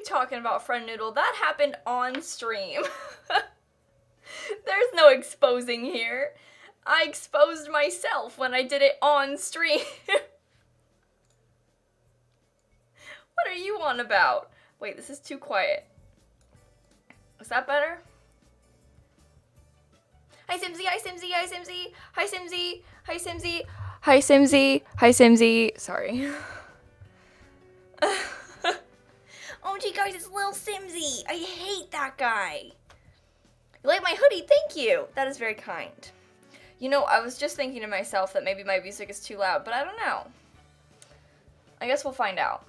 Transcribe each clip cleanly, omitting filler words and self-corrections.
you talking about, friend Noodle? That happened on stream. There's no exposing here. I exposed myself when I did it on stream. What are you on about? Wait, this is too quiet. Is that better? Hi Simsie, hi Simsie, hi Simsie, hi Simsie, hi Simsie, hi Simsie, hi Simsie. Sorry. Oh gee guys, it's lilsimsie. I hate that guy. You like my hoodie? Thank you. That is very kind. You know, I was just thinking to myself that maybe my music is too loud, but I don't know. I guess we'll find out.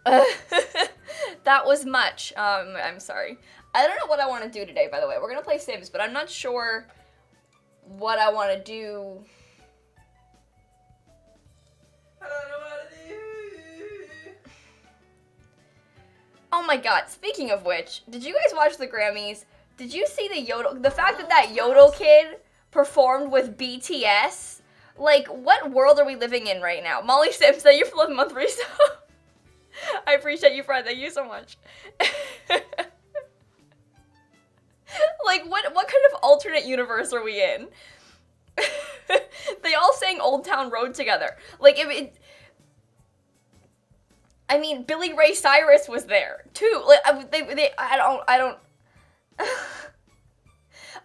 That was much. I'm sorry. I don't know what I want to do today, by the way. We're going to play Sims, but I'm not sure what I want to do. I don't know what to do. Oh my god, speaking of which, did you guys watch the Grammys? Did you see the fact that that Yodel kid performed with BTS? Like, what world are we living in right now? Molly Sims, thank you for the month resub. I appreciate you, friend. Thank you so much. Like, what kind of alternate universe are we in? They all sang Old Town Road together. Like, I mean, Billy Ray Cyrus was there too. Like, I don't.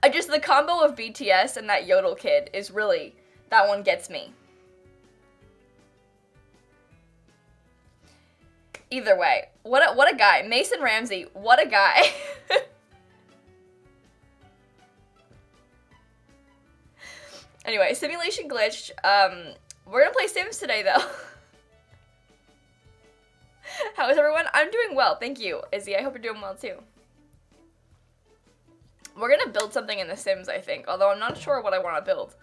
The combo of BTS and that Yodel kid is really, that one gets me. Either way, what a guy. Mason Ramsey, what a guy. Anyway, simulation glitch. We're gonna play Sims today though. How is everyone? I'm doing well, thank you, Izzy. I hope you're doing well too. We're gonna build something in The Sims, I think, although I'm not sure what I want to build.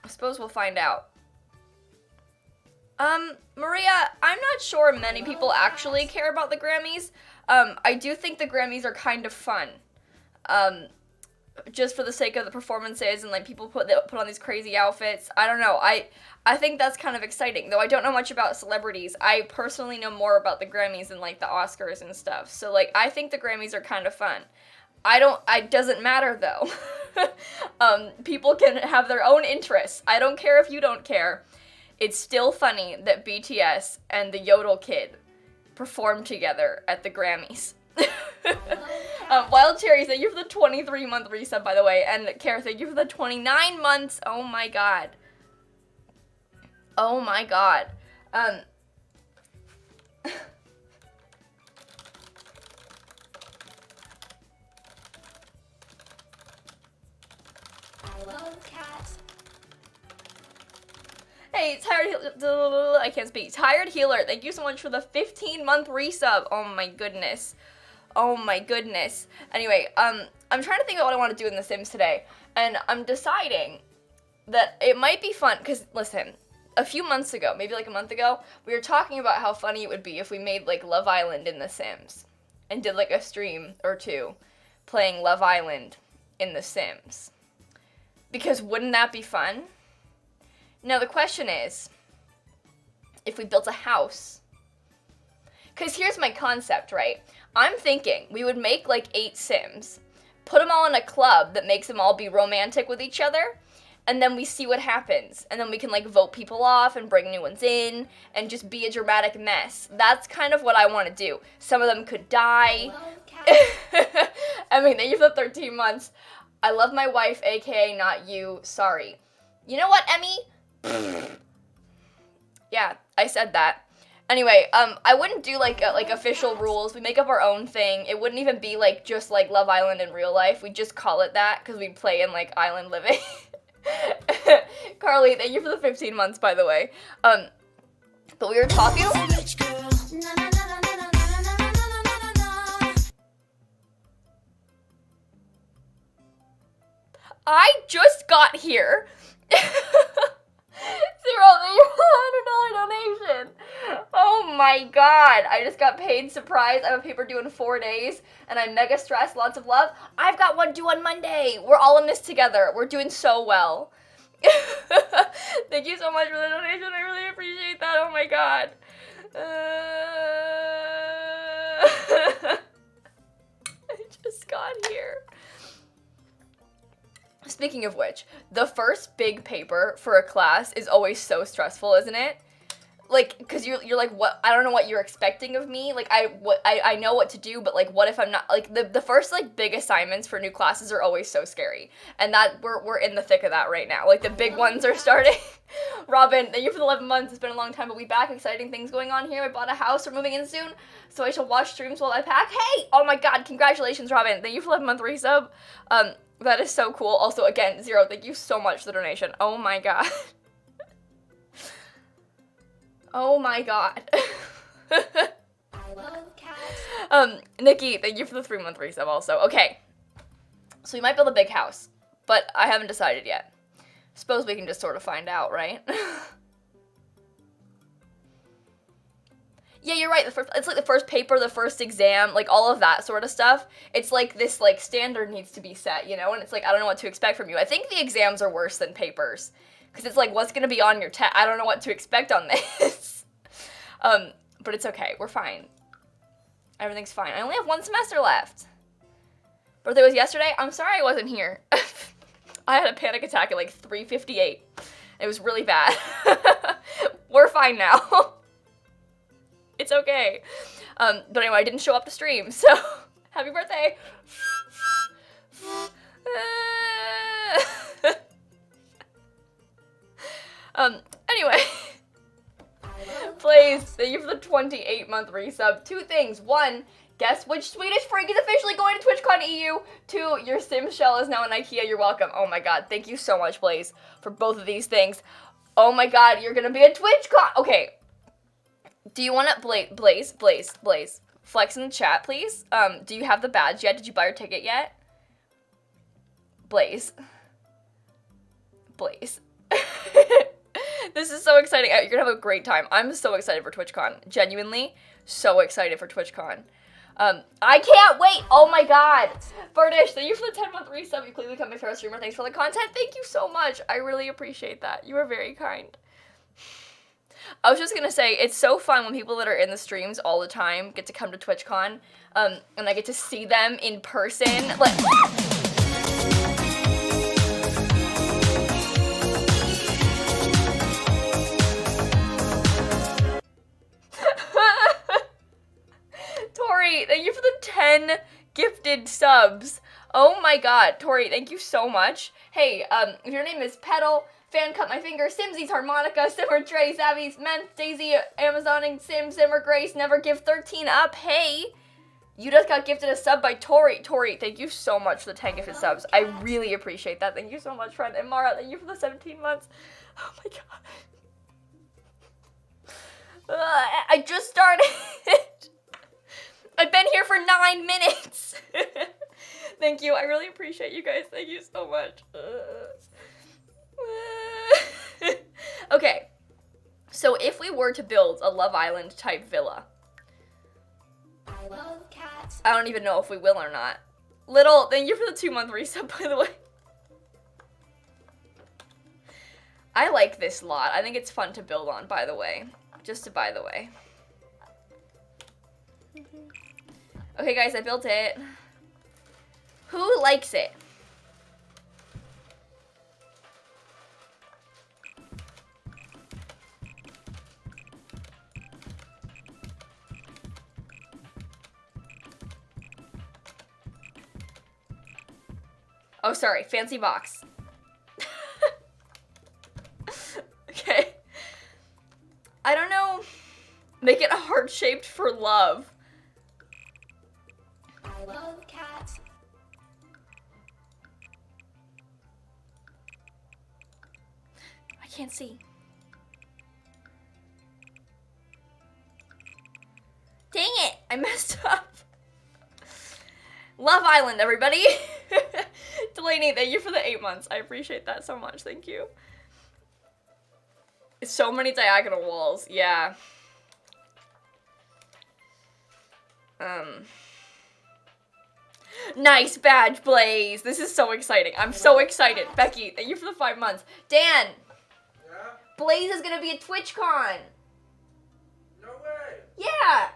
I suppose we'll find out. Maria, I'm not sure many people actually care about the Grammys. I do think the Grammys are kind of fun. Just for the sake of the performances and like people put on these crazy outfits. I don't know. I think that's kind of exciting. Though I don't know much about celebrities. I personally know more about the Grammys and like the Oscars and stuff. So like I think the Grammys are kind of fun. It doesn't matter though. People can have their own interests. I don't care if you don't care. It's still funny that BTS and the Yodel kid performed together at the Grammys. Wild Cherry, thank you for the 23-month resub, by the way. And Kara, thank you for the 29 months. Oh my god. Oh my god. I love cats. Hey, I can't speak. Tired Healer, thank you so much for the 15-month resub. Oh my goodness. Oh my goodness. Anyway, I'm trying to think about what I want to do in The Sims today, and I'm deciding that it might be fun, because, listen, a few months ago, maybe like a month ago, we were talking about how funny it would be if we made, like, Love Island in The Sims, and did, like, a stream or two playing Love Island in The Sims. Because wouldn't that be fun? Now, the question is, if we built a house, because here's my concept, right? I'm thinking we would make like 8 Sims, put them all in a club that makes them all be romantic with each other, and then we see what happens. And then we can like vote people off and bring new ones in and just be a dramatic mess. That's kind of what I want to do. Some of them could die. I mean, thank you for the 13 months. I love my wife, aka not you. Sorry. You know what, Emmy? Yeah, I said that. Anyway, I wouldn't do like official rules. We make up our own thing. It wouldn't even be like just like Love Island in real life. We'd just call it that because we play in like Island Living. Carly, thank you for the 15 months, by the way. But we were talking. I just got here. $100 donation. Oh my god. I just got paid. Surprise. I have a paper due in 4 days and I'm mega stressed. Lots of love. I've got one due on Monday. We're all in this together. We're doing so well. Thank you so much for the donation. I really appreciate that. Oh my god. speaking of which, the first big paper for a class is always so stressful, isn't it? Like, because you're like, what, I don't know what you're expecting of me. Like, I know what to do, but like, what if I'm not, like, the first, like, big assignments for new classes are always so scary. And that, we're in the thick of that right now. Like, the big ones are starting. Robin, thank you for the 11 months. It's been a long time, but we back. Exciting things going on here. I bought a house. We're moving in soon, so I shall watch streams while I pack. Hey! Oh my god, congratulations, Robin. Thank you for 11-month resub. That is so cool. Also, again, Zero, thank you so much for the donation. Oh my god. Oh my god. I love cats. Nikki, thank you for the 3-month resub also. Okay. So we might build a big house, but I haven't decided yet. Suppose we can just sort of find out, right? Yeah, you're right. It's like the first paper, the first exam, like all of that sort of stuff. It's like this like standard needs to be set, you know? And it's like, I don't know what to expect from you. I think the exams are worse than papers. Because it's like, what's going to be on your test? I don't know what to expect on this. But it's okay. We're fine. Everything's fine. I only have 1 semester left. Birthday was yesterday? I'm sorry I wasn't here. I had a panic attack at like 3:58. It was really bad. We're fine now. It's okay. But anyway, I didn't show up to stream, so happy birthday. Anyway, please, thank you for the 28-month resub. 2 things. 1, guess which Swedish freak is officially going to TwitchCon EU. 2, your Sim shell is now in IKEA. You're welcome. Oh my god, thank you so much, Blaze, for both of these things. Oh my god, you're gonna be at TwitchCon. Okay, do you want to, Blaze, flex in the chat, please? Do you have the badge yet? Did you buy your ticket yet? Blaze. This is so exciting. You're gonna have a great time. I'm so excited for TwitchCon. Genuinely, so excited for TwitchCon. I can't wait. Oh my god. Birdish, thank you for the 10-month resub. You clearly become my favorite streamer. Thanks for the content. Thank you so much. I really appreciate that. You are very kind. I was just gonna say, it's so fun when people that are in the streams all the time get to come to TwitchCon, and I get to see them in person. Like, Tori, thank you for the 10 gifted subs. Oh my god, Tori, thank you so much. Hey, if your name is Petal, Fan Cut My Finger, Simsies, Harmonica, Simmer, Dre, Savvy's, Ment, Daisy, Amazoning, Simmer, Grace, Never Give 13 Up, hey! You just got gifted a sub by Tori. Tori, thank you so much for the 10 gifted subs. I really appreciate that. Thank you so much, friend. And Mara, thank you for the 17 months. Oh my god. I just started. I've been here for 9 minutes. Thank you. I really appreciate you guys. Thank you so much. Okay. So if we were to build a Love Island type villa. I love cats. I don't even know if we will or not. Little, thank you for the 2-month resub, by the way. I like this lot. I think it's fun to build on, by the way. Just by the way. Okay, guys, I built it. Who likes it? Oh, sorry, fancy box. Okay. I don't know. Make it heart-shaped for love. I love cats. I can't see. Dang it! I messed up. Love Island, everybody. Delaney, thank you for the 8 months. I appreciate that so much. Thank you. So many diagonal walls. Yeah. Nice badge, Blaze. This is so exciting. I'm so excited. Becky, thank you for the 5 months. Dan. Yeah? Blaze is gonna be at TwitchCon. No way. Yeah.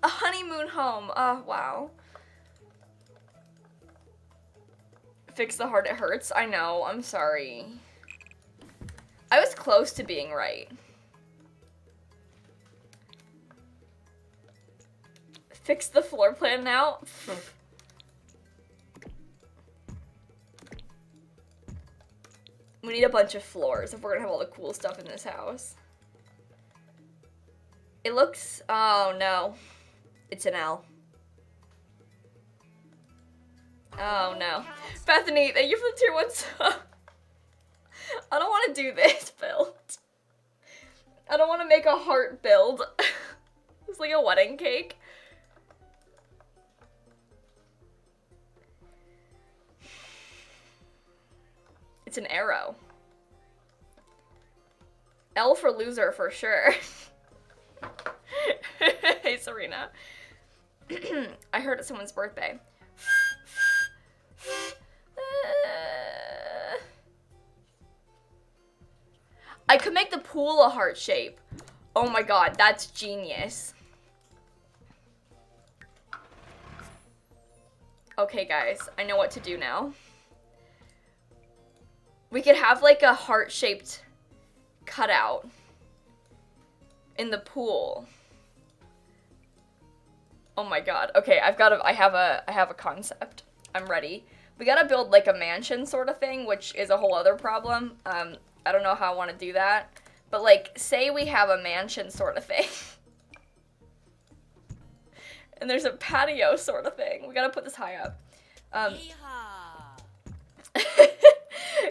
A honeymoon home. Oh, wow. Fix the heart, it hurts. I know, I'm sorry. I was close to being right. Fix the floor plan now. We need a bunch of floors if we're gonna have all the cool stuff in this house. It looks, oh no. It's an L. Oh no. Bethany, thank you for the tier 1 sub. I don't want to do this build. I don't want to make a heart build. It's like a wedding cake. It's an arrow. L for loser for sure. Hey, Serena. I heard it's someone's birthday. I could make the pool a heart shape. Oh my god, that's genius. Okay, guys, I know what to do now. We could have like a heart-shaped cutout in the pool. Oh my god. Okay, I have a concept. I'm ready. We gotta build like a mansion sort of thing, which is a whole other problem. I don't know how I want to do that. But like, say we have a mansion sort of thing. And there's a patio sort of thing. We gotta put this high up.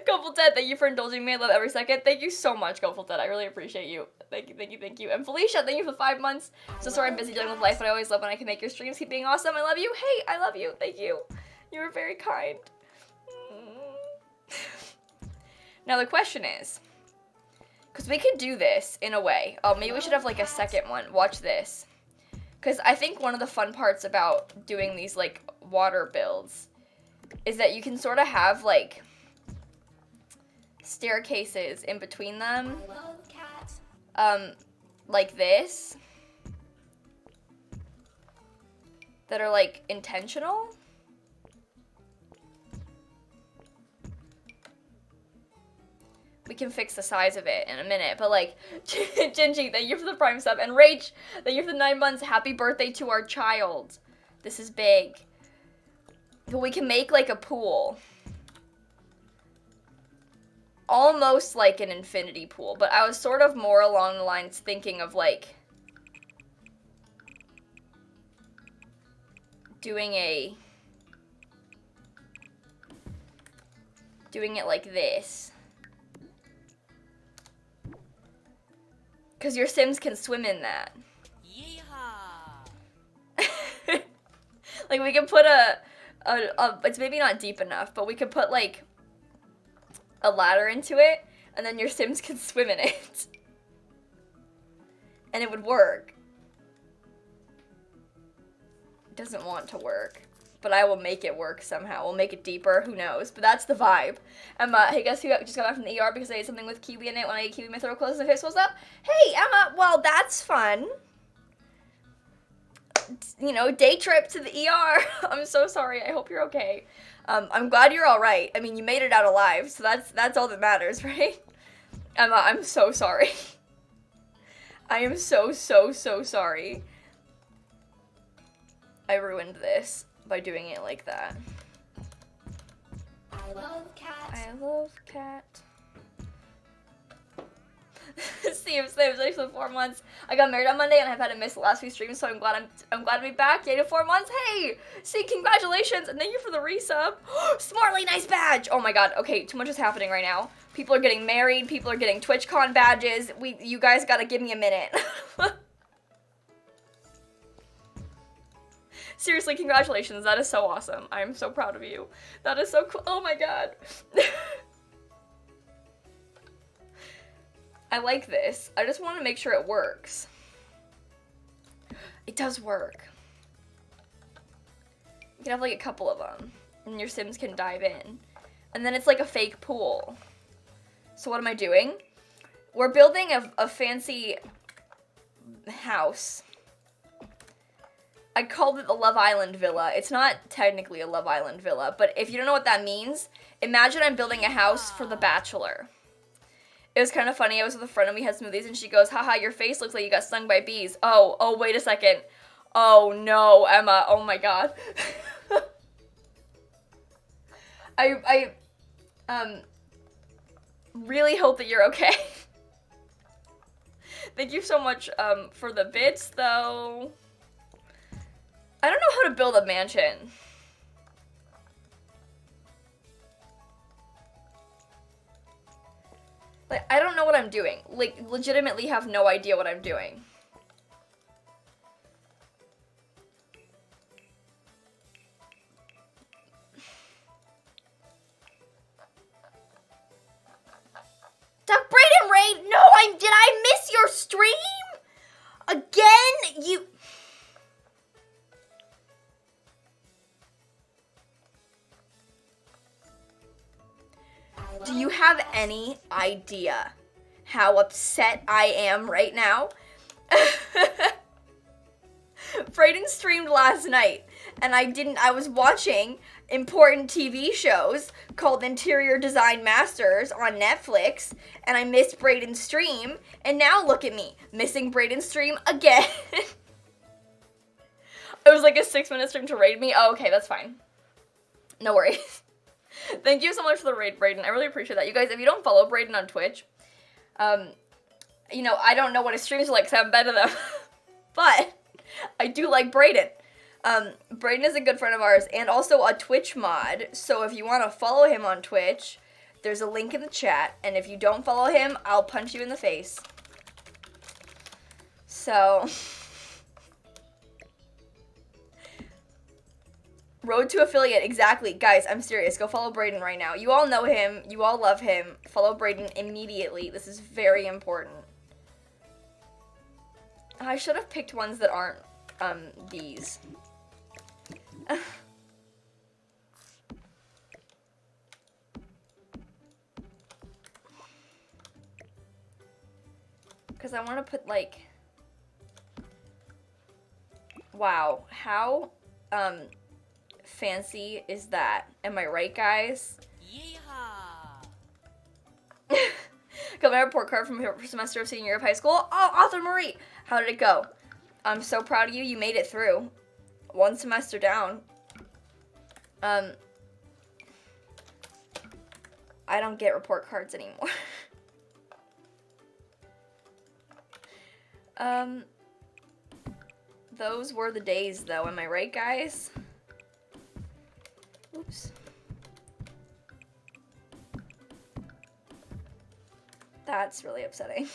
Gopal Ted, thank you for indulging me. I love every second. Thank you so much, Gopal Ted. I really appreciate you. Thank you, thank you, thank you. And Felicia, thank you for the 5 months. So sorry I'm busy dealing with life, but I always love when I can make your streams. Keep being awesome. I love you. Hey, I love you. Thank you. You were very kind. Now the question is, because we could do this in a way. Oh, maybe we should have like a second one. Watch this. Because I think one of the fun parts about doing these like water builds is that you can sort of have like staircases in between them. I love cats. Like this. That are like intentional. We can fix the size of it in a minute, but like, Gingy, thank you for the Prime sub, and Rach, thank you for the 9 months. Happy birthday to our child. This is big. But we can make like a pool. Almost like an infinity pool, but I was sort of more along the lines thinking of like doing it like this. Because your Sims can swim in that. Yeehaw! Like, we can put it's maybe not deep enough, but we could put, like, a ladder into it, and then your Sims can swim in it. And it would work. It doesn't want to work. But I will make it work somehow. We'll make it deeper, who knows. But that's the vibe. Emma, hey, guess who just got back from the ER because I ate something with kiwi in it. When I ate kiwi, my throat closed and my face swells up. Hey, Emma, well, that's fun. You know, day trip to the ER. I'm so sorry. I hope you're okay. I'm glad you're all right. I mean, you made it out alive, so that's all that matters, right? Emma, I'm so sorry. I am so sorry. I ruined this by doing it like that. I love cats. I love cat. Steve, thanks for the 4 months. I got married on Monday and I've had to miss the last few streams, so I'm glad to be back. Yay to 4 months. Hey, see, congratulations and thank you for the resub. Smartly, nice badge. Oh my god. Okay, too much is happening right now. People are getting married. People are getting TwitchCon badges. You guys gotta give me a minute. Seriously, congratulations. That is so awesome. I'm so proud of you. That is so cool. Oh my god. I like this. I just want to make sure it works. It does work. You can have like a couple of them, and your Sims can dive in. And then it's like a fake pool. So what am I doing? We're building a fancy house. I called it the Love Island Villa. It's not technically a Love Island Villa, but if you don't know what that means, imagine I'm building a house for The Bachelor. It was kind of funny. I was with a friend and we had smoothies and she goes, haha, your face looks like you got stung by bees. Oh, wait a second. Oh no, Emma. Oh my god. I really hope that you're okay. Thank you so much for the bits though. I don't know how to build a mansion. Like, I don't know what I'm doing. Like, legitimately have no idea what I'm doing. Doc Brayden Raid, no, did I miss your stream? Again? You... Do you have any idea how upset I am right now? Brayden streamed last night, and I was watching important TV shows called Interior Design Masters on Netflix, and I missed Brayden's stream, and now look at me, missing Brayden's stream again. It was like a 6-minute stream to raid me. Oh, okay, that's fine. No worries. Thank you so much for the raid, Brayden. I really appreciate that. You guys, if you don't follow Brayden on Twitch, you know, I don't know what his streams are like, so I haven't been to them. But I do like Brayden. Brayden is a good friend of ours and also a Twitch mod. So if you want to follow him on Twitch, there's a link in the chat. And if you don't follow him, I'll punch you in the face. So... Road to affiliate, exactly. Guys, I'm serious. Go follow Brayden right now. You all know him. You all love him. Follow Brayden immediately. This is very important. I should have picked ones that aren't, these. Because I want to put, like... Wow. How, fancy is that? Am I right, guys? Yeehaw! Got my report card from her semester of senior year of high school. Oh, Author Marie! How did it go? I'm so proud of you. You made it through. 1 semester down. I don't get report cards anymore. Those were the days, though. Am I right, guys? Oops. That's really upsetting.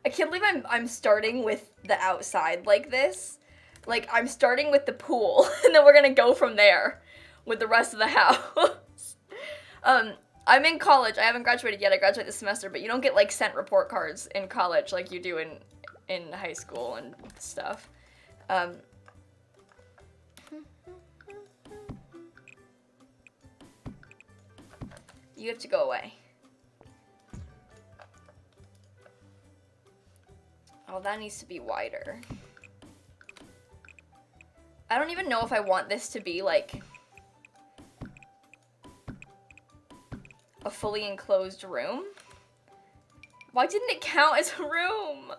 I can't believe I'm starting with the outside like this. Like, I'm starting with the pool, and then we're gonna go from there with the rest of the house. I'm in college. I haven't graduated yet. I graduate this semester, but you don't get, like, sent report cards in college like you do in high school and stuff. You have to go away. Oh, that needs to be wider. I don't even know if I want this to be, like, a fully enclosed room. Why didn't it count as a room?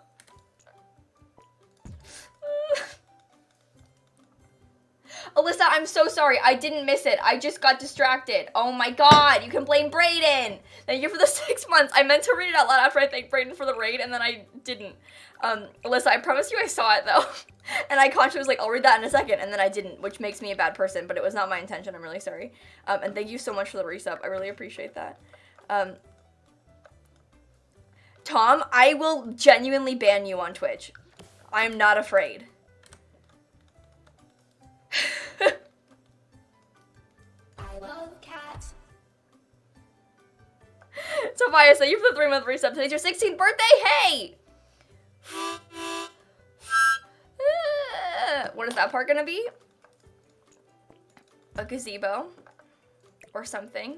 Alyssa, I'm so sorry. I didn't miss it. I just got distracted. Oh my god, you can blame Brayden. Thank you for the 6 months. I meant to read it out loud after I thanked Brayden for the raid, and then I didn't. Alyssa, I promise you I saw it, though. And I consciously was like, I'll read that in a second, and then I didn't, which makes me a bad person, but it was not my intention. I'm really sorry. And thank you so much for the resub. I really appreciate that. Tom, I will genuinely ban you on Twitch. I'm not afraid. I love cats. Tobias, thank you for the 3-month resub. Today's your 16th birthday. Hey! What is that part gonna be? A gazebo or something.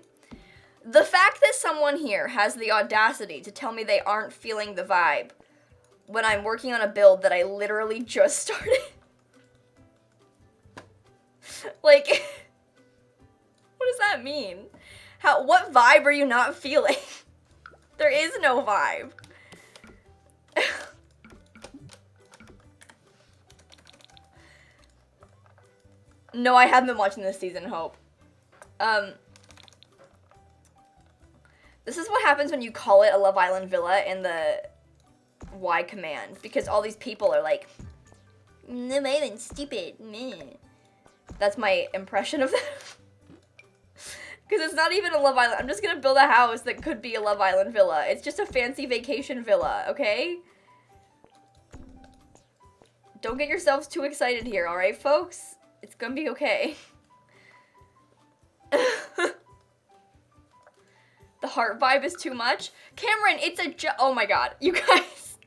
The fact that someone here has the audacity to tell me they aren't feeling the vibe when I'm working on a build that I literally just started. Like, what does that mean? What vibe are you not feeling? There is no vibe. No, I haven't been watching this season, Hope. This is what happens when you call it a Love Island villa in the Y command, because all these people are like, Love Island, stupid, meh. That's my impression of that. Because it's not even a Love Island. I'm just gonna build a house that could be a Love Island villa. It's just a fancy vacation villa, okay? Don't get yourselves too excited here, alright, folks? It's gonna be okay. The heart vibe is too much. Cameron, it's a joke. Oh my god, you guys.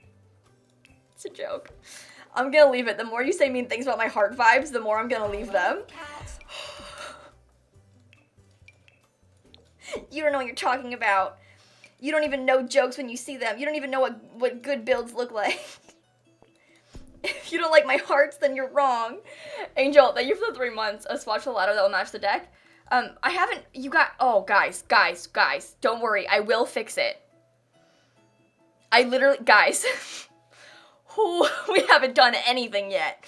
It's a joke. I'm gonna leave it. The more you say mean things about my heart vibes, the more I'm gonna leave them. You don't know what you're talking about. You don't even know jokes when you see them. You don't even know what good builds look like. If you don't like my hearts, then you're wrong. Angel, thank you for the 3 months. A swatch the ladder that will match the deck. I haven't, oh, guys, don't worry, I will fix it. I literally, guys, we haven't done anything yet.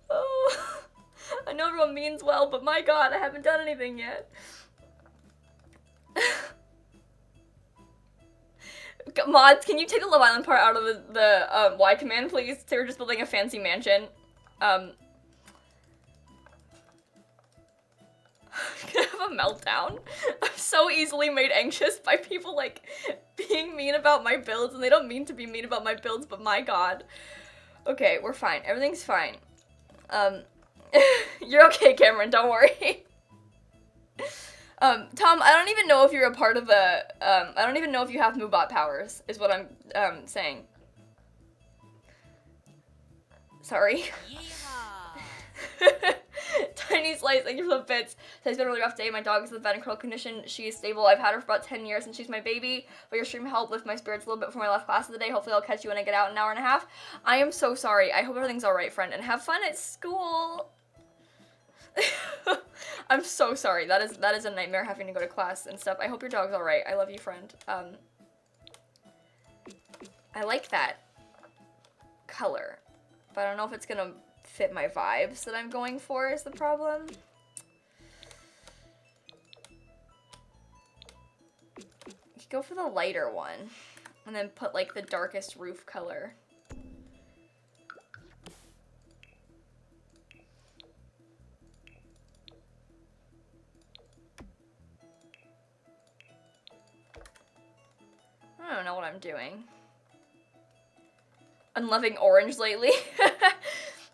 Oh, I know everyone means well, but my god, I haven't done anything yet. Mods, can you take the Love Island part out of the Y command, please? They were just building a fancy mansion. I'm gonna have a meltdown. I'm so easily made anxious by people, like, being mean about my builds, and they don't mean to be mean about my builds, but my god. Okay, we're fine. Everything's fine. You're okay, Cameron, don't worry. Tom, I don't even know if you're a part of the, I don't even know if you have Moobot powers, is what I'm, saying. Sorry. Tiny Slice, thank you for the bits. Today's been a really rough day. My dog is in the vet in critical condition. She is stable. I've had her for about 10 years and she's my baby. But your stream helped lift my spirits a little bit before my last class of the day. Hopefully I'll catch you when I get out in an hour and a half. I am so sorry. I hope everything's alright, friend. And have fun at school. I'm so sorry. That is a nightmare having to go to class and stuff. I hope your dog's alright. I love you, friend. I like that color. But I don't know if it's gonna fit my vibes that I'm going for is the problem. You could go for the lighter one and then put like the darkest roof color. I don't know what I'm doing. Unloving orange lately.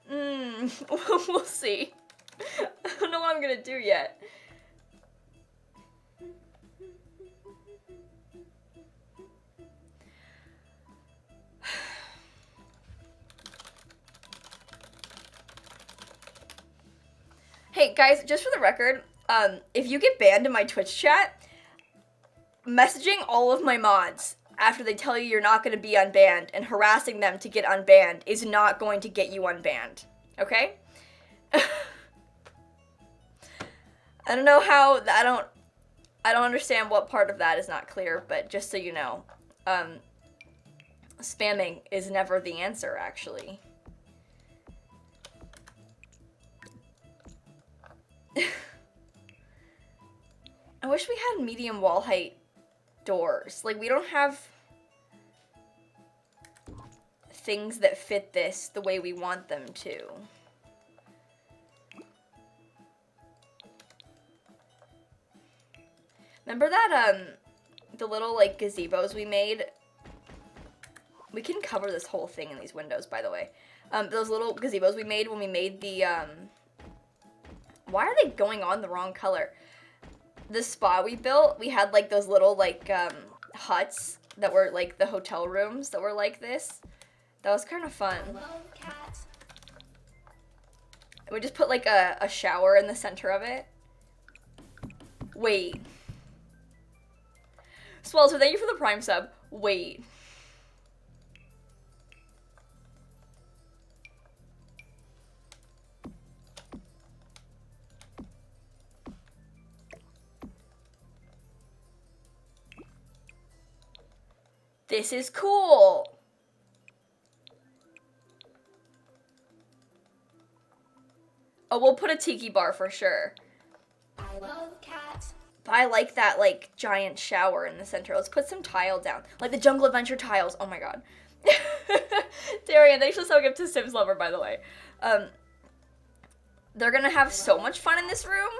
We'll see. I don't know what I'm gonna do yet. Hey guys, just for the record, if you get banned in my Twitch chat, messaging all of my mods after they tell you you're not going to be unbanned and harassing them to get unbanned is not going to get you unbanned, okay? I don't know how, I don't understand what part of that is not clear, but just so you know, spamming is never the answer, actually. I wish we had medium wall height doors. Like, we don't have things that fit this the way we want them to. Remember that, the little, like, gazebos we made? We can cover this whole thing in these windows, by the way. Those little gazebos we made when we made the, why are they going on the wrong color? The spa we built, we had, like, those little, like, huts that were, like, the hotel rooms that were like this. That was kind of fun. We just put, like, a shower in the center of it. Wait. Swelter, thank you for the Prime sub. Wait. This is cool. Oh, we'll put a tiki bar for sure. I love cats. But I like that, like, giant shower in the center. Let's put some tile down. Like the Jungle Adventure tiles. Oh my god. Darian, thanks for the gift to Sims Lover, by the way. They're gonna have so much fun in this room.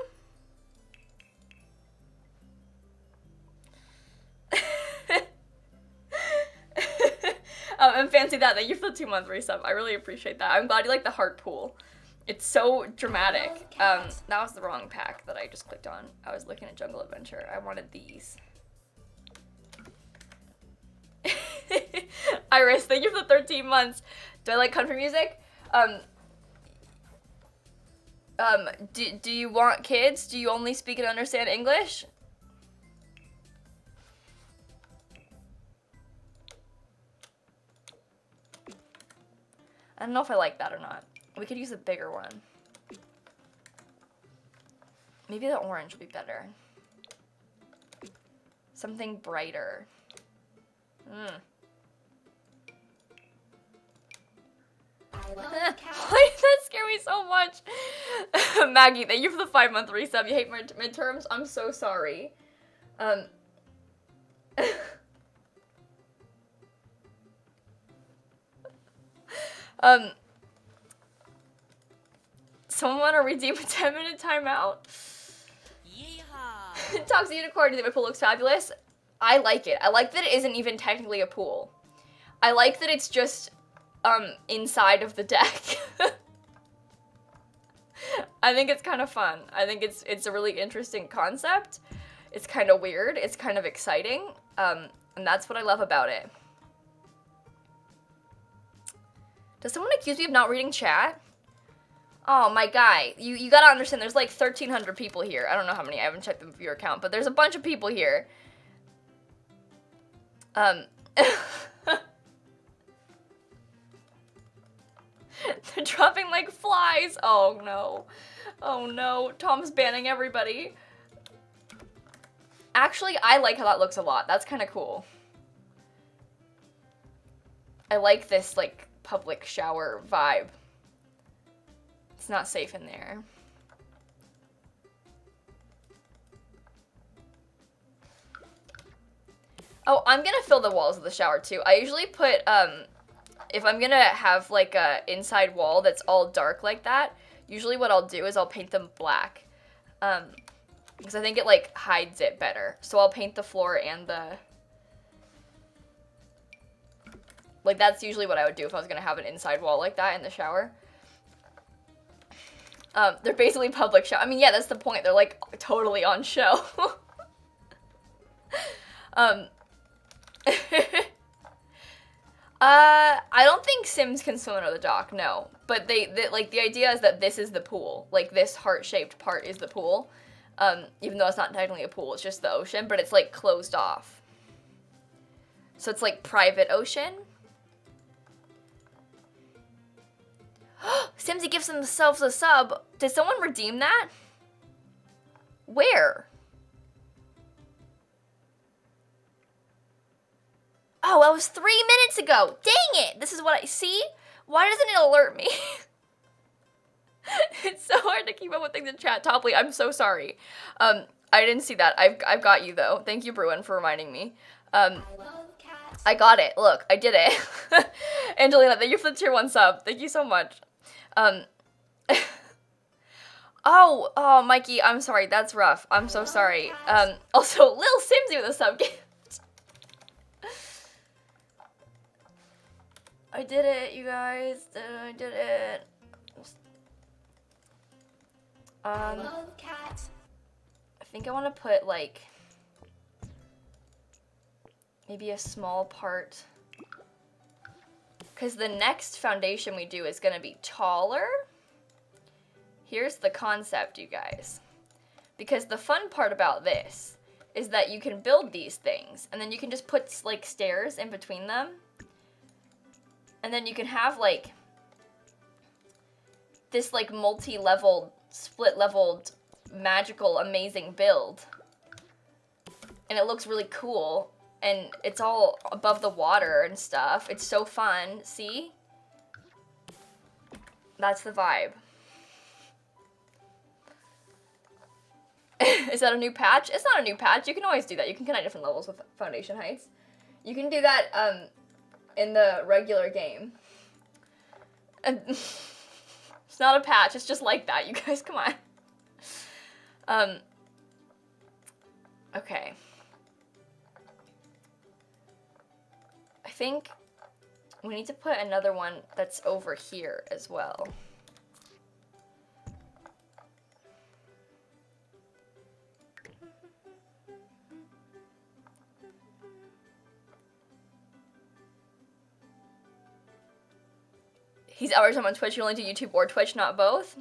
And fancy that you for the 2-month resub. I really appreciate that. I'm glad you like the heart pool. It's so dramatic. That was the wrong pack that I just clicked on. I was looking at Jungle Adventure. I wanted these. Iris, thank you for the 13 months. Do I like country music? Do you want kids? Do you only speak and understand English? I don't know if I like that or not. We could use a bigger one. Maybe the orange would be better. Something brighter. I love Why cats. did that scare me so much? Maggie, thank you for the 5-month resub. You hate my midterms? I'm so sorry. Someone want to redeem a 10-minute timeout? Yeehaw! Toxic Unicorn, do you think my pool looks fabulous? I like it. I like that it isn't even technically a pool. I like that it's just, inside of the deck. I think it's kind of fun. I think it's a really interesting concept. It's kind of weird. It's kind of exciting. And that's what I love about it. Does someone accuse me of not reading chat? Oh, my guy. You gotta understand, there's like 1,300 people here. I don't know how many. I haven't checked the viewer count, but there's a bunch of people here. They're dropping like flies. Oh, no. Oh, no. Tom's banning everybody. Actually, I like how that looks a lot. That's kind of cool. I like this, like, public shower vibe. It's not safe in there. Oh, I'm gonna fill the walls of the shower too. I usually put, if I'm gonna have like a inside wall that's all dark like that, usually what I'll do is I'll paint them black. Because I think it like hides it better. So I'll paint the floor and the, like that's usually what I would do if I was gonna have an inside wall like that in the shower. They're basically public show. I mean, yeah, that's the point. They're like totally on show. I don't think Sims can swim under the dock, no. But they like the idea is that this is the pool. Like this heart-shaped part is the pool. Even though it's not technically a pool, it's just the ocean, but it's like closed off. So it's like private ocean. Simsy gives themselves a sub. Did someone redeem that? Where? Oh, that was 3 minutes ago. Dang it. This is what I see. Why doesn't it alert me? It's so hard to keep up with things in chat. Topley, I'm so sorry. I didn't see that. I've got you though. Thank you, Bruin, for reminding me. I love cats. I got it. Look, I did it. Angelina, thank you for the tier 1 sub. Thank you so much. Oh, Mikey, I'm sorry. That's rough. I'm so sorry. Also, lilsimsie with a sub gift. I did it, you guys. I did it. I love cats. I think I want to put, like, maybe a small part. Because the next foundation we do is going to be taller. Here's the concept, you guys. Because the fun part about this is that you can build these things, and then you can just put, like, stairs in between them. And then you can have, like, this, like, multi-leveled, split-leveled, magical, amazing build. And it looks really cool. and it's all above the water and stuff. It's so fun. See? That's the vibe. Is that a new patch? It's not a new patch. You can always do that. You can connect different levels with foundation heights. You can do that in the regular game. And it's not a patch. It's just like that. You guys, come on. Okay. I think we need to put another one that's over here as well. He's every time on Twitch, you only do YouTube or Twitch, not both?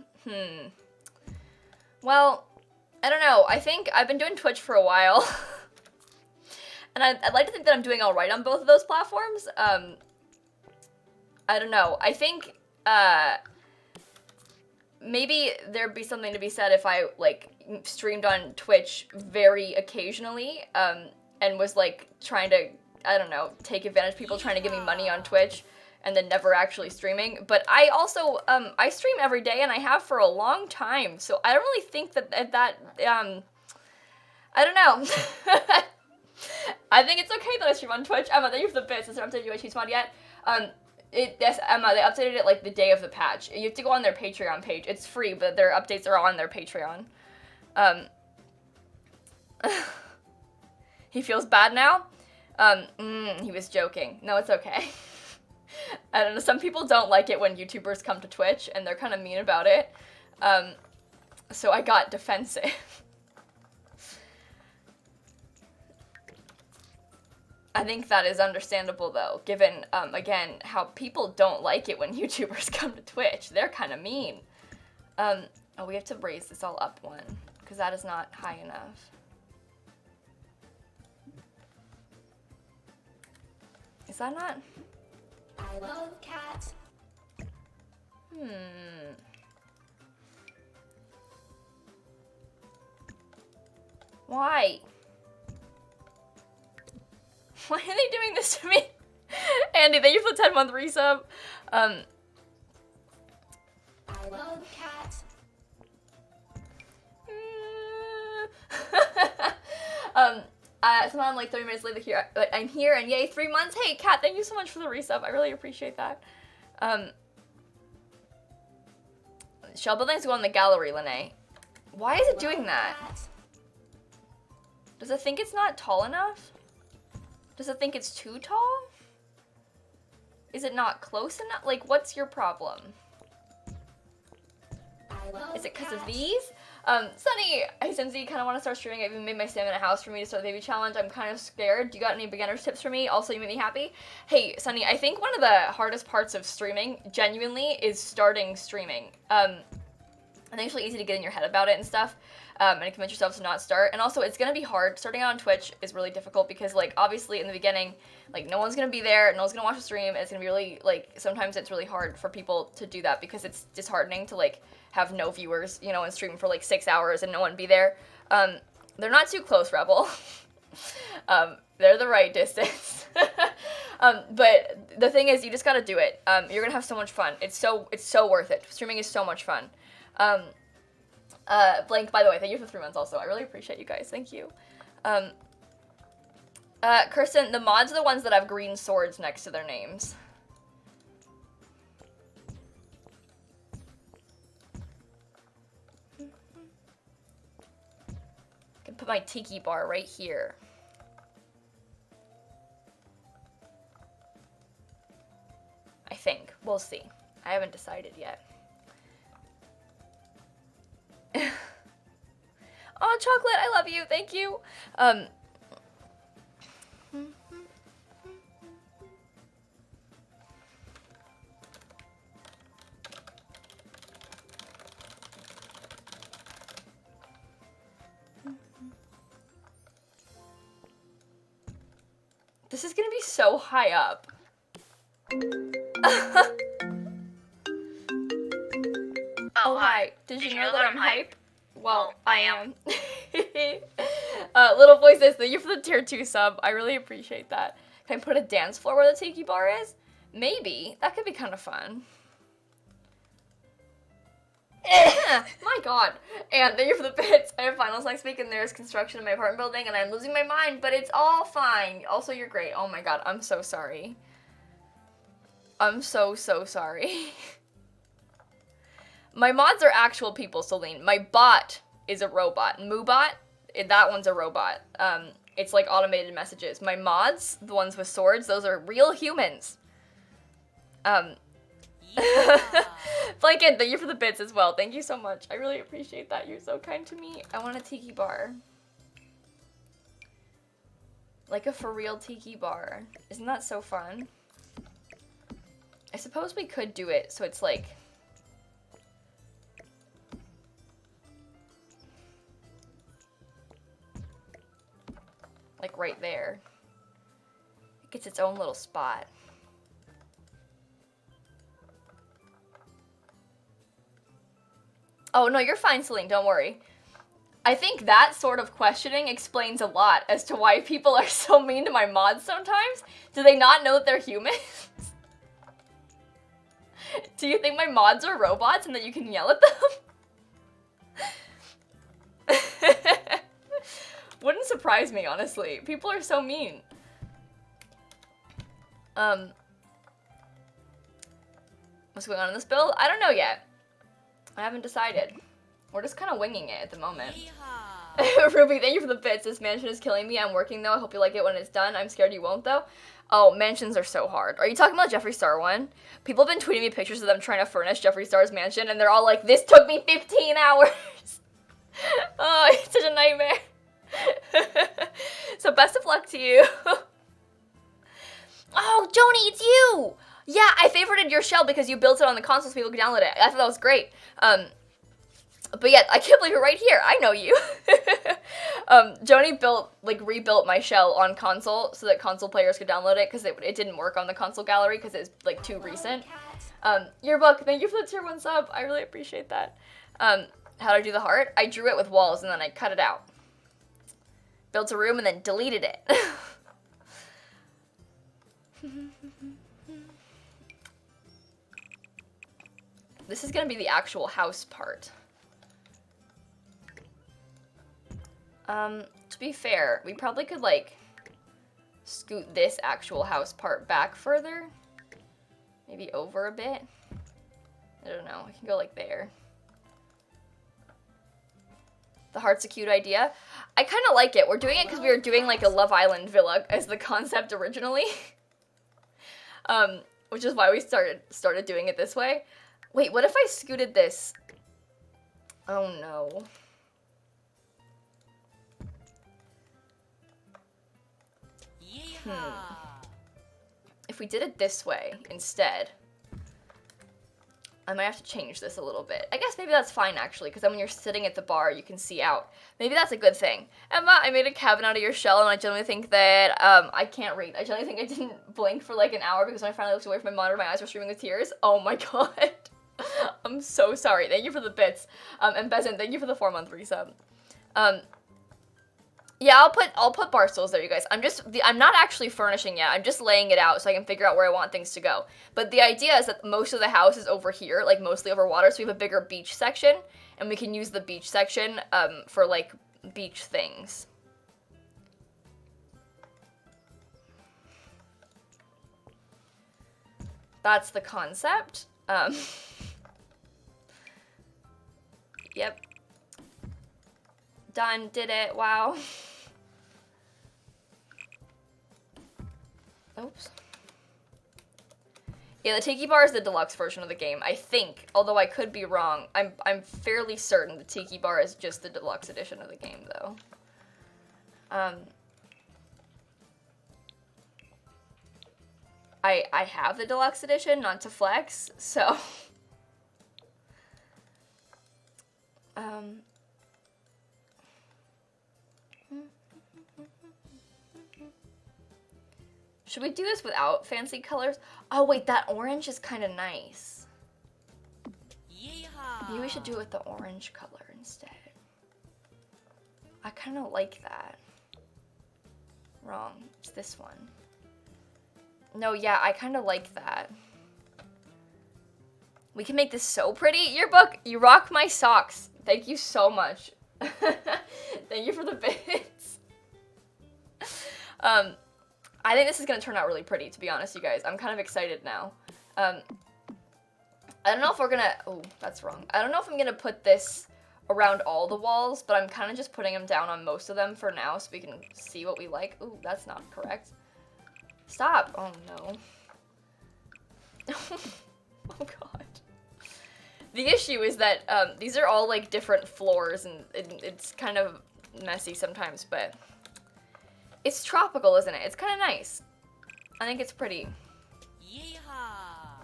Well, I don't know. I think I've been doing Twitch for a while. And I'd like to think that I'm doing alright on both of those platforms. I don't know. I think, maybe there'd be something to be said if I, like, streamed on Twitch very occasionally, and was, like, trying to, I don't know, take advantage of people trying to give me money on Twitch, and then never actually streaming. But I also, I stream every day, and I have for a long time, so I don't really think that, I don't know. I think it's okay that I stream on Twitch. Emma, thank you for the bits. Has it updated your mod yet? Yes, Emma, they updated it, like, the day of the patch. You have to go on their Patreon page. It's free, but their updates are on their Patreon. He feels bad now? He was joking. No, it's okay. I don't know, some people don't like it when YouTubers come to Twitch, and they're kind of mean about it. So I got defensive. I think that is understandable, though, given, again, how people don't like it when YouTubers come to Twitch. They're kind of mean. Oh, we have to raise this all up one, because that is not high enough. Is that not? I love cats. Why? Why are they doing this to me? Andy, thank you for the 10-month resub. I love cats. Somehow I'm like 30 minutes later here. I'm here, and yay, 3 months. Hey, Kat, thank you so much for the resub. I really appreciate that. Shell buildings go on the gallery, Lene. Why is it doing that? Cats. Does it think it's not tall enough? Does it think it's too tall? Is it not close enough? Like, what's your problem? I love Is it because of cats. these? Sunny, hey Simsie, kind of want to start streaming. I even made my salmon a house for me to start the baby challenge. I'm kind of scared. Do you got any beginner's tips for me? Also, you make me happy. Hey, Sunny, I think one of the hardest parts of streaming, genuinely, is starting streaming. I think it's really easy to get in your head about it and stuff, and convince yourself to not start. And also, it's gonna be hard. Starting out on Twitch is really difficult because, like, obviously in the beginning, like, no one's gonna be there, no one's gonna watch the stream, and it's gonna be really, like, sometimes it's really hard for people to do that because it's disheartening to, like, have no viewers, you know, and stream for, like, 6 hours and no one be there. They're not too close, Rebel. They're the right distance. But the thing is, you just gotta do it. You're gonna have so much fun. It's so worth it. Streaming is so much fun. Blank, by the way, thank you for 3 months also. I really appreciate you guys. Thank you. Kirsten, the mods are the ones that have green swords next to their names. I can put my tiki bar right here. I think. We'll see. I haven't decided yet. Oh, Chocolate, I love you. Thank you. This is gonna be so high up. Oh, hi. Did you know that I'm hype? Well, I am. Little boy says, thank you for the tier 2 sub. I really appreciate that. Can I put a dance floor where the tiki bar is? Maybe. That could be kind of fun. My god. And thank you for the bits. I have finals next week and there's construction in my apartment building and I'm losing my mind, but it's all fine. Also, you're great. Oh my god, I'm so sorry. I'm so sorry. My mods are actual people, Celine. My bot is a robot. Moobot, that one's a robot. It's like automated messages. My mods, the ones with swords, those are real humans. Blanket, thank you for the bits as well. Thank you so much. I really appreciate that. You're so kind to me. I want a tiki bar. Like a for real tiki bar. Isn't that so fun? I suppose we could do it so it's like... like right there. It gets its own little spot. Oh, no, you're fine, Celine. Don't worry. I think that sort of questioning explains a lot as to why people are so mean to my mods sometimes. Do they not know that they're humans? Do you think my mods are robots and that you can yell at them? Wouldn't surprise me, honestly. People are so mean. What's going on in this build? I don't know yet. I haven't decided. We're just kind of winging it at the moment. Ruby, thank you for the bits. This mansion is killing me. I'm working though. I hope you like it when it's done. I'm scared you won't though. Oh, mansions are so hard. Are you talking about Jeffree Star one? People have been tweeting me pictures of them trying to furnish Jeffree Star's mansion and they're all like, this took me 15 hours. Oh, it's such a nightmare. So best of luck to you. Oh, Joni, it's you! Yeah, I favorited your shell because you built it on the console so people could download it. I thought that was great. But yeah, I can't believe you're right here. I know you. Joni rebuilt my shell on console so that console players could download it because it didn't work on the console gallery because it's like too recent. Yearbook, thank you for the tier 1 sub. I really appreciate that. How did I do the heart? I drew it with walls and then I cut it out. Built a room and then deleted it. This is gonna be the actual house part. To be fair, we probably could like scoot this actual house part back further. Maybe over a bit. I don't know, I can go like there. The heart's a cute idea. I kind of like it. We're doing it because we were doing like a Love Island villa as the concept originally. Which is why we started doing it this way. Wait, what if I scooted this? Oh no. If we did it this way instead, I might have to change this a little bit. I guess maybe that's fine actually, because then when you're sitting at the bar, you can see out. Maybe that's a good thing. Emma, I made a cabin out of your shell, and I generally think that, I can't read. I generally think I didn't blink for like an hour because when I finally looked away from my monitor, my eyes were streaming with tears. Oh my god. I'm so sorry. Thank you for the bits. And Bezin, thank you for the 4-month resub. Yeah, I'll put bar stools there, you guys. I'm not actually furnishing yet. I'm just laying it out so I can figure out where I want things to go. But the idea is that most of the house is over here, like mostly over water, so we have a bigger beach section, and we can use the beach section for like beach things. That's the concept. Yep. Done, did it, wow. Oops. Yeah, the Tiki Bar is the deluxe version of the game, I think. Although I could be wrong. I'm fairly certain the Tiki Bar is just the deluxe edition of the game, though. I have the deluxe edition, not to flex, so... Should we do this without fancy colors? Oh wait, that orange is kind of nice. Yeehaw. Maybe we should do it with the orange color instead. I kind of like that. Wrong. It's this one. No, yeah, I kind of like that. We can make this so pretty. Yearbook, you rock my socks. Thank you so much. Thank you for the bits. I think this is gonna turn out really pretty, to be honest, you guys. I'm kind of excited now. I don't know if we're gonna, oh, that's wrong. I don't know if I'm gonna put this around all the walls, but I'm kind of just putting them down on most of them for now so we can see what we like. Ooh, that's not correct. Stop. Oh, no. Oh, God. The issue is that these are all, like, different floors, and it's kind of messy sometimes, but it's tropical, isn't it? It's kind of nice. I think it's pretty. Yeehaw!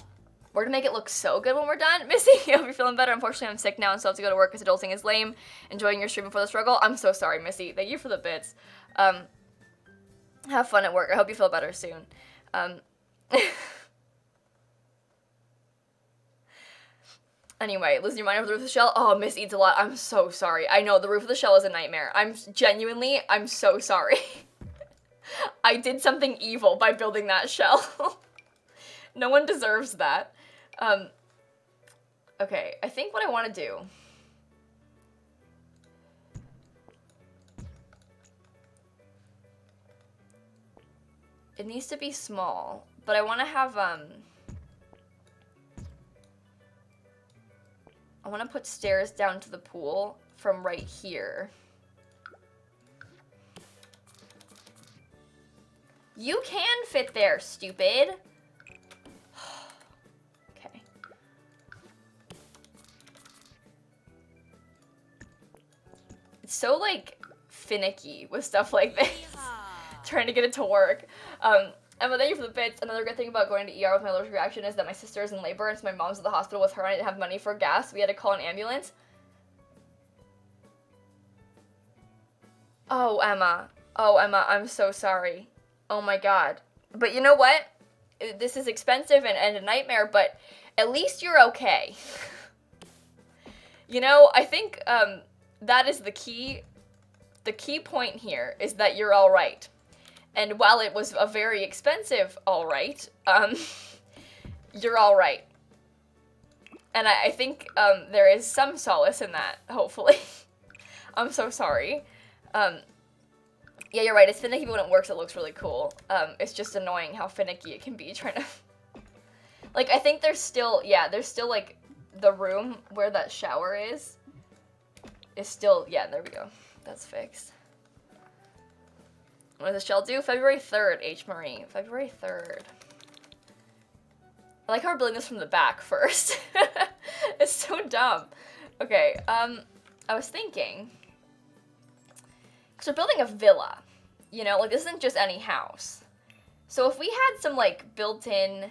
We're gonna make it look so good when we're done. Missy, I hope you're feeling better. Unfortunately, I'm sick now and still have to go to work because adulting is lame. Enjoying your stream before the struggle. I'm so sorry, Missy. Thank you for the bits. Have fun at work. I hope you feel better soon. Anyway, losing your mind over the roof of the shell. Oh, Miss eats a lot. I'm so sorry. I know, the roof of the shell is a nightmare. I'm so sorry. I did something evil by building that shell. No one deserves that. Okay, I think what I want to do... It needs to be small, but I want to have, I want to put stairs down to the pool from right here. You can fit there, stupid. Okay. It's so, like, finicky with stuff like this. Trying to get it to work. Emma, thank you for the bits. Another good thing about going to ER with my allergic reaction is that my sister is in labor, and so my mom's at the hospital with her, and I didn't have money for gas. We had to call an ambulance. Oh, Emma. Oh, Emma, I'm so sorry. Oh my God. But you know what? This is expensive and a nightmare, but at least you're okay. You know, I think that is the key. The key point here is that you're all right. And while it was a very expensive all right, you're all right. And I think there is some solace in that, hopefully. I'm so sorry. Yeah, you're right. It's finicky, but when it works, it looks really cool. It's just annoying how finicky it can be trying to... Like, I think there's still, yeah, there's still, like, the room where that shower is still, yeah, there we go. That's fixed. When does the shell due? February 3rd, H. Marie. February 3rd. I like how we're building this from the back first. It's so dumb. Okay, I was thinking... Because we're building a villa. You know, like, this isn't just any house. So if we had some, like, built-in... I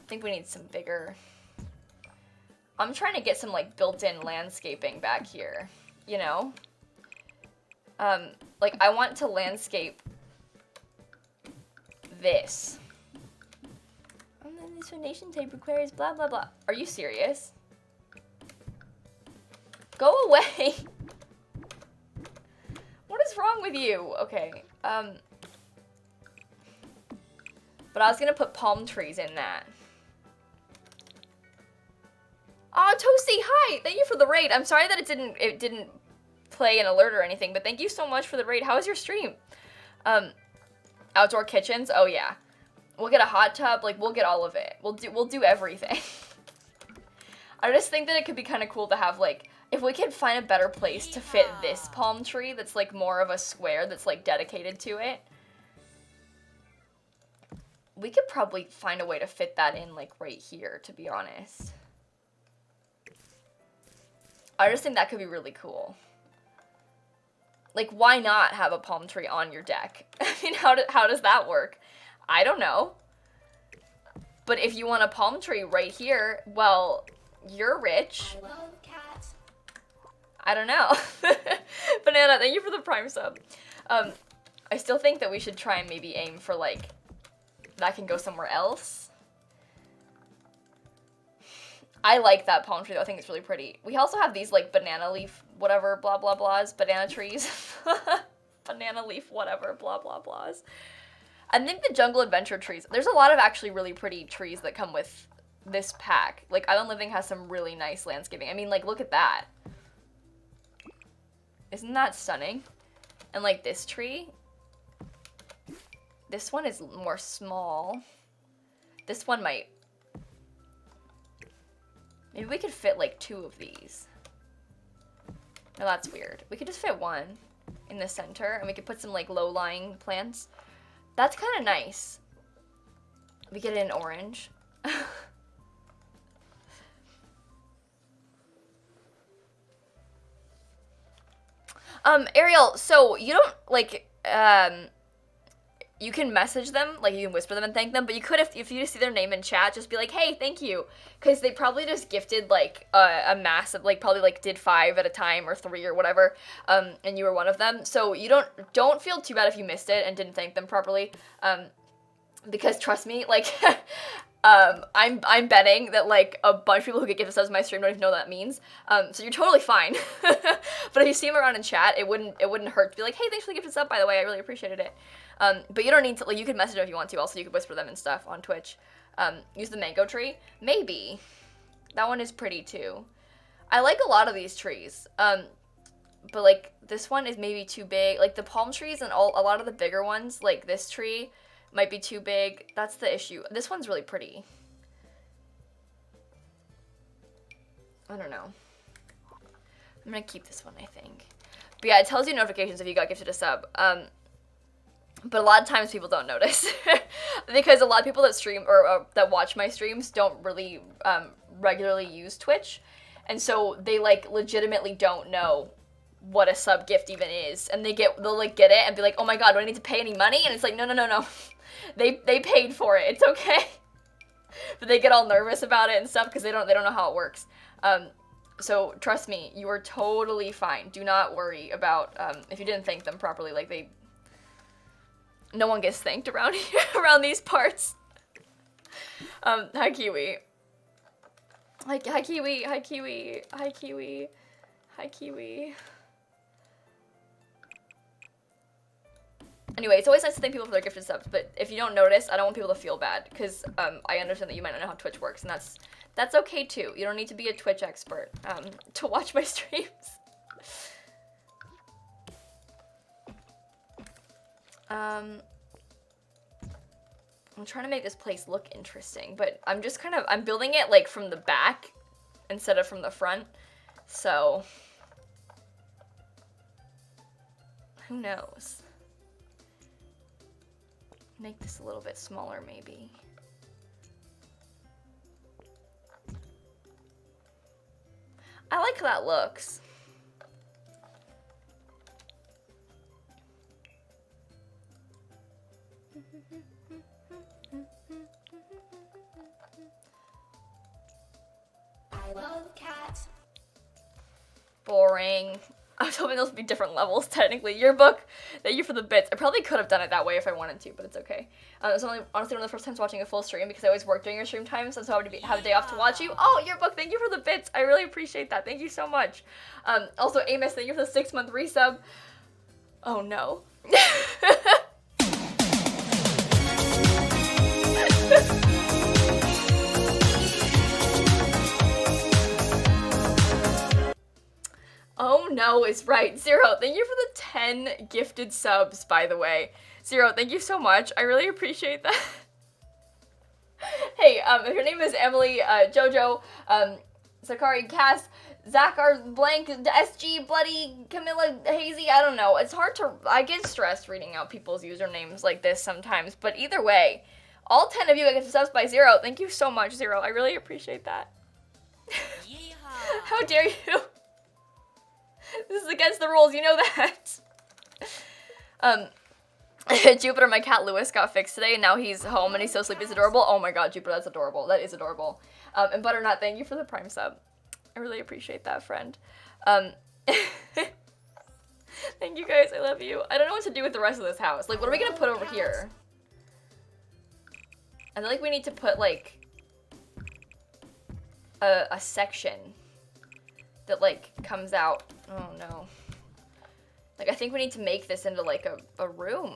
think we need some bigger... I'm trying to get some, like, built-in landscaping back here. You know? Like, I want to landscape this. And then this foundation tape requires blah, blah, blah. Are you serious? Go away! What is wrong with you? Okay, but I was gonna put palm trees in that. Oh, Toasty, hi! Thank you for the raid. I'm sorry that it didn't play an alert or anything, but thank you so much for the raid. How was your stream? Outdoor kitchens? Oh yeah. We'll get a hot tub, like, we'll get all of it. We'll do everything. I just think that it could be kind of cool to have, like, if we could find a better place to fit this palm tree that's, like, more of a square that's, like, dedicated to it. We could probably find a way to fit that in, like, right here, to be honest. I just think that could be really cool. Like, why not have a palm tree on your deck? I mean, how does that work? I don't know. But if you want a palm tree right here, well, you're rich. I love cats. I don't know. Banana, thank you for the Prime sub. I still think that we should try and maybe aim for, like, that can go somewhere else. I like that palm tree, though. I think it's really pretty. We also have these, like, banana leaf whatever, blah, blah, blahs, banana trees, banana leaf, whatever, blah, blah, blahs. I think the jungle adventure trees, there's a lot of actually really pretty trees that come with this pack. Like, Island Living has some really nice landscaping. I mean, like, look at that. Isn't that stunning? And, like, this tree, this one is more small. This one might, maybe we could fit, like, 2 of these. No, that's weird. We could just fit 1 in the center, and we could put some, like, low-lying plants. That's kind of nice. We get it in orange. Ariel, so you don't, like, you can message them, like, you can whisper them and thank them, but you could, if you see their name in chat, just be like, hey, thank you, because they probably just gifted, like, a massive, like, probably, like, did 5 at a time, or 3, or whatever, and you were one of them, so you don't feel too bad if you missed it and didn't thank them properly, because trust me, like, I'm betting that, like, a bunch of people who get gifted subs to my stream don't even know what that means, so you're totally fine, but if you see them around in chat, it wouldn't hurt to be like, hey, thanks for the gifted sub, by the way, I really appreciated it. But you don't need to, like, you can message them if you want to, also you can whisper them and stuff on Twitch. Use the mango tree. Maybe. That one is pretty too. I like a lot of these trees. But, like, this one is maybe too big. Like, the palm trees and a lot of the bigger ones, like this tree, might be too big. That's the issue. This one's really pretty. I don't know. I'm gonna keep this one, I think. But yeah, it tells you notifications if you got gifted a sub. But a lot of times people don't notice because a lot of people that stream or that watch my streams don't really regularly use Twitch, and so they, like, legitimately don't know what a sub gift even is, and they'll like get it and be like, oh my god, do I need to pay any money? And it's like, no, they paid for it, it's okay. But they get all nervous about it and stuff because they don't know how it works. So trust me, you are totally fine. Do not worry about if you didn't thank them properly. Like, no one gets thanked around here, around these parts. Hi Kiwi. Hi Kiwi, hi Kiwi, hi Kiwi, hi Kiwi. Anyway, it's always nice to thank people for their gifted subs, but if you don't notice, I don't want people to feel bad, because I understand that you might not know how Twitch works, and that's okay too. You don't need to be a Twitch expert to watch my streams. I'm trying to make this place look interesting, but I'm building it, like, from the back instead of from the front, so who knows? Make this a little bit smaller, maybe. I like how that looks. I love cats. Boring. I was hoping those would be different levels, technically. Yearbook, thank you for the bits. I probably could have done it that way if I wanted to, but it's okay. It's only, honestly, one of the first times watching a full stream because I always work during your stream times, and so I would have a day off to watch you. Oh, Yearbook, thank you for the bits. I really appreciate that. Thank you so much. Also, Amos, thank you for the 6-month resub. Oh, no. Oh no is right. Zero, thank you for the 10 gifted subs, by the way. Zero, thank you so much. I really appreciate that. Hey, if your name is Emily, Jojo, Sakari, Cass, Zachar, Blank, SG, Bloody, Camilla, Hazy, I don't know. It's hard to, I get stressed reading out people's usernames like this sometimes, but either way, all 10 of you got gifted subs by Zero. Thank you so much, Zero. I really appreciate that. Yeehaw. How dare you? This is against the rules, you know that. Jupiter, my cat Lewis, got fixed today, and now he's home, and he's so sleepy. It's adorable. Oh my god, Jupiter, that's adorable. That is adorable. And Butternut, thank you for the Prime sub. I really appreciate that, friend. Thank you guys, I love you. I don't know what to do with the rest of this house. Like, what are we gonna put over here? I feel like we need to put, like, a section that like comes out. Oh no. Like I think we need to make this into like a room.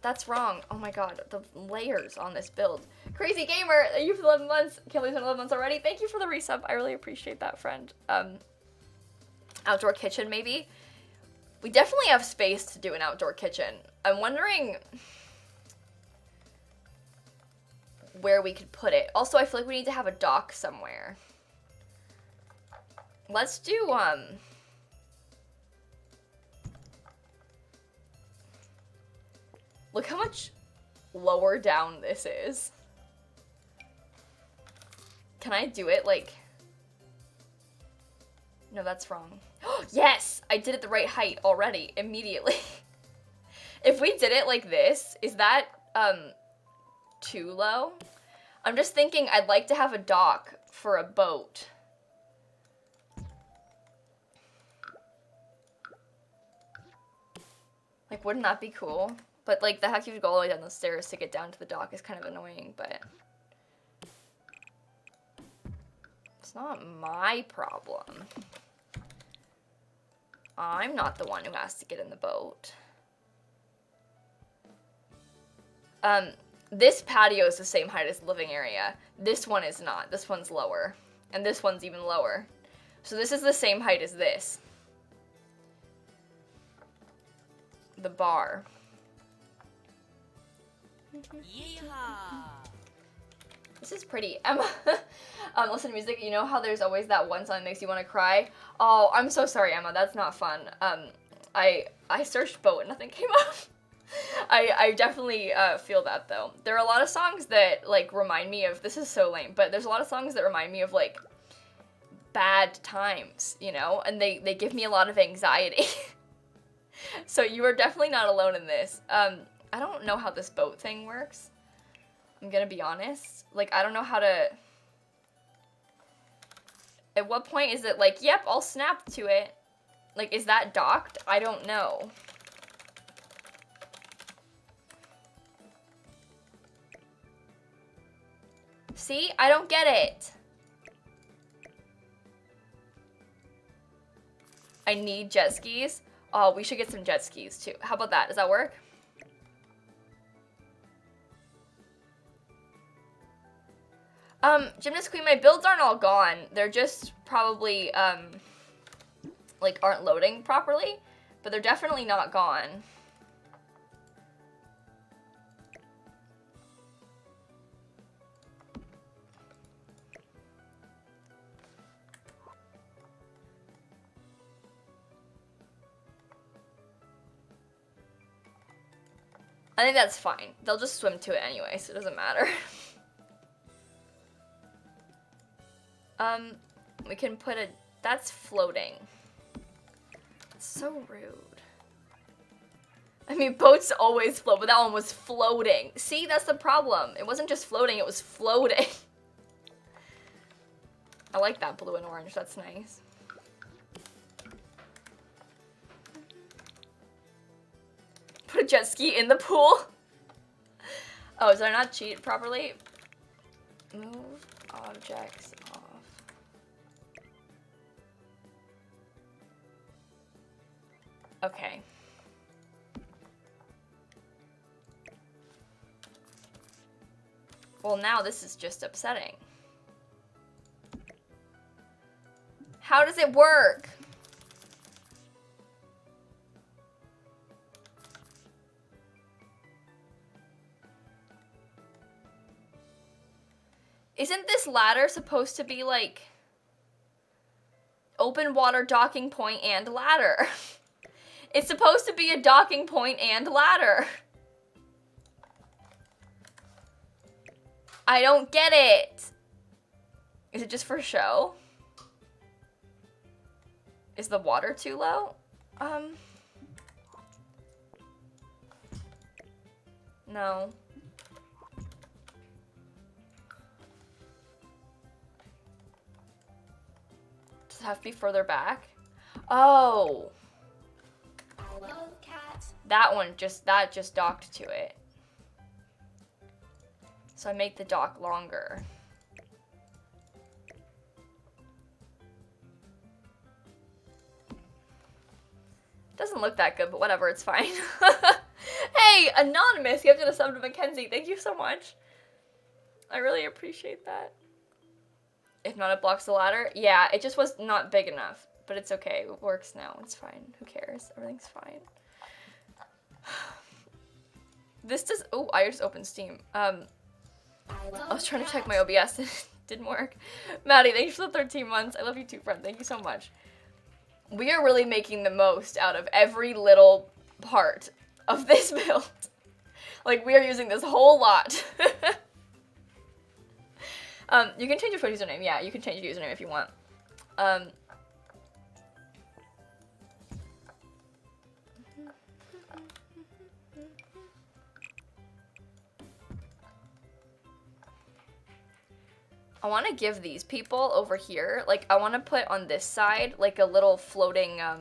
That's wrong. Oh my god, the layers on this build. Crazy Gamer, thank you for 11 months. Can't believe it's been 11 months already. Thank you for the resub. I really appreciate that, friend. Outdoor kitchen, maybe? We definitely have space to do an outdoor kitchen. I'm wondering where we could put it. Also, I feel like we need to have a dock somewhere. Let's do, look how much lower down this is. Can I do it, like... No, that's wrong. Yes! I did it the right height already, immediately. If we did it like this, is that, too low? I'm just thinking I'd like to have a dock for a boat. Like, wouldn't that be cool? But, like, the heck you would go all the way down the stairs to get down to the dock is kind of annoying, but... It's not my problem. I'm not the one who has to get in the boat. This patio is the same height as the living area. This one is not. This one's lower. And this one's even lower. So this is the same height as this. The bar. Yeehaw! This is pretty. Emma, listen to music. You know how there's always that one song that makes you want to cry? Oh, I'm so sorry, Emma. That's not fun. I searched boat and nothing came up. I definitely feel that though. There are a lot of songs that like remind me of, this is so lame, but there's a lot of songs that remind me of like bad times, you know, and they give me a lot of anxiety. So you are definitely not alone in this. I don't know how this boat thing works. I'm gonna be honest. Like, I don't know how to... At what point is it like, yep, I'll snap to it? Like, is that docked? I don't know. See? I don't get it. I need jet skis. Oh, we should get some jet skis too. How about that? Does that work? Gymnast Queen, my builds aren't all gone. They're just probably, like, aren't loading properly. But they're definitely not gone. I think that's fine. They'll just swim to it anyway, so it doesn't matter. We can put a... That's floating. It's so rude. I mean, boats always float, but that one was floating. See, that's the problem. It wasn't just floating, it was floating. I like that blue and orange. That's nice. Put a jet ski in the pool. Oh, did I not cheat properly? Move objects off. Okay. Well, now this is just upsetting. How does it work? Isn't this ladder supposed to be like open water docking point and ladder? It's supposed to be a docking point and ladder. I don't get it. Is it just for show? Is the water too low? No. Does it have to be further back? Oh. Hello, cat. That one just docked to it. So I make the dock longer. Doesn't look that good, but whatever, it's fine. Hey, Anonymous, you have to sub to Mackenzie. Thank you so much. I really appreciate that. If not, it blocks the ladder. Yeah, it just was not big enough, but it's okay. It works now. It's fine. Who cares? Everything's fine. This does. Oh, I just opened Steam. I was trying to check my OBS and it didn't work. Maddie, thanks for the 13 months. I love you too, friend. Thank you so much. We are really making the most out of every little part of this build. Like, we are using this whole lot. You can change your Twitch username. Yeah, you can change your username if you want. I want to give these people over here, like, I want to put on this side, like, a little floating, I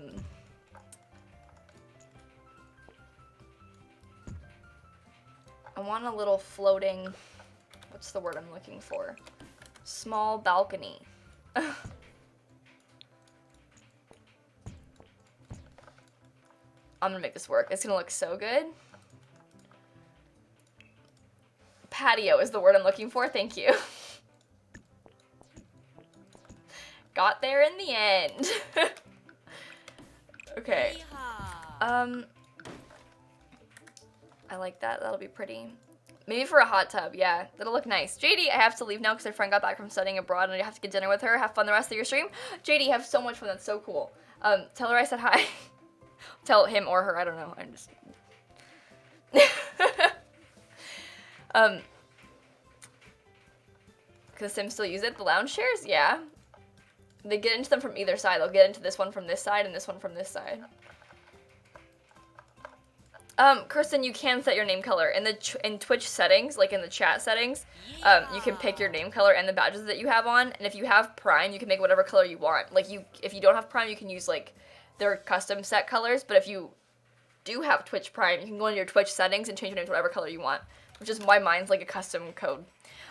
want a little floating, what's the word I'm looking for? Small balcony. I'm gonna make this work. It's gonna look so good. Patio is the word I'm looking for. Thank you. Got there in the end. Okay. I like that. That'll be pretty. Maybe for a hot tub, yeah. That'll look nice. JD, I have to leave now because our friend got back from studying abroad and I have to get dinner with her. Have fun the rest of your stream. JD, have so much fun. That's so cool. Tell her I said hi. Tell him or her. I don't know. I'm just... Because Sims still use it? The lounge chairs? Yeah. They get into them from either side. They'll get into this one from this side and this one from this side. Kirsten, you can set your name color. In Twitch settings, like in the chat settings, you can pick your name color and the badges that you have on. And if you have Prime, you can make whatever color you want. Like, if you don't have Prime, you can use, like, their custom set colors. But if you do have Twitch Prime, you can go into your Twitch settings and change your name to whatever color you want. Which is why mine's, like, a custom code.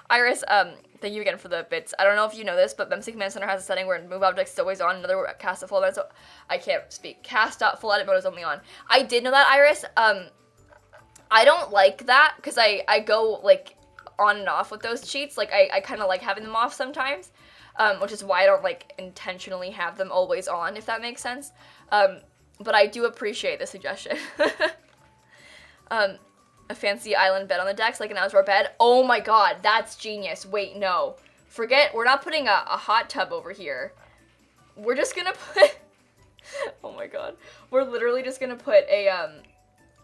Iris, thank you again for the bits. I don't know if you know this, but Bemsy Command Center has a setting where move objects is always on, another cast at full edit, so I can't speak. Cast.full edit mode is only on. I did know that, Iris. I don't like that, because I go, like, on and off with those cheats. Like, I kind of like having them off sometimes, which is why I don't, like, intentionally have them always on, if that makes sense. But I do appreciate the suggestion. A fancy island bed on the decks, like an outdoor bed. Oh my god, that's genius. Wait, no. Forget, we're not putting a hot tub over here. We're just gonna put... Oh my god. We're literally just gonna put a,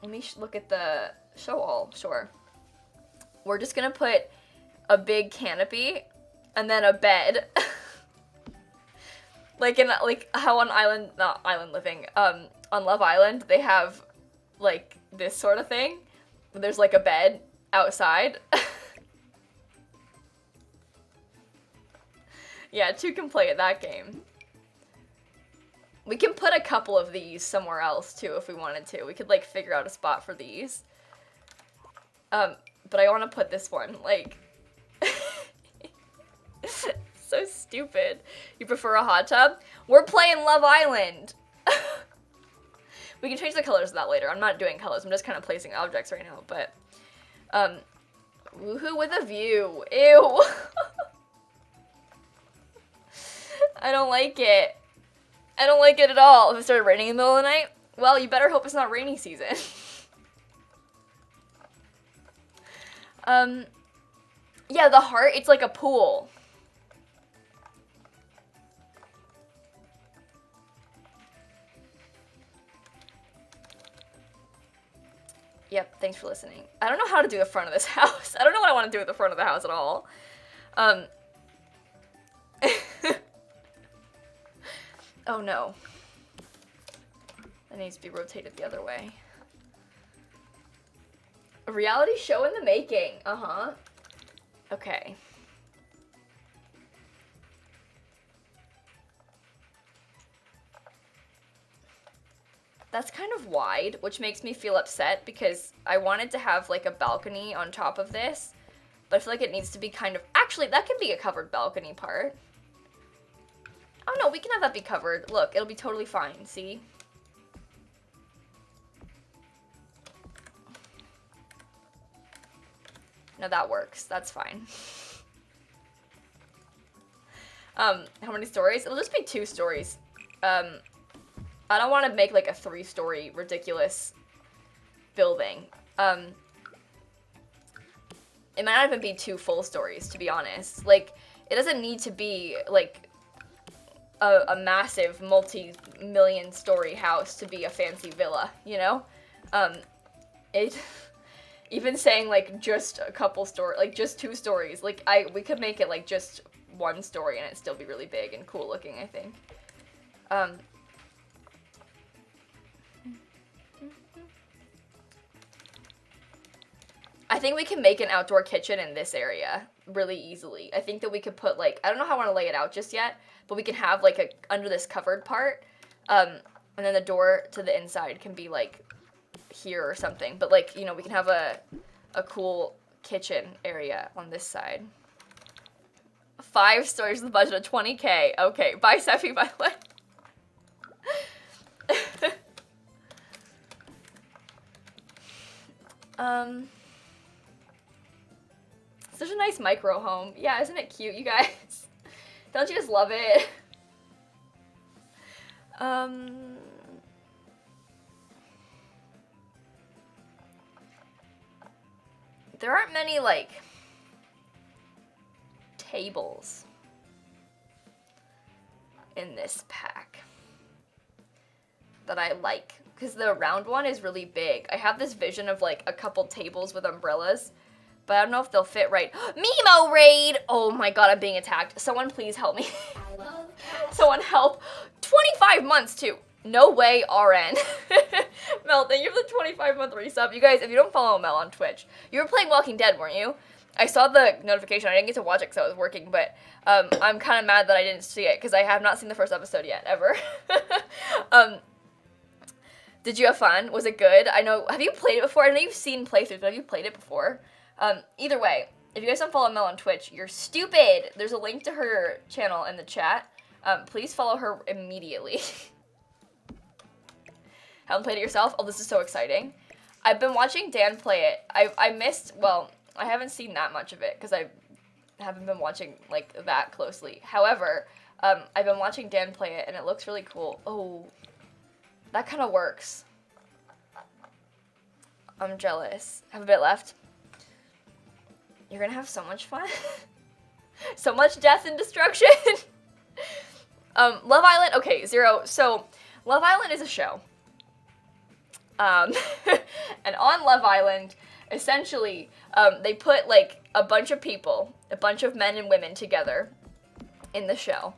let me look at the show all, sure. We're just gonna put a big canopy and then a bed. like how on not Island Living, on Love Island, they have like this sort of thing. There's like a bed outside. Yeah, two can play at that game. We can put a couple of these somewhere else too if we wanted to. We could like figure out a spot for these. But I want to put this one, like... So stupid. You prefer a hot tub? We're playing Love Island! We can change the colors of that later. I'm not doing colors. I'm just kind of placing objects right now, but... Woohoo with a view. Ew! I don't like it. I don't like it at all. If it started raining in the middle of the night, well, you better hope it's not rainy season. Yeah, the heart, it's like a pool. Yep, thanks for listening. I don't know how to do the front of this house. I don't know what I want to do with the front of the house at all. Oh no. That needs to be rotated the other way. A reality show in the making. Uh-huh. Okay. That's kind of wide, which makes me feel upset because I wanted to have like a balcony on top of this, but I feel like it needs to be kind of, actually that can be a covered balcony part. Oh no, we can have that be covered. Look, it'll be totally fine, see? No, that works. That's fine. How many stories? It'll just be 2 stories. I don't want to make like a 3-story ridiculous building. It might not even be 2 full stories, to be honest. Like, it doesn't need to be like a massive multi-million story house to be a fancy villa, you know? Even saying like just a couple like just 2 stories, like we could make it like just 1 story and it'd still be really big and cool looking, I think. I think we can make an outdoor kitchen in this area really easily. I think that we could put like, I don't know how I want to lay it out just yet, but we can have like under this covered part, and then the door to the inside can be like here or something. But like, you know, we can have a cool kitchen area on this side. 5 stories with a budget of 20K. Okay, bye Sephi, by the way. Such a nice micro home. Yeah, isn't it cute, you guys? Don't you just love it? There aren't many, like, tables in this pack that I like, because the round one is really big. I have this vision of, like, a couple tables with umbrellas, but I don't know if they'll fit right. Mimo raid! Oh my god, I'm being attacked. Someone please help me. I love cats. Someone help. 25 months, too. No way, RN. Mel, thank you for the 25-month resub. You guys, if you don't follow Mel on Twitch, you were playing Walking Dead, weren't you? I saw the notification. I didn't get to watch it because I was working, but I'm kind of mad that I didn't see it because I have not seen the first episode yet, ever. Did you have fun? Was it good? I know, have you played it before? I know you've seen playthroughs, but have you played it before? Either way, if you guys don't follow Mel on Twitch, you're stupid. There's a link to her channel in the chat. Please follow her immediately. Haven't played it yourself? Oh, this is so exciting. I've been watching Dan play it. I missed, well, I haven't seen that much of it because I haven't been watching like that closely. However, I've been watching Dan play it and it looks really cool. Oh, that kind of works. I'm jealous. Have a bit left. You're gonna have so much fun. So much death and destruction. Love Island, okay, Zero. So, Love Island is a show. And on Love Island, essentially, they put like a bunch of people, a bunch of men and women together in the show.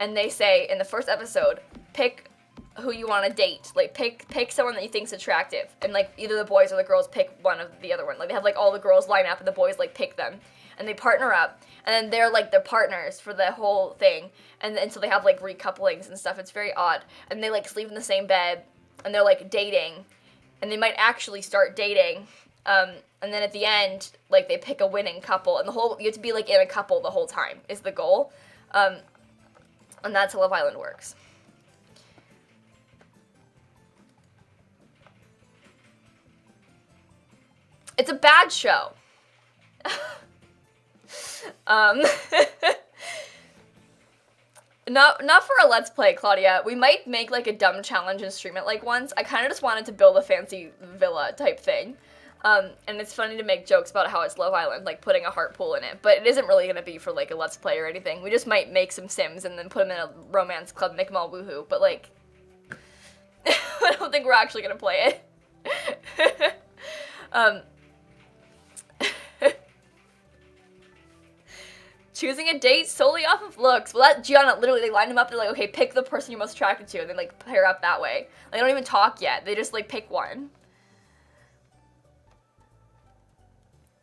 And they say in the first episode, pick who you want to date. Like pick someone that you think's attractive. And like either the boys or the girls pick one of the other one. Like they have like all the girls line up and the boys like pick them. And they partner up. And then they're like the partners for the whole thing. And so they have like recouplings and stuff. It's very odd. And they like sleep in the same bed. And they're like dating. And they might actually start dating. And then at the end, like they pick a winning couple. And you have to be like in a couple the whole time is the goal. And that's how Love Island works. It's a bad show. Not for a Let's Play, Claudia. We might make like a dumb challenge and stream it like once. I kind of just wanted to build a fancy villa type thing. And it's funny to make jokes about how it's Love Island, like putting a heart pool in it. But it isn't really going to be for like a Let's Play or anything. We just might make some Sims and then put them in a romance club, make them all woohoo. But like, I don't think we're actually going to play it. Choosing a date solely off of looks. Well, that Gianna, literally, they lined them up. They're like, okay, pick the person you're most attracted to. And then, like, pair up that way. Like, they don't even talk yet. They just, like, pick one.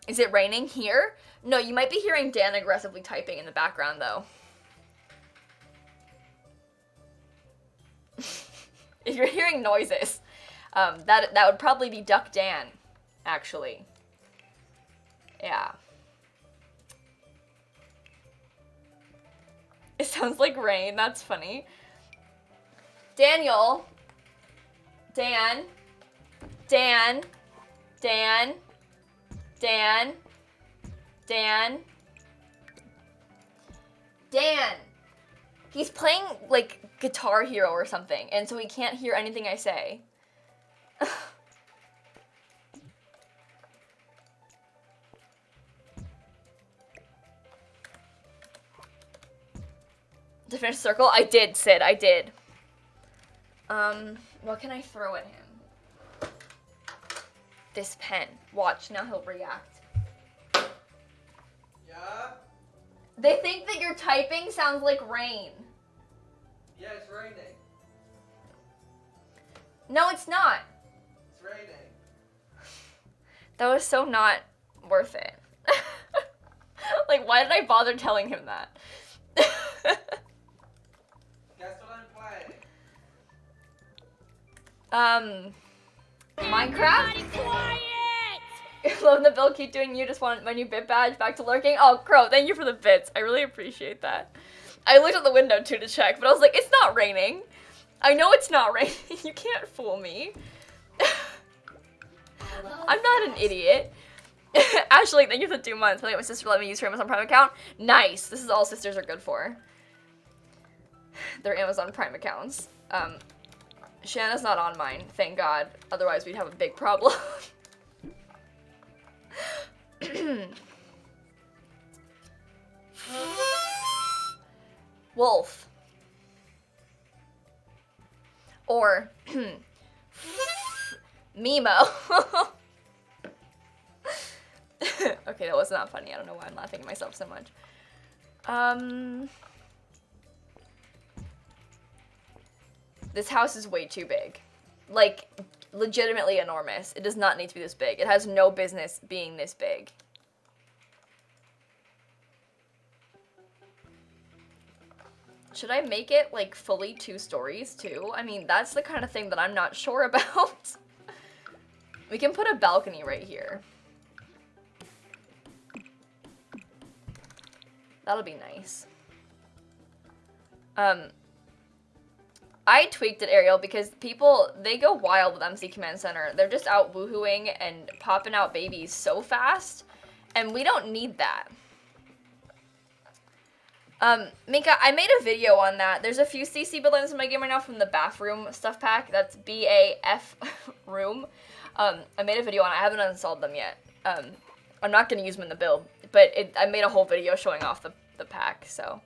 Is it raining here? No, you might be hearing Dan aggressively typing in the background, though. If you're hearing noises, that would probably be Duck Dan, actually. Yeah. It sounds like rain. That's funny. Daniel. Dan. Dan. Dan. Dan. Dan. Dan. He's playing, like, Guitar Hero or something, and so he can't hear anything I say. To finish the circle? I did, Sid, I did. What can I throw at him? This pen. Watch, now he'll react. Yeah? They think that your typing sounds like rain. Yeah, it's raining. No, it's not. It's raining. That was so not worth it. Like, why did I bother telling him that? Guess what I'm playing? Minecraft? Quiet! Love the bill, keep doing you, just want my new bit badge, back to lurking. Oh, Crow, thank you for the bits. I really appreciate that. I looked at the window too to check, but I was like, it's not raining. I know it's not raining. You can't fool me. I'm not an idiot. Ashley, thank you for the 2 months. I think my sister let me use her Amazon Prime account. Nice. This is all sisters are good for. Their Amazon Prime accounts. Shanna's not on mine, thank God. Otherwise, we'd have a big problem. Wolf. Or Mimo. Okay, that was not funny. I don't know why I'm laughing at myself so much. This house is way too big. Like, legitimately enormous. It does not need to be this big. It has no business being this big. Should I make it, like, fully 2 stories, too? I mean, that's the kind of thing that I'm not sure about. We can put a balcony right here. That'll be nice. I tweaked it, Ariel, because people, they go wild with MC Command Center. They're just out woohooing and popping out babies so fast, and we don't need that. Minka, I made a video on that. There's a few CC buildings in my game right now from the bathroom stuff pack. That's BAF room. I made a video on it. I haven't uninstalled them yet. I'm not going to use them in the build, but I made a whole video showing off the pack, so.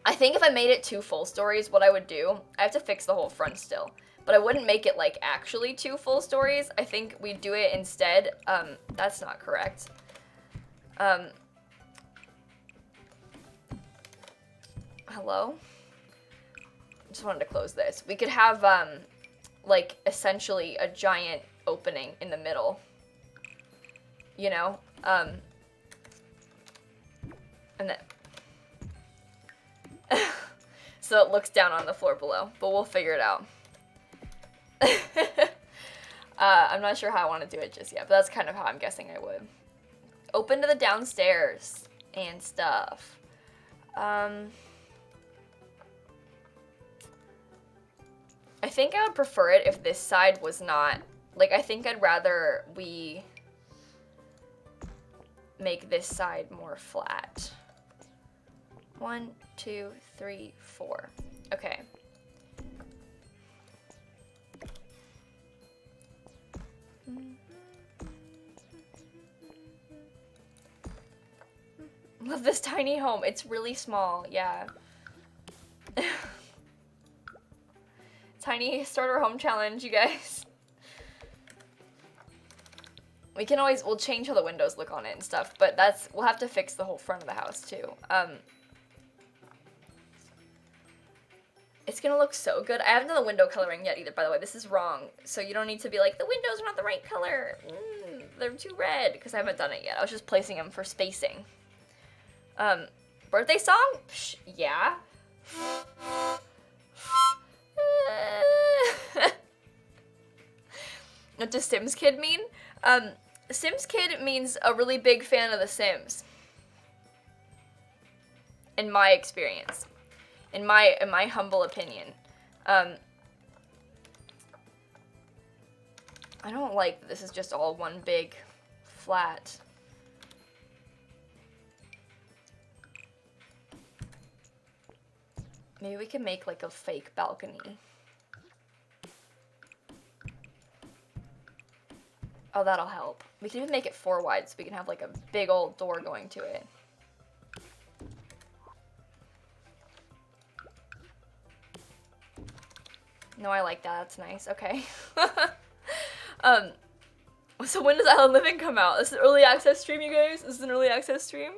I think if I made it 2 full stories, what I would do, I have to fix the whole front still, but I wouldn't make it, like, actually 2 full stories. I think we'd do it instead. That's not correct. Hello? Just wanted to close this. We could have, like, essentially a giant opening in the middle. You know? And then... so it looks down on the floor below, but we'll figure it out. I'm not sure how I want to do it just yet, but that's kind of how I'm guessing I would. Open to the downstairs and stuff. I think I would prefer it if this side was not, like, I think I'd rather we make this side more flat. 1, 2, 3, 4. Okay. Love this tiny home. It's really small, yeah. Tiny starter home challenge, you guys. We can always, we'll change how the windows look on it and stuff, but that's, we'll have to fix the whole front of the house too. It's gonna look so good. I haven't done the window coloring yet either, by the way. This is wrong. So you don't need to be like, the windows are not the right color. They're too red, because I haven't done it yet. I was just placing them for spacing. Birthday song? Psh, yeah. What does Sims Kid mean? Sims Kid means a really big fan of The Sims. In my experience. In my humble opinion. I don't like that this is just all one big flat Maybe we can make like a fake balcony. Oh, that'll help. We can even make it 4 wide so we can have like a big old door going to it. No, I like that. That's nice. Okay. So when does Island Living come out? This is an early access stream, you guys. This is an early access stream.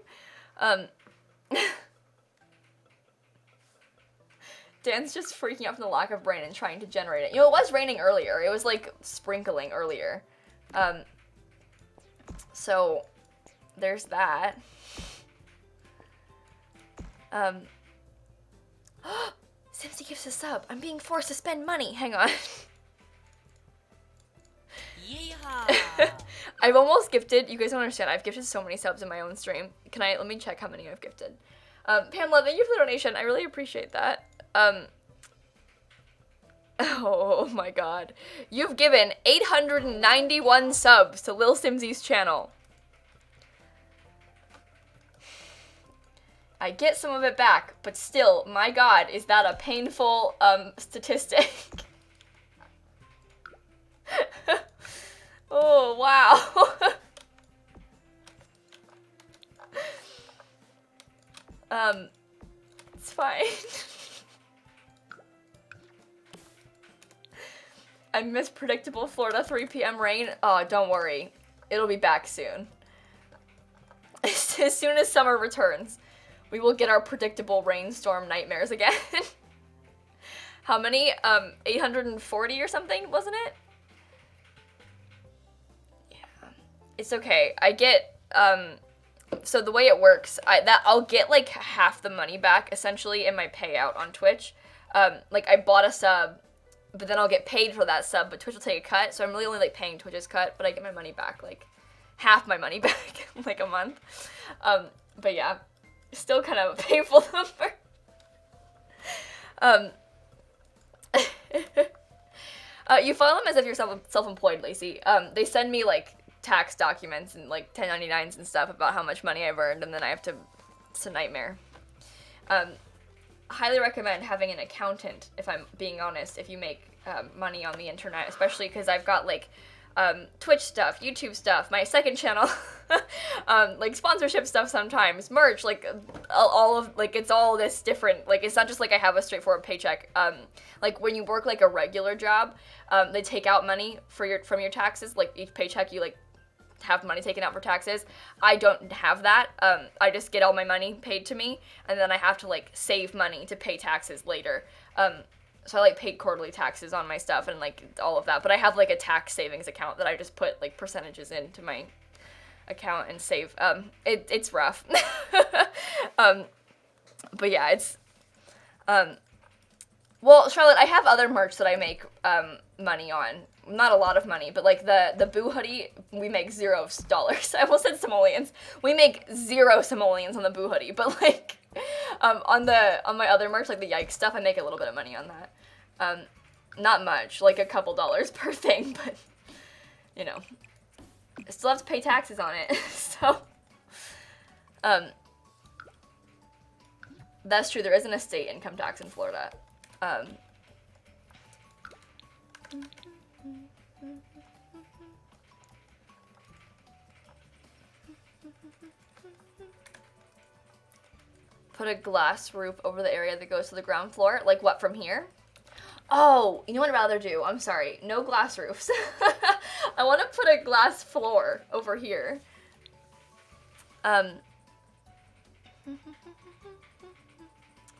Dan's just freaking out from the lack of rain and trying to generate it. You know, it was raining earlier. It was like sprinkling earlier. So there's that. Simsie gives a sub. I'm being forced to spend money. Hang on. Yeehaw! I've almost gifted, you guys don't understand, I've gifted so many subs in my own stream. Let me check how many I've gifted. Pamela, thank you for the donation. I really appreciate that. Oh my god. You've given 891 subs to lilsimsie's channel. I get some of it back, but still, my god, is that a painful, statistic. Oh, wow. It's fine. I miss predictable Florida 3 p.m. rain. Oh, don't worry. It'll be back soon. As soon as summer returns, we will get our predictable rainstorm nightmares again. How many? 840 or something, wasn't it? Yeah. It's okay. I get, so the way it works, I'll get like half the money back essentially in my payout on Twitch. Like I bought a sub, but then I'll get paid for that sub, but Twitch will take a cut, so I'm really only like paying Twitch's cut, but I get my money back, like half my money back in like a month. But yeah, still kind of a painful number. You file them as if you're self-employed, Lacey. They send me like tax documents and like 1099s and stuff about how much money I've earned, and then I have to, it's a nightmare. Highly recommend having an accountant, if I'm being honest, if you make money on the internet, especially because I've got like Twitch stuff, YouTube stuff, my second channel, like sponsorship stuff sometimes, merch, like all of, like it's all this different, like it's not just like I have a straightforward paycheck. Like when you work like a regular job, they take out money from your taxes, like each paycheck you like have money taken out for taxes. I don't have that. I just get all my money paid to me, and then I have to like save money to pay taxes later. So I like pay quarterly taxes on my stuff and like all of that, but I have like a tax savings account that I just put like percentages into my account and save. It's rough. But yeah, it's, well, Charlotte, I have other merch that I make money on. Not a lot of money, but like the Boo hoodie, we make $0. I almost said simoleons. We make 0 simoleons on the Boo hoodie, but like on my other merch, like the Yikes stuff, I make a little bit of money on that. Not much, like a couple dollars per thing, but you know, I still have to pay taxes on it. So that's true. There isn't a state income tax in Florida. Put a glass roof over the area that goes to the ground floor. Like what, from here? Oh, you know what I'd rather do? I'm sorry. No glass roofs. I want to put a glass floor over here.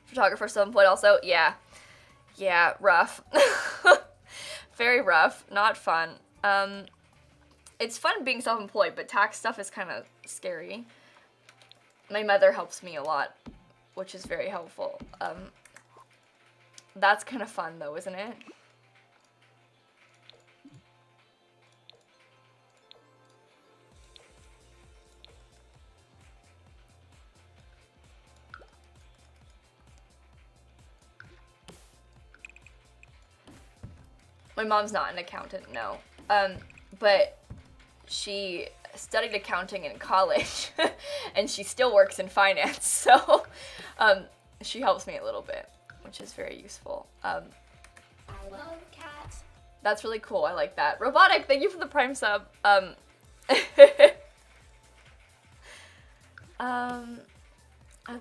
Photographer self-employed also. Yeah. Yeah, rough. Very rough. Not fun. It's fun being self-employed, but tax stuff is kind of scary. My mother helps me a lot, which is very helpful. That's kind of fun though, isn't it? My mom's not an accountant, no. But she studied accounting in college and she still works in finance, so she helps me a little bit, which is very useful. I love cats. That's really cool. I like that. Robotic, thank you for the Prime sub. I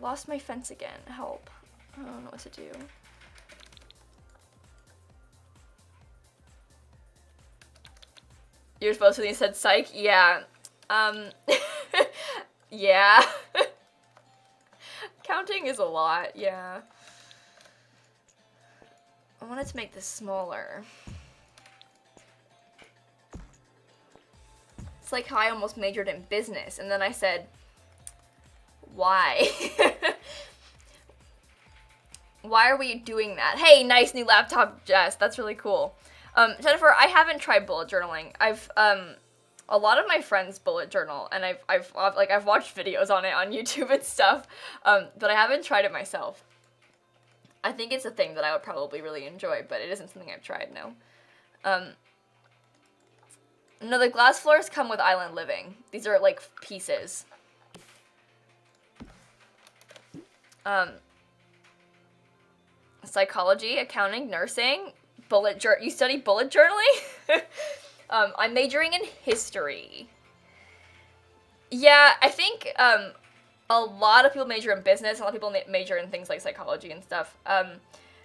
lost my fence again. Help. I don't know what to do. You're supposed to, you said psych? Yeah. Yeah. Counting is a lot, yeah. I wanted to make this smaller. It's like how I almost majored in business, and then I said, why? Why are we doing that? Hey, nice new laptop, Jess. That's really cool. Jennifer, I haven't tried bullet journaling. I've a lot of my friends bullet journal, and I've watched videos on it on YouTube and stuff, but I haven't tried it myself. I think it's a thing that I would probably really enjoy, but it isn't something I've tried, no. No, the glass floors come with Island Living. These are like pieces. Psychology, accounting, nursing, you study bullet journaling? I'm majoring in history. Yeah, I think, a lot of people major in business, a lot of people major in things like psychology and stuff.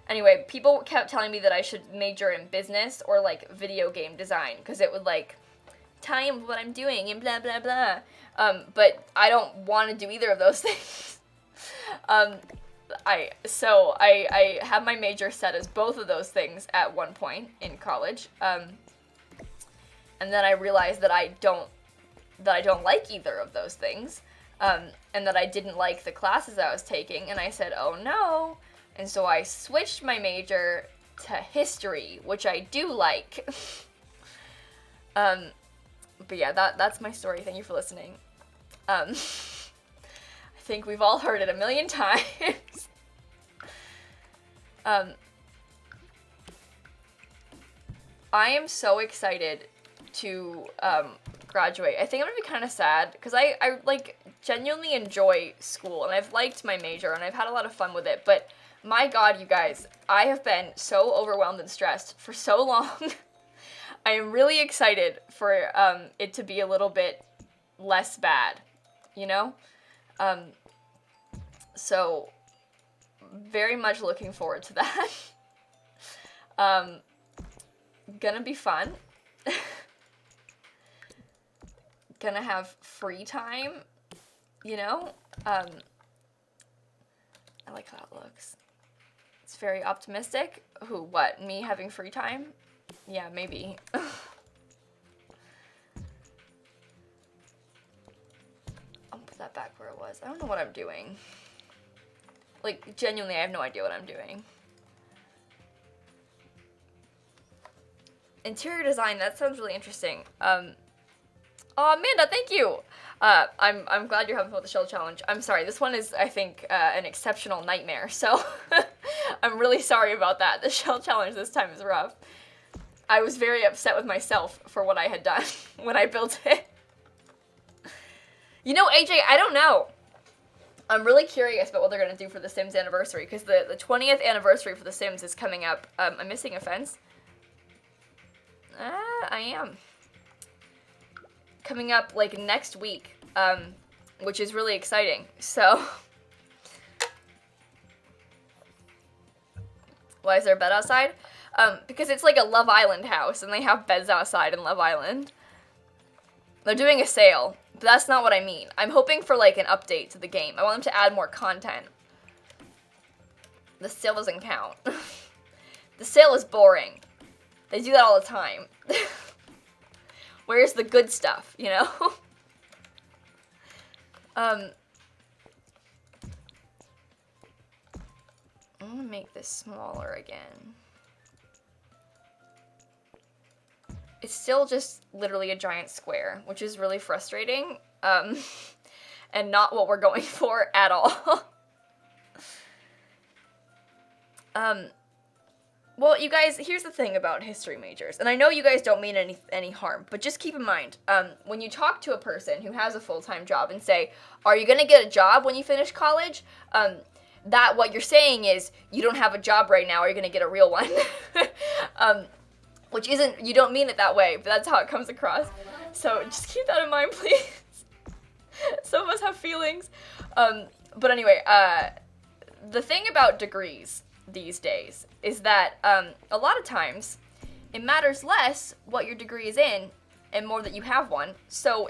Anyway, people kept telling me that I should major in business or, like, video game design, because it would, like, tell me what I'm doing and blah, blah, blah. But I don't want to do either of those things. I have my major set as both of those things at one point in college. And then I realized that I don't like either of those things. And that I didn't like the classes I was taking, and I said, oh no. And so I switched my major to history, which I do like. But yeah, that's my story. Thank you for listening. I think we've all heard it a million times. I am so excited to graduate. I think I'm gonna be kind of sad because I like genuinely enjoy school, and I've liked my major and I've had a lot of fun with it, but my god, you guys, I have been so overwhelmed and stressed for so long. I am really excited for it to be a little bit less bad, you know? So very much looking forward to that. Gonna be fun. Gonna have free time, you know? I like how it looks. It's very optimistic. Who, what, me having free time? Yeah, maybe. I'll put that back where it was. I don't know what I'm doing. Like, genuinely, I have no idea what I'm doing. Interior design, that sounds really interesting. Oh, Amanda, thank you! I'm glad you're having fun with the shell challenge. I'm sorry, this one is, I think, an exceptional nightmare, so I'm really sorry about that. The shell challenge this time is rough. I was very upset with myself for what I had done when I built it. You know, AJ, I don't know. I'm really curious about what they're going to do for The Sims anniversary, because the 20th anniversary for The Sims is coming up. I'm missing a fence. I am. Coming up, like, next week, which is really exciting, so. Why is there a bed outside? Because it's like a Love Island house, and they have beds outside in Love Island. They're doing a sale, but that's not what I mean. I'm hoping for, like, an update to the game. I want them to add more content. The sale doesn't count. The sale is boring. They do that all the time. Where's the good stuff, you know? I'm gonna make this smaller again. It's still just literally a giant square, which is really frustrating, and not what we're going for at all. Well, you guys, here's the thing about history majors, and I know you guys don't mean any harm, but just keep in mind, when you talk to a person who has a full-time job and say, are you gonna get a job when you finish college? that what you're saying is you don't have a job right now or you're gonna get a real one. Which isn't, you don't mean it that way, but that's how it comes across. So just keep that in mind, please. Some of us have feelings. But anyway, the thing about degrees these days is that a lot of times it matters less what your degree is in and more that you have one. So,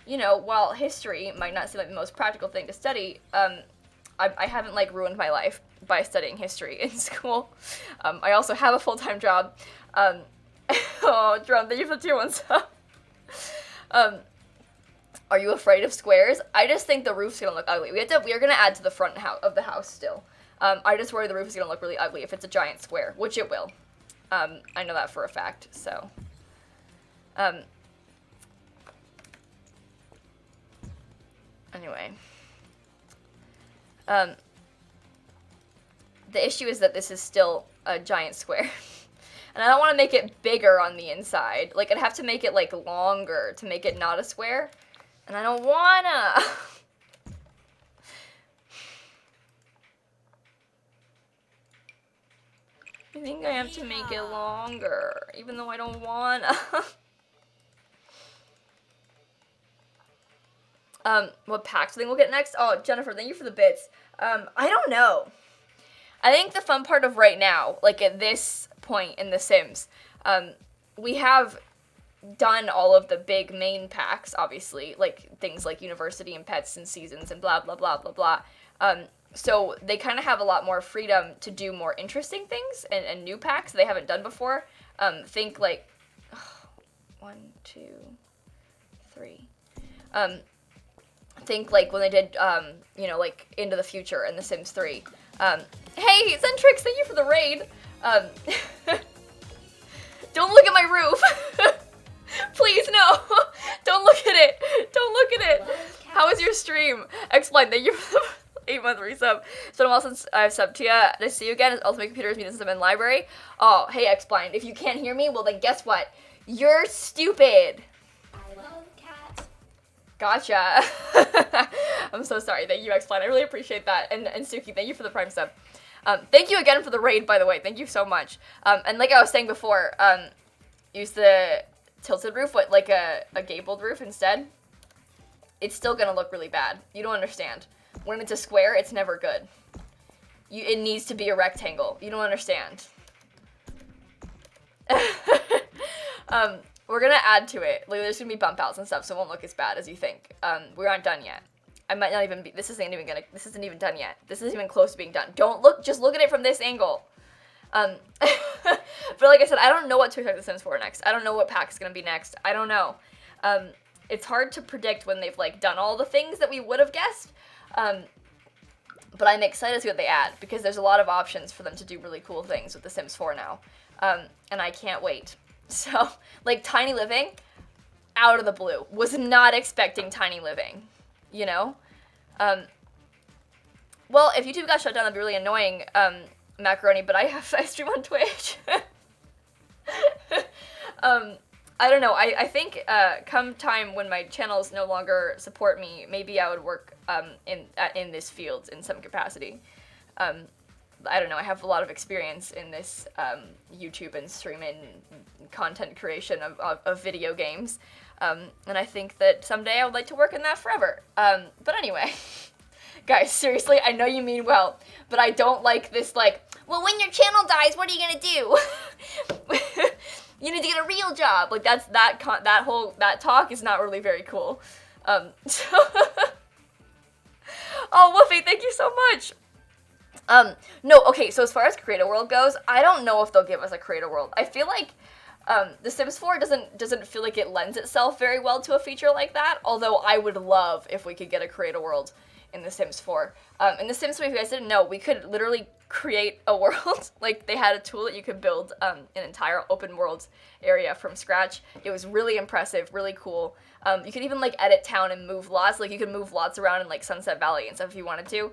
you know, while history might not seem like the most practical thing to study, I haven't like ruined my life by studying history in school. I also have a full-time job. Oh, Drum, thank you for the tier 1 sub. Are you afraid of squares? I just think the roof's gonna look ugly. We are gonna add to the front of the house still. I just worry the roof is gonna look really ugly if it's a giant square, which it will. I know that for a fact, so. Anyway. The issue is that this is still a giant square. And I don't want to make it bigger on the inside. Like, I'd have to make it, like, longer to make it not a square. And I don't wanna. I think I have to make it longer, even though I don't wanna. What packs thing we'll get next? Oh, Jennifer, thank you for the bits. I don't know. I think the fun part of right now, like at this point in The Sims, we have done all of the big main packs, obviously, like things like university and pets and seasons and blah, blah, blah, blah, blah. So they kind of have a lot more freedom to do more interesting things and new packs they haven't done before. Think like, 1, 2, 3. Think like when they did, you know, like Into the Future and The Sims 3. Hey, Zentrix, thank you for the raid. Don't look at my roof. Please, no. Don't look at it. Don't look at it. How was your stream? Explain. Thank you for the 8-month resub. It's been a while since I've subbed to you. Nice to see you again. Ultimate Computers Meet System in Library. Oh, hey, Explain. If you can't hear me, well then guess what? You're stupid. I love cats. Gotcha. I'm so sorry. Thank you, Explain. I really appreciate that. And Suki, thank you for the Prime sub. Thank you again for the raid, by the way. Thank you so much. And like I was saying before, use the tilted roof, like a gabled roof instead. It's still gonna look really bad. You don't understand. When it's a square, it's never good. It needs to be a rectangle. You don't understand. We're gonna add to it. Like, there's gonna be bump outs and stuff, so it won't look as bad as you think. We aren't done yet. I might not even be, this isn't even done yet. This isn't even close to being done. Just look at it from this angle. But like I said, I don't know what to expect The Sims 4 next. I don't know what pack's gonna be next. I don't know. It's hard to predict when they've, like, done all the things that we would have guessed. But I'm excited to see what they add, because there's a lot of options for them to do really cool things with The Sims 4 now. And I can't wait. So, like, Tiny Living, out of the blue. Was not expecting Tiny Living. You know? Well, if YouTube got shut down, that'd be really annoying, Macaroni, but I stream on Twitch. I don't know, I think, come time when my channels no longer support me, maybe I would work, in this field in some capacity. I don't know, I have a lot of experience in this, YouTube and streaming content creation of video games. And I think that someday I would like to work in that forever. But anyway, guys, seriously, I know you mean well, but I don't like this, like, well, when your channel dies, what are you gonna do? You need to get a real job. Like, that talk is not really very cool. Oh, Woofy, thank you so much. No, okay, so as far as Create a World goes, I don't know if they'll give us a Create a World. I feel like, The Sims 4 doesn't feel like it lends itself very well to a feature like that, although I would love if we could get a Create a World in The Sims 4. In The Sims 3, if you guys didn't know, we could literally create a world. Like, they had a tool that you could build an entire open world area from scratch. It was really impressive, really cool. You could even, like, edit town and move lots. Like, you could move lots around in, like, Sunset Valley and stuff if you wanted to.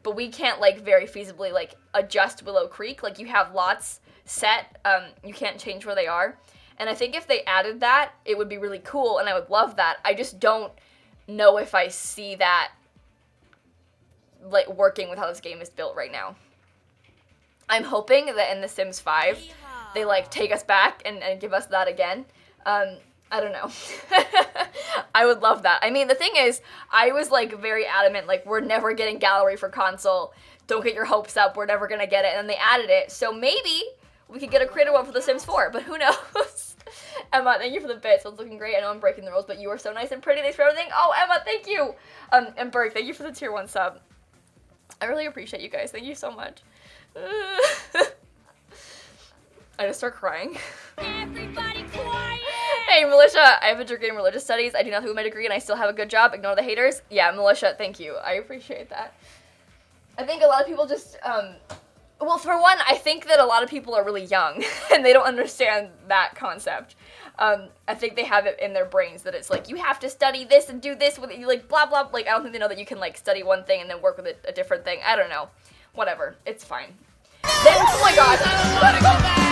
But we can't, like, very feasibly, like, adjust Willow Creek. Like, you have lots set. You can't change where they are. And I think if they added that, it would be really cool, and I would love that. I just don't know if I see that like, working with how this game is built right now. I'm hoping that in The Sims 5, they, like, take us back and give us that again. I don't know. I would love that. I mean, the thing is, I was, like, very adamant, like, we're never getting gallery for console. Don't get your hopes up. We're never gonna get it. And then they added it. So maybe we could get a creator one for The Sims 4, but who knows? Emma, thank you for the bits. It's looking great. I know I'm breaking the rules, but you are so nice and pretty. Thanks for everything. Oh, Emma, thank you. And Burke, thank you for the tier 1 sub. I really appreciate you guys. Thank you so much. I just start crying. Everybody quiet! Hey, Militia, I have a degree in religious studies. I do nothing with my degree, and I still have a good job. Ignore the haters. Yeah, Militia, thank you. I appreciate that. I think a lot of people just, well, for one, I think that a lot of people are really young, and they don't understand that concept. I think they have it in their brains that it's like, you have to study this and do this with it, like, blah, blah, like, I don't think they know that you can, like, study one thing and then work with a different thing. I don't know. Whatever. It's fine. Then, oh my god! I wanna go back!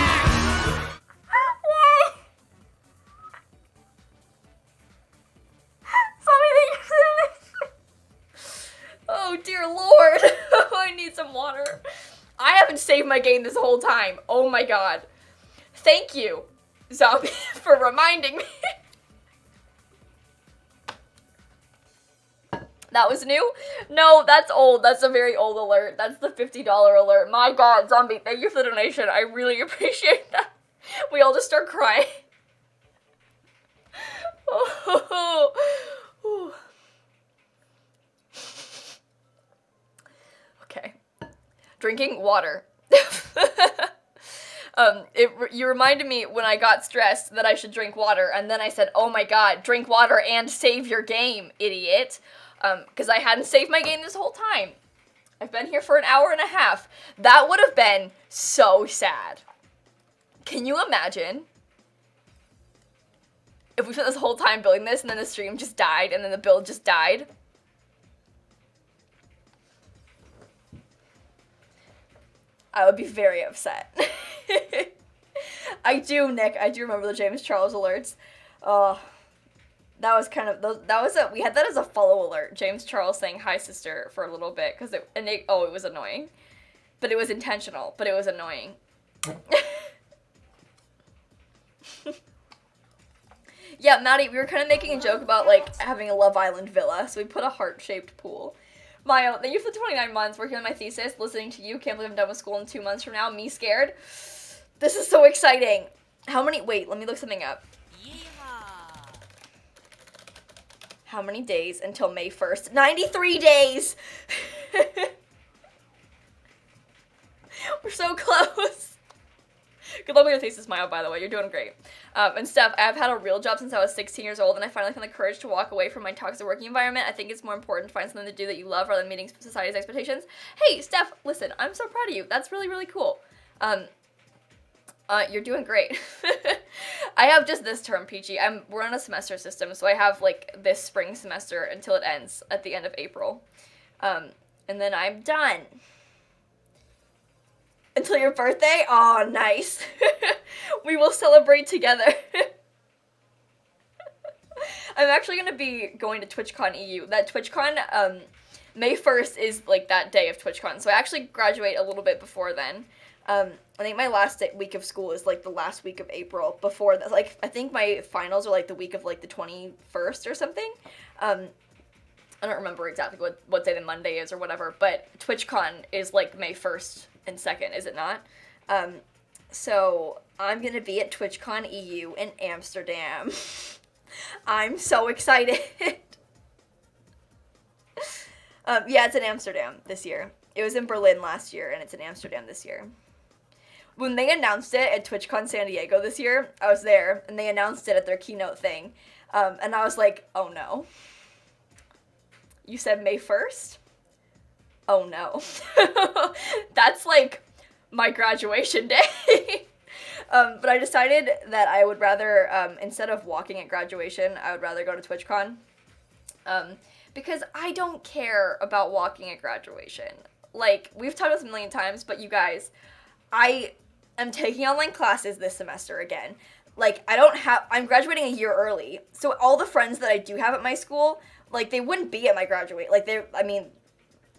Oh dear lord, I need some water. I haven't saved my game this whole time. Oh my god. Thank you, Zombie, for reminding me. That was new? No, that's old. That's a very old alert. That's the $50 alert. My god, Zombie, thank you for the donation. I really appreciate that. We all just start crying. Oh. Okay. Drinking water. You reminded me when I got stressed that I should drink water, and then I said, oh my god, drink water and save your game, idiot. Because I hadn't saved my game this whole time. I've been here for an hour and a half. That would have been so sad. Can you imagine if we spent this whole time building this and then the stream just died and then the build just died? I would be very upset. I do, Nick. I do remember the James Charles alerts. That was kind of, we had that as a follow alert. James Charles saying hi sister for a little bit because it was annoying. But it was intentional, but it was annoying. Yeah, Maddie, we were kind of making a joke about, like, having a Love Island villa, so we put a heart-shaped pool. Mayo, thank you for the 29 months working on my thesis, listening to you. Can't believe I'm done with school in 2 months from now. Me scared. This is so exciting. Wait, let me look something up. Yeehaw! How many days until May 1st? 93 days! We're so close. Good luck with your thesis, Mayo, by the way. You're doing great. And Steph, I've had a real job since I was 16 years old, and I finally found the courage to walk away from my toxic working environment. I think it's more important to find something to do that you love rather than meeting society's expectations. Hey, Steph, listen, I'm so proud of you. That's really, really cool. You're doing great. I have just this term, Peachy. We're on a semester system, so I have, like, this spring semester until it ends at the end of April. And then I'm done. Until your birthday? Aw, nice. We will celebrate together. I'm actually going to be going to TwitchCon EU. That TwitchCon, May 1st is, like, that day of TwitchCon. So I actually graduate a little bit before then. I think my last week of school is, like, the last week of April. Before that, like, I think my finals are, like, the week of, like, the 21st or something. I don't remember exactly what day the Monday is or whatever. But TwitchCon is, like, May 1st and 2nd, is it not? So I'm gonna be at TwitchCon EU in Amsterdam. I'm so excited. Yeah, it's in Amsterdam this year. It was in Berlin last year, and it's in Amsterdam this year. When they announced it at TwitchCon San Diego this year, I was there, and they announced it at their keynote thing. And I was like, oh no. You said May 1st? Oh no. That's like my graduation day. But I decided that I would rather, instead of walking at graduation, I would rather go to TwitchCon. Because I don't care about walking at graduation. Like, we've talked about this a million times, but you guys, I am taking online classes this semester again. Like, I'm graduating a year early. So all the friends that I do have at my school, like, they wouldn't be at my graduate. Like,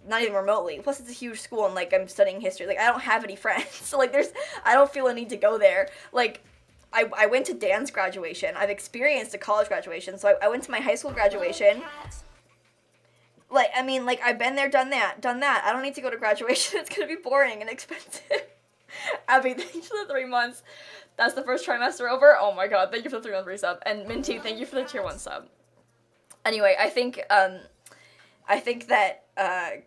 not even remotely. Plus, it's a huge school, and, like, I'm studying history. Like, I don't have any friends. So, like, I don't feel a need to go there. Like, I went to Dan's graduation. I've experienced a college graduation. So, I went to my high school graduation. Like, I mean, like, I've been there, done that. I don't need to go to graduation. It's gonna be boring and expensive. Abby, thanks for the 3 months. That's the first trimester over. Oh my god, thank you for the 3-month resub. And Minty, thank you for the tier 1 sub. Anyway, I think that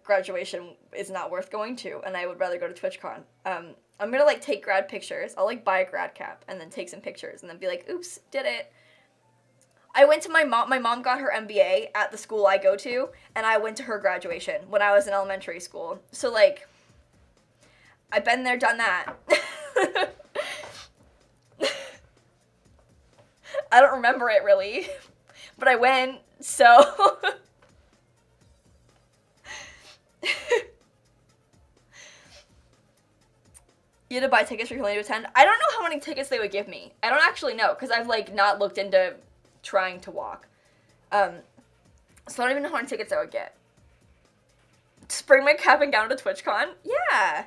graduation is not worth going to, and I would rather go to TwitchCon. I'm gonna, like, take grad pictures. I'll, like, buy a grad cap and then take some pictures and then be like, oops, did it. I went to my mom got her MBA at the school I go to, and I went to her graduation when I was in elementary school. So, like, I've been there, done that. I don't remember it, really, but I went, so... You had to buy tickets for your family to attend? I don't know how many tickets they would give me. I don't actually know, because I've, like, not looked into trying to walk. So I don't even know how many tickets I would get. Just bring my cap and gown to TwitchCon? Yeah.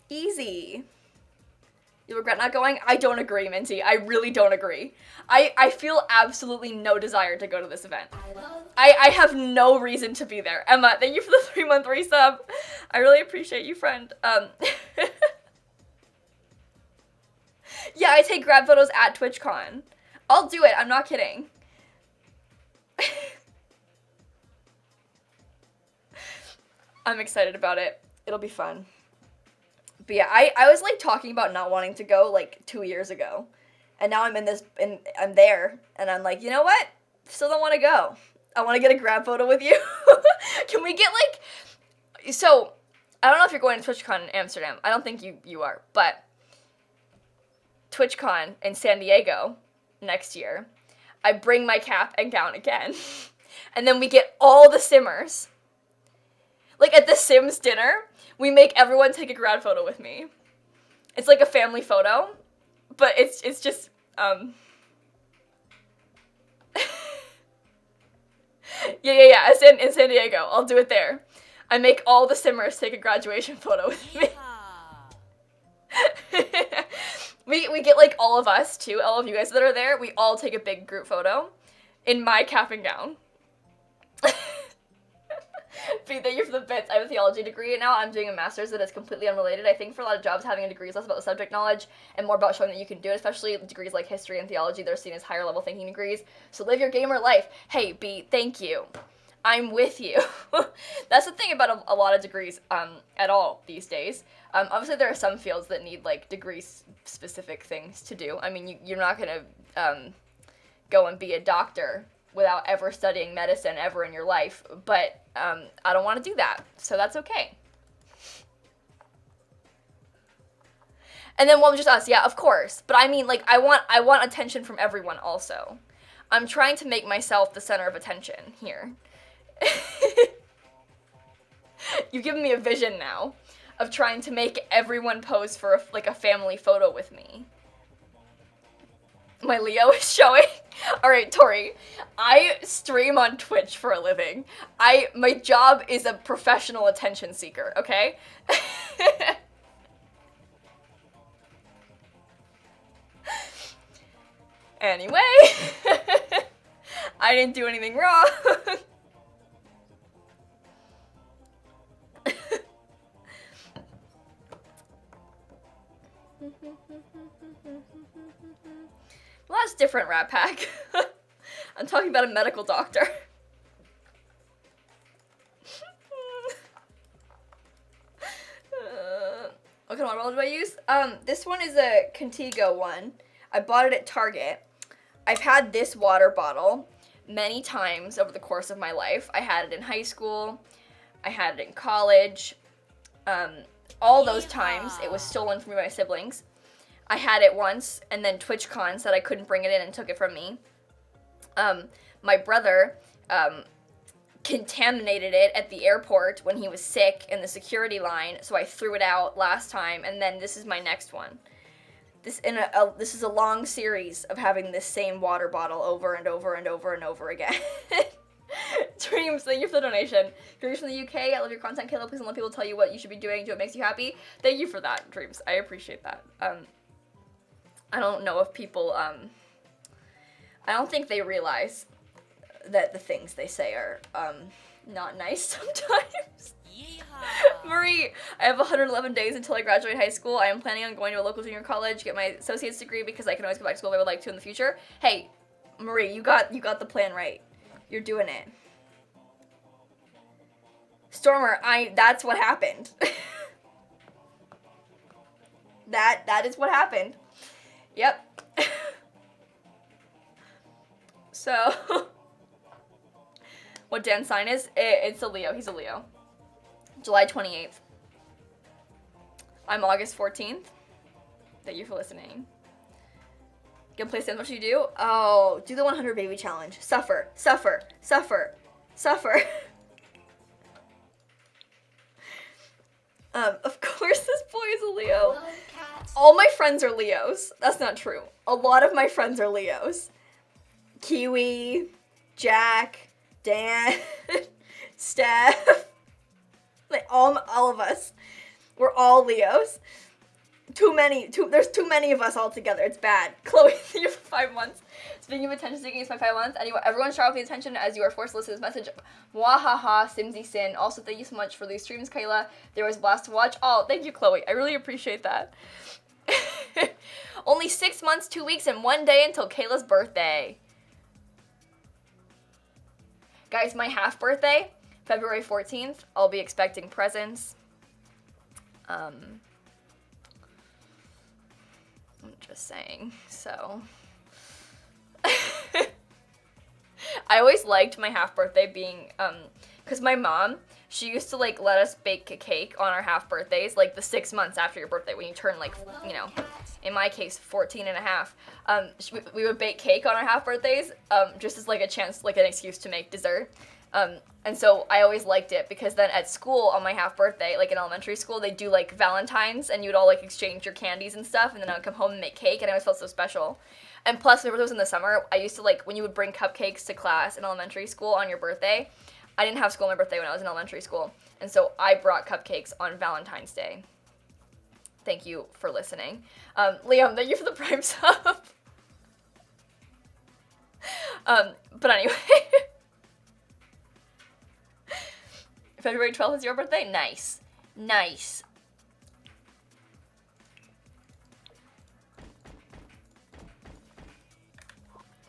Easy. You regret not going? I don't agree, Minty. I really don't agree. I feel absolutely no desire to go to this event. I have no reason to be there. Emma, thank you for the 3-month resub. I really appreciate you, friend. Yeah, I take grab photos at TwitchCon. I'll do it. I'm not kidding. I'm excited about it. It'll be fun. But yeah, I was, like, talking about not wanting to go, like, 2 years ago. And now I'm I'm there. And I'm like, you know what? Still don't want to go. I want to get a grab photo with you. Can we get, like... So, I don't know if you're going to TwitchCon in Amsterdam. I don't think you are. But TwitchCon in San Diego next year, I bring my cap and gown again. And then we get all the Simmers. Like, at the Sims dinner, we make everyone take a grad photo with me. It's like a family photo, but it's just, yeah, in San Diego. I'll do it there. I make all the Simmers take a graduation photo with me. We get, like, all of us, too, all of you guys that are there, we all take a big group photo in my cap and gown. Pete, thank you for the bits. I have a theology degree, and now I'm doing a master's that is completely unrelated. I think for a lot of jobs, having a degree is less about the subject knowledge and more about showing that you can do it, especially degrees like history and theology. They're seen as higher level thinking degrees. So live your gamer life. Hey, B, thank you. I'm with you. That's the thing about a lot of degrees at all these days. Obviously, there are some fields that need, like, degree-specific things to do. I mean, you're not going to go and be a doctor without ever studying medicine ever in your life, but I don't want to do that, so that's okay. And then, well, just us, yeah, of course. But I mean, like, I want attention from everyone also. I'm trying to make myself the center of attention here. You've given me a vision now of trying to make everyone pose for, a family photo with me. My Leo is showing. Alright, Tori, I stream on Twitch for a living. My job is a professional attention seeker, okay? Anyway, I didn't do anything wrong. Well, that's different, Rat Pack. I'm talking about a medical doctor. What kind of water bottle do I use? This one is a Contigo one. I bought it at Target. I've had this water bottle many times over the course of my life. I had it in high school. I had it in college. All those times, it was stolen from me by my siblings. I had it once, and then TwitchCon said I couldn't bring it in and took it from me. My brother contaminated it at the airport when he was sick in the security line, so I threw it out last time, and then this is my next one. this is a long series of having this same water bottle over and over and over and over again. Dreams, thank you for the donation. Dreams from the UK, I love your content, Kayla. Please don't let people tell you what you should be doing, do what makes you happy. Thank you for that, Dreams. I appreciate that. I don't know if people, I don't think they realize that the things they say are, not nice sometimes. Yeehaw. Marie, I have 111 days until I graduate high school. I am planning on going to a local junior college, get my associate's degree because I can always go back to school if I would like to in the future. Hey, Marie, you got the plan right. You're doing it. Stormer, that's what happened. that is what happened. Yep. So, what Dan's sign is? It's a Leo. He's a Leo. July 28th. I'm August 14th. Thank you for listening. Gonna play Stand What You Do? Oh, do the 100 baby challenge. Suffer, suffer, suffer, suffer. Of course this boy is a Leo. Love cats. All my friends are Leos. That's not true. A lot of my friends are Leos. Kiwi, Jack, Dan, Steph. Like all of us. We're all Leos. There's too many of us all together. It's bad. Chloe, thank you for 5 months. Speaking of attention seeking, it's my 5 months. Anyway, everyone shout out the attention as you are forced to listen to this message. Mwahaha, Simsie Sin. Also, thank you so much for these streams, Kayla. They were always a blast to watch. Oh, thank you, Chloe. I really appreciate that. Only 6 months, 2 weeks, and 1 day until Kayla's birthday. Guys, my half birthday, February 14th. I'll be expecting presents. I'm just saying, so. I always liked my half birthday being, cause my mom, she used to like let us bake a cake on our half birthdays, like the 6 months after your birthday when you turn like, you know, in my case, 14 and a half. We would bake cake on our half birthdays, just as like a chance, like an excuse to make dessert. And so I always liked it because then at school on my half birthday, like in elementary school, they do like Valentine's and you'd all like exchange your candies and stuff, and then I would come home and make cake, and I always felt so special. And plus, whenever it was in the summer, I used to like, when you would bring cupcakes to class in elementary school on your birthday, I didn't have school on my birthday when I was in elementary school, and so I brought cupcakes on Valentine's Day. Thank you for listening. Liam, thank you for the Prime sub. But anyway. February 12th is your birthday? Nice. Nice.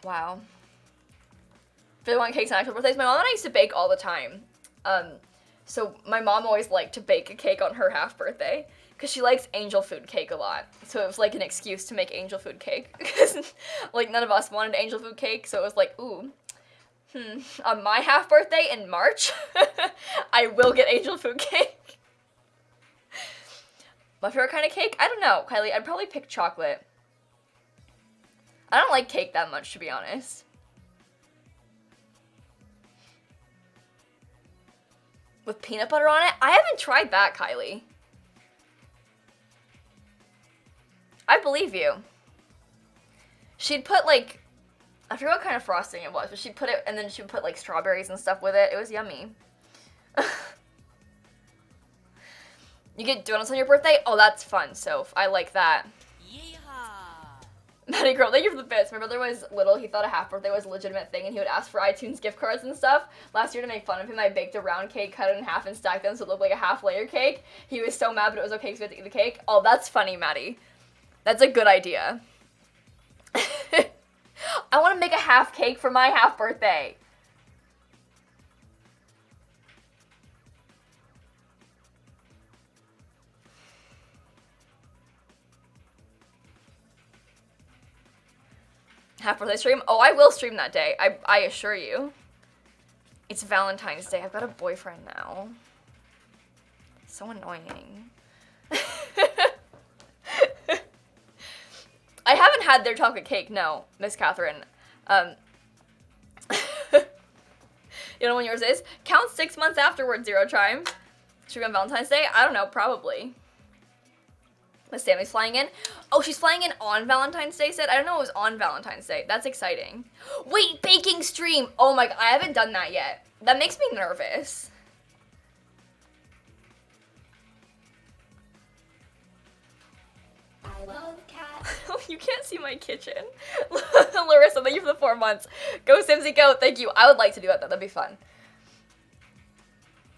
Wow. If they want cakes on actual birthdays, my mom and I used to bake all the time. So my mom always liked to bake a cake on her half birthday because she likes angel food cake a lot. So it was like an excuse to make angel food cake because like none of us wanted angel food cake. So it was like, ooh, on my half birthday in March, I will get angel food cake. My favorite kind of cake? I don't know, Kylie. I'd probably pick chocolate. I don't like cake that much, to be honest. With peanut butter on it? I haven't tried that, Kylie. I believe you. She'd put like, I forget what kind of frosting it was, but she'd put it, and then she'd put like strawberries and stuff with it. It was yummy. You get donuts on your birthday? Oh, that's fun, Soph. I like that. Yeehaw. Maddie Girl, thank you for the bits. My brother was little. He thought a half birthday was a legitimate thing, and he would ask for iTunes gift cards and stuff. Last year, to make fun of him, I baked a round cake, cut it in half, and stacked them so it looked like a half layer cake. He was so mad, but it was okay because we had to eat the cake. Oh, that's funny, Maddie. That's a good idea. I want to make a half cake for my half birthday. Half birthday stream? Oh, I will stream that day. I assure you. It's Valentine's Day. I've got a boyfriend now. So annoying. I haven't had their chocolate cake, no, Miss Catherine. You know when yours is? Count 6 months afterwards, Zero Chimes. Should we on Valentine's Day? I don't know, probably. But Sammy's flying in. Oh, she's flying in on Valentine's Day, said? I don't know it was on Valentine's Day. That's exciting. Wait, baking stream! Oh my god, I haven't done that yet. That makes me nervous. I love cats. You can't see my kitchen. Larissa, thank you for the 4 months. Go, Simsy, go. Thank you. I would like to do that, though. That'd be fun.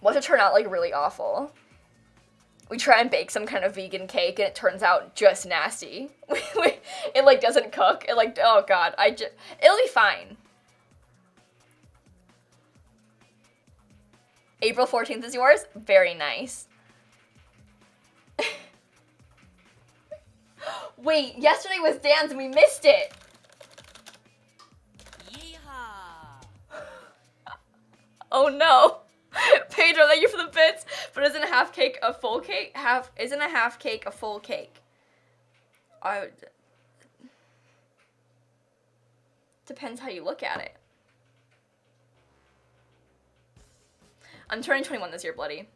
What if it turn out, like, really awful? We try and bake some kind of vegan cake, and it turns out just nasty. It, like, doesn't cook. It, like, oh, God. It'll be fine. April 14th is yours? Very nice. Wait, yesterday was Dan's and we missed it. Yeehaw. Oh no. Pedro, thank you for the bits. But isn't a half cake a full cake? Isn't a half cake a full cake? Depends how you look at it. I'm turning 21 this year, bloody.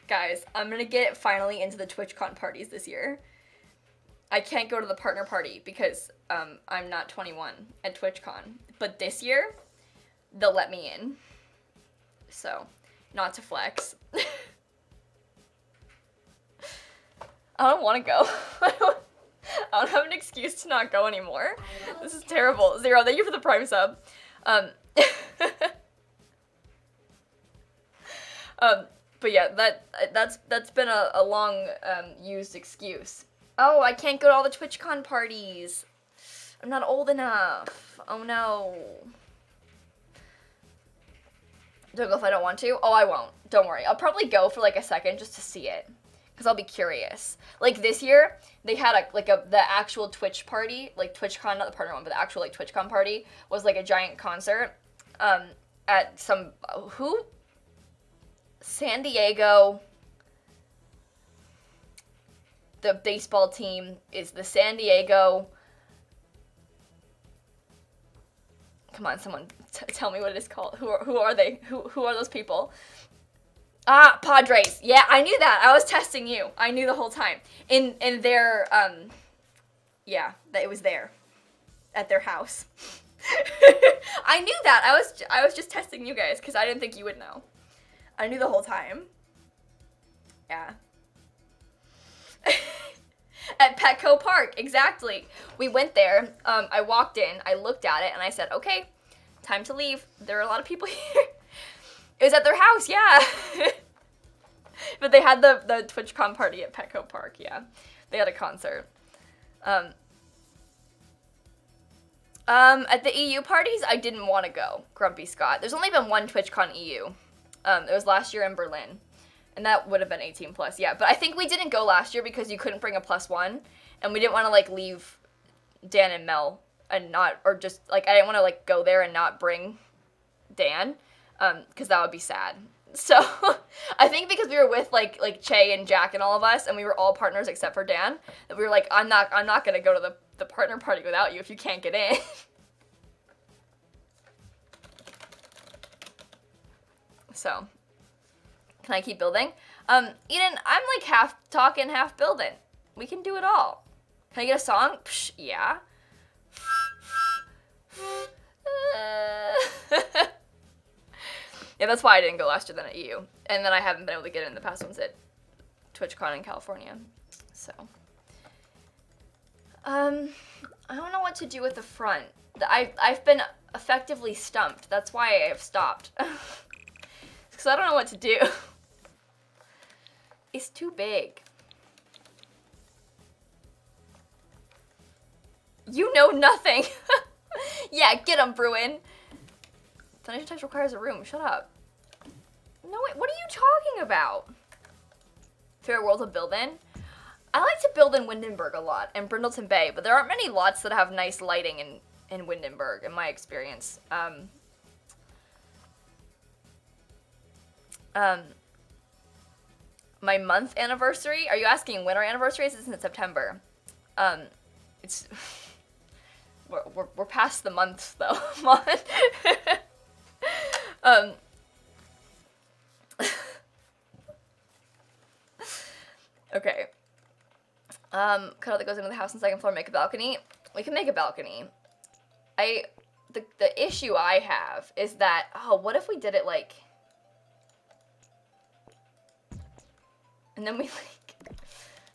Guys, I'm gonna get finally into the TwitchCon parties this year. I can't go to the partner party because I'm not 21 at TwitchCon. But this year, they'll let me in. So, not to flex. I don't want to go. I don't have an excuse to not go anymore. This is terrible. Zero, thank you for the Prime sub. But yeah, that's been a long used excuse. Oh, I can't go to all the TwitchCon parties. I'm not old enough. Oh no. Do I go if I don't want to? Oh, I won't. Don't worry. I'll probably go for like a second just to see it. Because I'll be curious. Like this year, they had the actual Twitch party, like TwitchCon, not the partner one, but the actual like TwitchCon party was like a giant concert at some, San Diego. The baseball team is the San Diego. Come on, someone tell me what it is called. Who are they? Who are those people? Ah, Padres. Yeah, I knew that. I was testing you. I knew the whole time. In their yeah, that it was there at their house. I knew that. I was just testing you guys because I didn't think you would know. I knew the whole time. Yeah. At Petco Park, exactly. We went there. I walked in, I looked at it, and I said, okay, time to leave. There are a lot of people here. It was at their house, yeah. But they had the TwitchCon party at Petco Park, yeah. They had a concert. At the EU parties, I didn't want to go, Grumpy Scott. There's only been one TwitchCon EU. It was last year in Berlin. And that would have been 18 plus, yeah. But I think we didn't go last year because you couldn't bring a +1. And we didn't want to, like, leave Dan and Mel and not, or just, like, I didn't want to, like, go there and not bring Dan. Because that would be sad. So, I think because we were with, like Che and Jack and all of us, and we were all partners except for Dan, that we were like, I'm not going to go to the partner party without you if you can't get in. So, can I keep building? Eden, I'm like half talking, half building. We can do it all. Can I get a song? Psh, yeah. Yeah, that's why I didn't go last year then at EU. And then I haven't been able to get in the past ones at TwitchCon in California. So. I don't know what to do with the front. I've been effectively stumped. That's why I have stopped. Because I don't know what to do. It's too big. You know nothing. Yeah, get 'em, Bruin. Donation text requires a room. Shut up. No, wait, what are you talking about? Favorite world to build in? I like to build in Windenburg a lot, and Brindleton Bay, but there aren't many lots that have nice lighting in Windenburg, in my experience. My month anniversary? Are you asking when our anniversary is? It's in September. It's we're past the months though. Okay. Cut out that goes into the house on the second floor, make a balcony. We can make a balcony. The issue I have is that, oh, what if we did it like, and then we like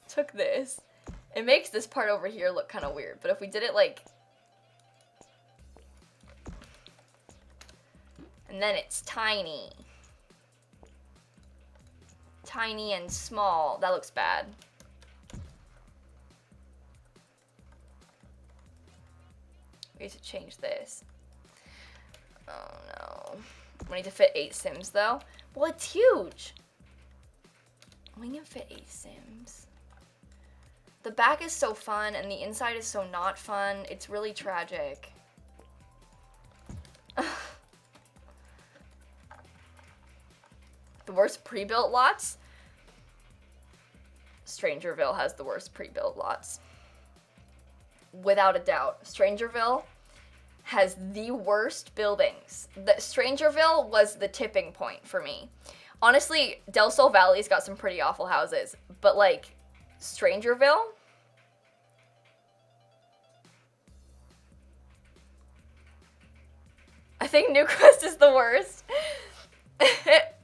took this. It makes this part over here look kind of weird, but if we did it like, and then it's tiny. Tiny and small. That looks bad. We need to change this. Oh no. We need to fit 8 Sims though. Well, it's huge. We can fit 8 Sims. The back is so fun and the inside is so not fun. It's really tragic. The worst pre-built lots? Strangerville has the worst pre-built lots. Without a doubt. Strangerville has the worst buildings. Strangerville was the tipping point for me. Honestly, Del Sol Valley's got some pretty awful houses, but like, Strangerville? I think Newcrest is the worst.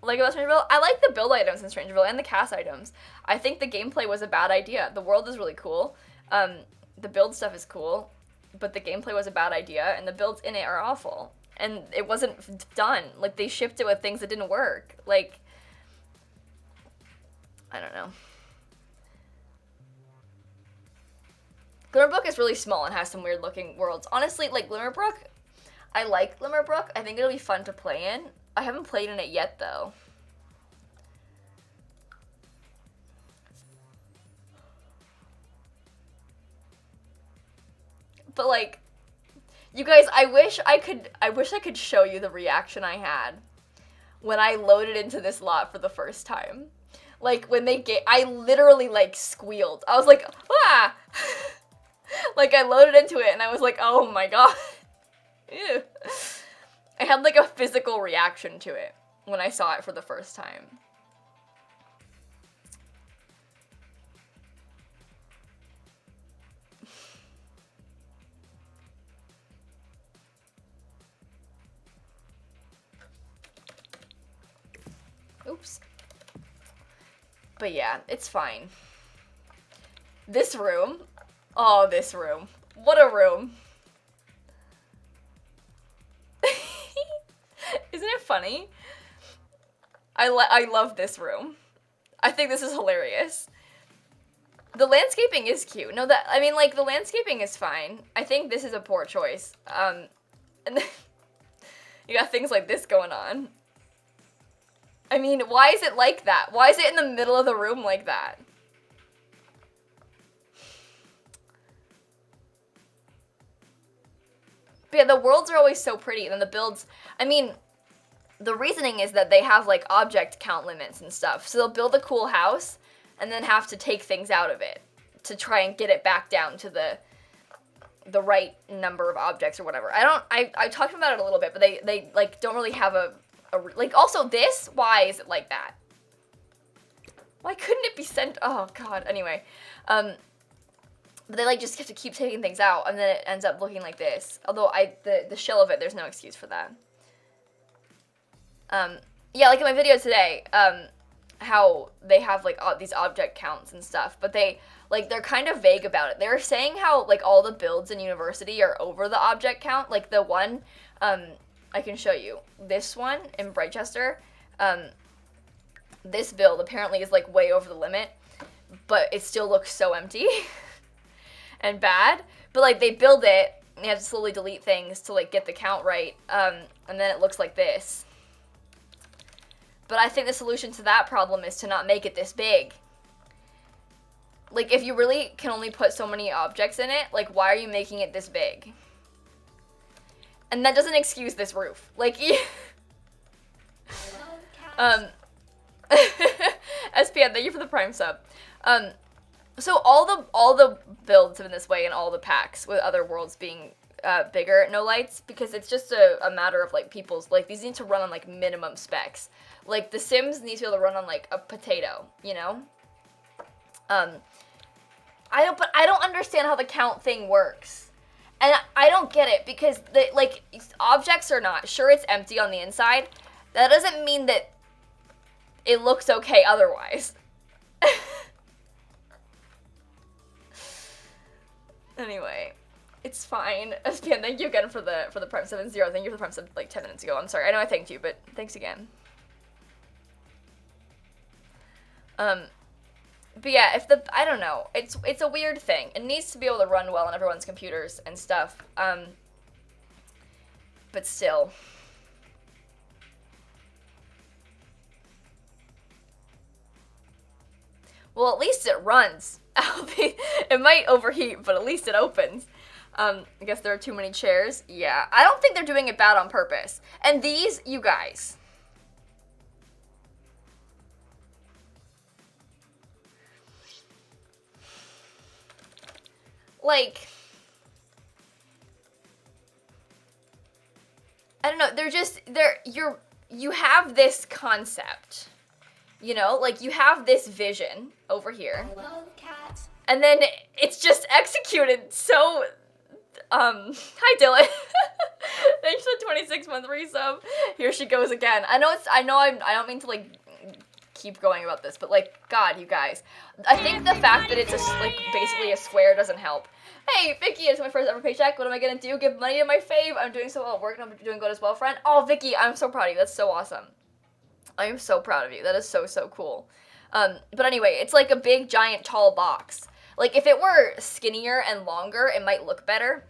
Like about Strangerville, I like the build items in Strangerville and the cast items. I think the gameplay was a bad idea. The world is really cool. The build stuff is cool, but the gameplay was a bad idea, and the builds in it are awful. And it wasn't done. Like, they shipped it with things that didn't work. Like, I don't know. Glimmerbrook is really small and has some weird looking worlds. Honestly, like, Glimmerbrook, I like Glimmerbrook. I think it'll be fun to play in. I haven't played in it yet, though. But like, you guys, I wish I could show you the reaction I had when I loaded into this lot for the first time. Like, when I literally like squealed. I was like, ah! Like, I loaded into it and I was like, oh my god. Ew. I had like a physical reaction to it when I saw it for the first time. Oops. But yeah, it's fine. This room. Oh, this room. What a room. Isn't it funny? I love this room. I think this is hilarious. The landscaping is cute. No, I mean, like, the landscaping is fine. I think this is a poor choice. And then you got things like this going on. I mean, why is it like that? Why is it in the middle of the room like that? But yeah, the worlds are always so pretty, and then the builds, I mean, the reasoning is that they have, like, object count limits and stuff. So they'll build a cool house, and then have to take things out of it to try and get it back down to the right number of objects or whatever. I talked about it a little bit, but they like, don't really have like, also this, why is it like that? Why couldn't it be sent, oh god, anyway. But they, like, just have to keep taking things out, and then it ends up looking like this. Although, the shell of it, there's no excuse for that. Yeah, like in my video today, how they have, like, all these object counts and stuff, but they're kind of vague about it. They're saying how, like, all the builds in University are over the object count. Like, the one, I can show you. This one in Brightchester, this build apparently is, like, way over the limit, but it still looks so empty and bad. But, like, they build it, and they have to slowly delete things to, like, get the count right, and then it looks like this. But I think the solution to that problem is to not make it this big. Like, if you really can only put so many objects in it, like, why are you making it this big? And that doesn't excuse this roof. Like, SPN, thank you for the Prime sub. So all the builds have been this way in all the packs, with other worlds being bigger, no lights, because it's just a matter of, like, people's, like, these need to run on, like, minimum specs. Like, The Sims needs to be able to run on, like, a potato, you know? But I don't understand how the count thing works. And I don't get it because like objects or not, sure it's empty on the inside. That doesn't mean that it looks okay otherwise. Anyway, it's fine. Again, thank you again for the Prime 70. Thank you for the Prime sub like 10 minutes ago. I'm sorry. I know I thanked you, but thanks again. But yeah, I don't know. It's a weird thing. It needs to be able to run well on everyone's computers and stuff. But still. Well, at least it runs. It might overheat, but at least it opens. I guess there are too many chairs. Yeah, I don't think they're doing it bad on purpose. And these, you guys. Like, I don't know, you have this concept, you know, like you have this vision over here, I love cats. and then it's just executed so, hi Dylan, thanks for the 26-month resub, here she goes again. I don't mean to like keep going about this, but like, God, you guys, I think the fact that it's like basically a square doesn't help. Hey, Vicky, it's my first ever paycheck. What am I gonna do? Give money to my fave. I'm doing so well at work and I'm doing good as well, friend. Oh, Vicky, I'm so proud of you. That's so awesome. I am so proud of you. That is so, so cool. But anyway, it's like a big, giant, tall box. Like, if it were skinnier and longer, it might look better.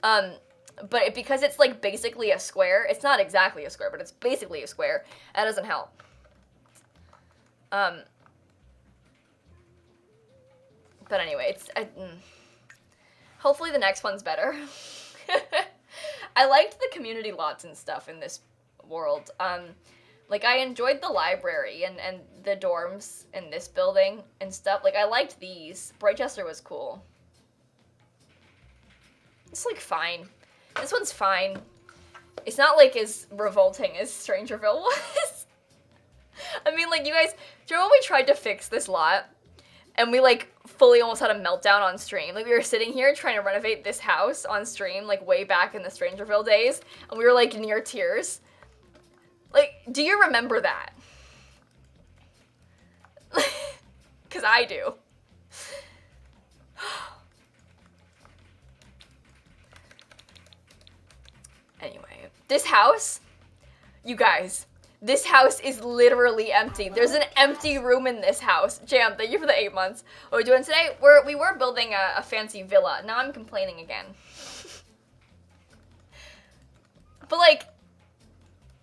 But because it's like basically a square, it's not exactly a square, but it's basically a square, that doesn't help. But anyway, hopefully the next one's better. I liked the community lots and stuff in this world. Like, I enjoyed the library and the dorms in this building and stuff. Like, I liked these. Brightchester was cool. It's, like, fine. This one's fine. It's not, like, as revolting as Strangerville was. I mean, like, you guys, do you remember when we tried to fix this lot? And we, like, fully almost had a meltdown on stream. Like, we were sitting here trying to renovate this house on stream, like, way back in the Strangerville days. And we were, like, near tears. Like, do you remember that? Because I do. Anyway, this house, you guys, this house is literally empty. There's an empty room in this house. Jam, thank you for the 8 months. What are we doing today? We were building a fancy villa. Now I'm complaining again. But, like,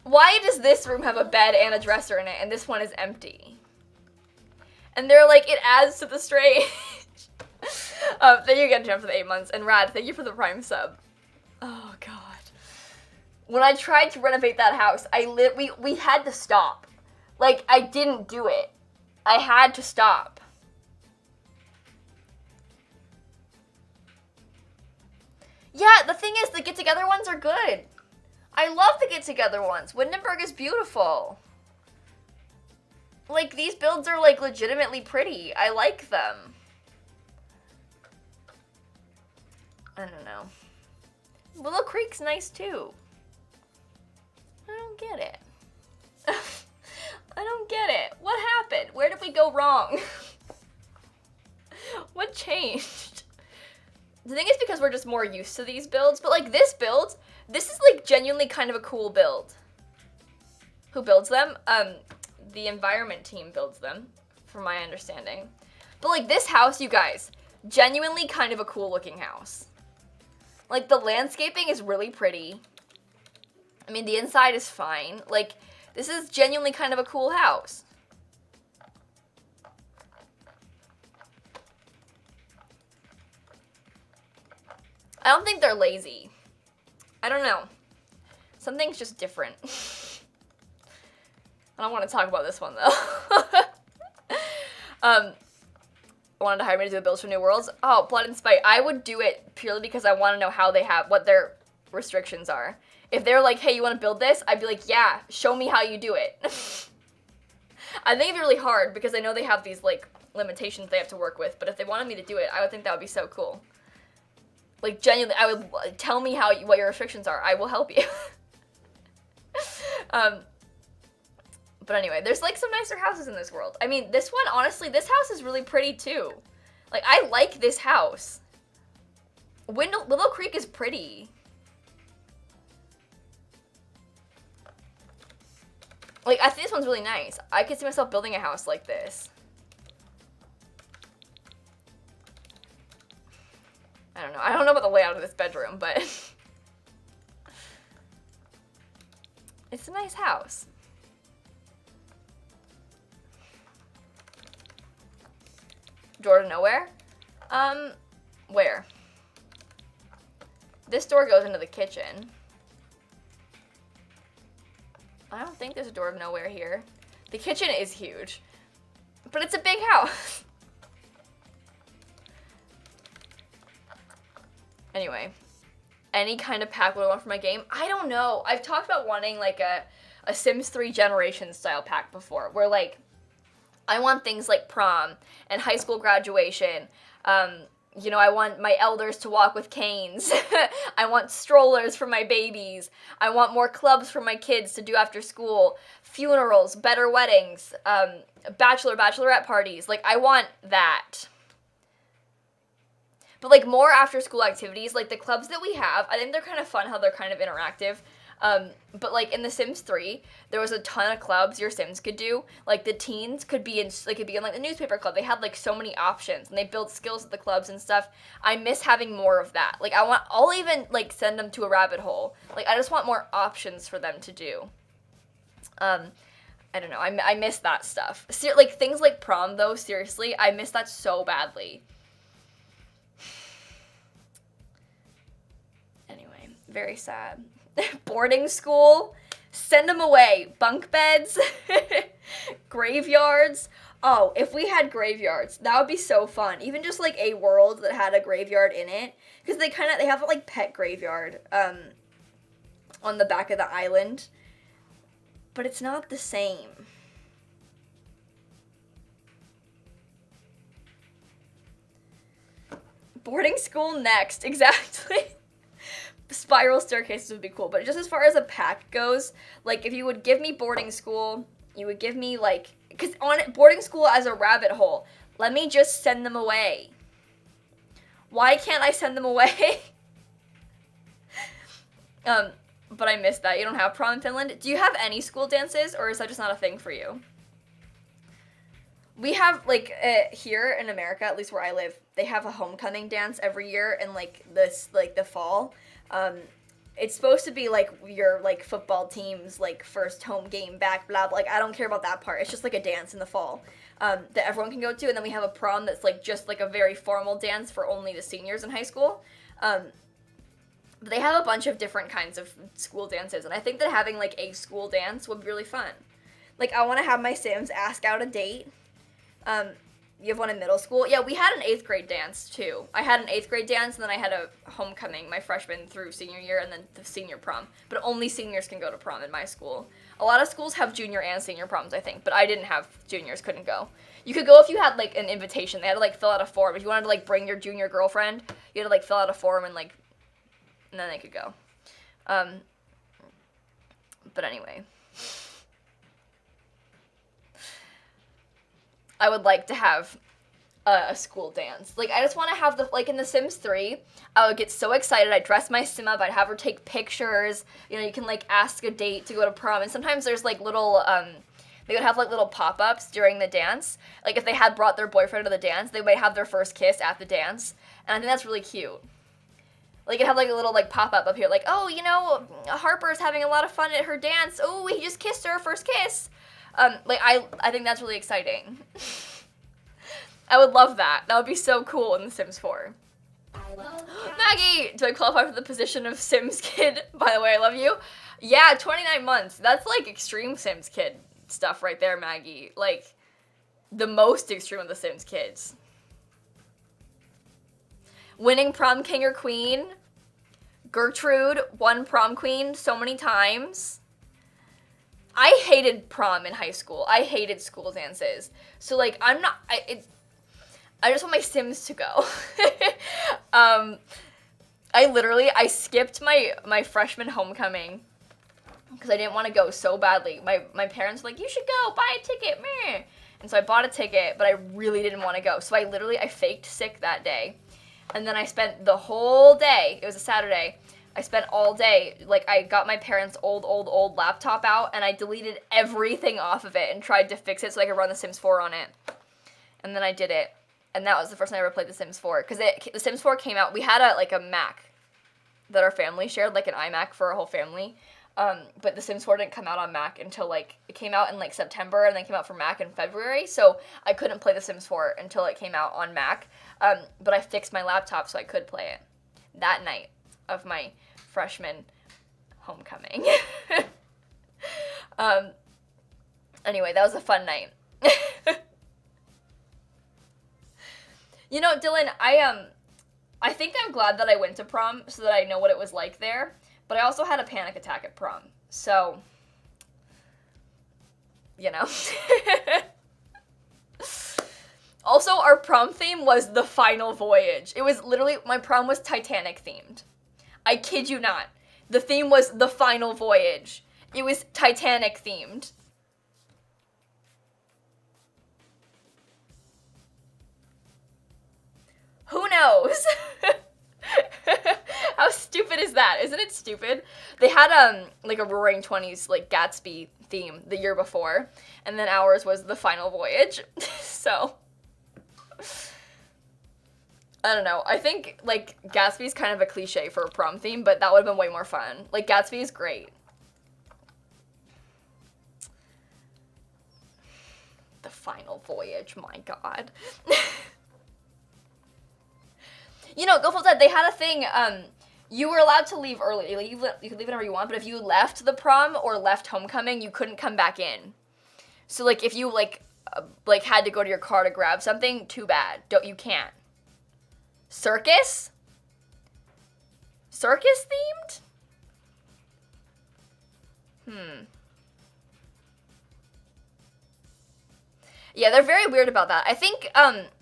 why does this room have a bed and a dresser in it, and this one is empty? And they're like, it adds to the strange. Thank you again, Jam, for the 8 months. And Rad, thank you for the Prime sub. Oh, God. When I tried to renovate that house, we had to stop. Like, I didn't do it. I had to stop. Yeah, the thing is, the get-together ones are good. I love the get-together ones. Windenburg is beautiful. Like, these builds are, like, legitimately pretty. I like them. I don't know. Willow Creek's nice, too. I don't get it. I don't get it. What happened? Where did we go wrong? What changed? The thing is because we're just more used to these builds, but, like, this build, this is, like, genuinely kind of a cool build. Who builds them? The environment team builds them, from my understanding. But, like, this house, you guys, genuinely kind of a cool looking house. Like, the landscaping is really pretty. I mean, the inside is fine. Like, this is genuinely kind of a cool house. I don't think they're lazy. I don't know. Something's just different. I don't want to talk about this one, though. Wanted to hire me to do the builds for New Worlds. Oh, Blood and Spite. I would do it purely because I want to know how they have, what their restrictions are. If they're like, hey, you want to build this? I'd be like, yeah, show me how you do it. I think it'd be really hard because I know they have these like limitations they have to work with, but if they wanted me to do it, I would think that would be so cool. Like genuinely, I would tell me what your restrictions are. I will help you. But anyway, there's like some nicer houses in this world. I mean, this one, honestly, this house is really pretty too. Like, I like this house. Willow Creek is pretty. Like, I think this one's really nice. I could see myself building a house like this. I don't know. I don't know about the layout of this bedroom, but it's a nice house. Door to nowhere? Where? This door goes into the kitchen. I don't think there's a door of nowhere here. The kitchen is huge, but it's a big house. Anyway, any kind of pack would I want for my game? I don't know. I've talked about wanting like a Sims 3 generation style pack before, where like I want things like prom and high school graduation. You know, I want my elders to walk with canes. I want strollers for my babies. I want more clubs for my kids to do after school. Funerals, better weddings, bachelorette parties. Like, I want that. But, like, more after-school activities, like the clubs that we have, I think they're kind of fun how they're kind of interactive. But, like, in The Sims 3, there was a ton of clubs your Sims could do. Like, the teens could be in, like, the newspaper club. They had, like, so many options, and they built skills at the clubs and stuff. I miss having more of that. Like, I'll even, like, send them to a rabbit hole. Like, I just want more options for them to do. I don't know. I miss that stuff. Like, things like prom, though, seriously, I miss that so badly. Anyway, very sad. Boarding school, send them away. Bunk beds, graveyards. Oh, if we had graveyards, that would be so fun. Even just like a world that had a graveyard in it, because they have a like pet graveyard on the back of the island, but it's not the same. Boarding school next, exactly. Spiral staircases would be cool, but just as far as a pack goes, like, if you would give me boarding school, you would give me, like, because on boarding school as a rabbit hole, let me just send them away. Why can't I send them away? But I missed that. You don't have prom in Finland? Do you have any school dances, or is that just not a thing for you? We have, like, here in America, at least where I live, they have a homecoming dance every year in, like, the fall. It's supposed to be, like, your, like, football team's, like, first home game back, blah, blah. Like, I don't care about that part. It's just, like, a dance in the fall that everyone can go to. And then we have a prom that's, like, just, like, a very formal dance for only the seniors in high school. But they have a bunch of different kinds of school dances. And I think that having, like, a school dance would be really fun. Like, I want to have my Sims ask out a date. You have one in middle school? Yeah, we had an 8th grade dance, too. I had an 8th grade dance, and then I had a homecoming, my freshman through senior year, and then the senior prom. But only seniors can go to prom in my school. A lot of schools have junior and senior proms, I think, but I didn't have juniors, couldn't go. You could go if you had, like, an invitation. They had to, like, fill out a form. If you wanted to, like, bring your junior girlfriend, you had to, like, fill out a form and, like, and then they could go. But anyway. I would like to have a school dance. Like, I just want to have like, in The Sims 3, I would get so excited. I'd dress my Sim up. I'd have her take pictures. You know, you can, like, ask a date to go to prom. And sometimes there's, like, little, they would have, like, little pop-ups during the dance. Like, if they had brought their boyfriend to the dance, they might have their first kiss at the dance. And I think that's really cute. Like, it'd have, like, a little, like, pop-up up here. Like, oh, you know, Harper's having a lot of fun at her dance. Oh, he just kissed her first kiss. Like, I think that's really exciting. I would love that. That would be so cool in The Sims 4. Maggie! Do I qualify for the position of Sims Kid? By the way, I love you. Yeah, 29 months. That's, like, extreme Sims Kid stuff right there, Maggie. Like, the most extreme of the Sims Kids. Winning prom king or queen. Gertrude won prom queen so many times. I hated prom in high school. I hated school dances. So, like, I just want my Sims to go. I skipped my freshman homecoming because I didn't want to go so badly. My parents were like, you should go, buy a ticket, meh. And so I bought a ticket, but I really didn't want to go. So I faked sick that day. And then I spent the whole day, it was a Saturday, I spent all day, like, I got my parents' old laptop out, and I deleted everything off of it and tried to fix it so I could run The Sims 4 on it. And then I did it. And that was the first time I ever played The Sims 4. Because The Sims 4 came out, we had a Mac that our family shared, like an iMac for our whole family. But The Sims 4 didn't come out on Mac until, like, it came out in, like, September, and then came out for Mac in February, so I couldn't play The Sims 4 until it came out on Mac. But I fixed my laptop so I could play it that night of my freshman homecoming. Anyway, that was a fun night. You know, Dylan, I think I'm glad that I went to prom so that I know what it was like there. But I also had a panic attack at prom, so, you know. Also, our prom theme was The Final Voyage. It was literally, my prom was Titanic themed. I kid you not. The theme was The Final Voyage. It was Titanic themed. Who knows? How stupid is that? Isn't it stupid? They had like a Roaring 20s like Gatsby theme the year before, and then ours was The Final Voyage. So I don't know. I think like Gatsby's kind of a cliche for a prom theme, but that would have been way more fun. Like Gatsby is great. The Final Voyage, my god. You know, go full time. They had a thing, you were allowed to leave early. Like, you could leave whenever you want, but if you left the prom or left homecoming, you couldn't come back in. So, like, if you, like had to go to your car to grab something, too bad. You can't. Circus? Circus themed? Yeah, they're very weird about that. I think,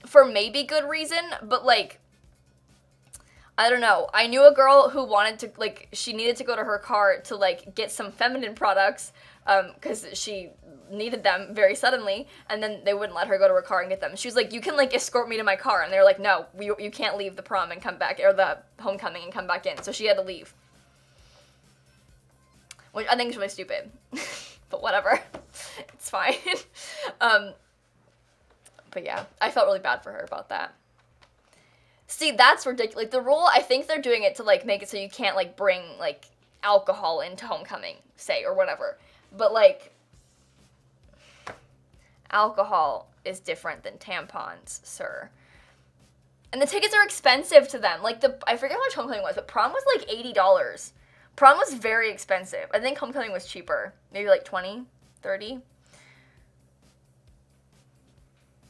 for maybe good reason, but, like, I don't know. I knew a girl who wanted to, like, she needed to go to her car to, like, get some feminine products, because she needed them very suddenly, and then they wouldn't let her go to her car and get them. She was like, you can, like, escort me to my car, and they were like, no, you can't leave the prom and come back, or the homecoming and come back in, so she had to leave. Which I think is really stupid. But whatever. It's fine. But yeah, I felt really bad for her about that. See, that's ridiculous. Like, the rule, I think they're doing it to, like, make it so you can't, like, bring, like, alcohol into homecoming, say, or whatever. But, like, alcohol is different than tampons, sir. And the tickets are expensive to them. Like, I forget how much homecoming was, but prom was, like, $80. Prom was very expensive. I think homecoming was cheaper. Maybe, like, 20, 30.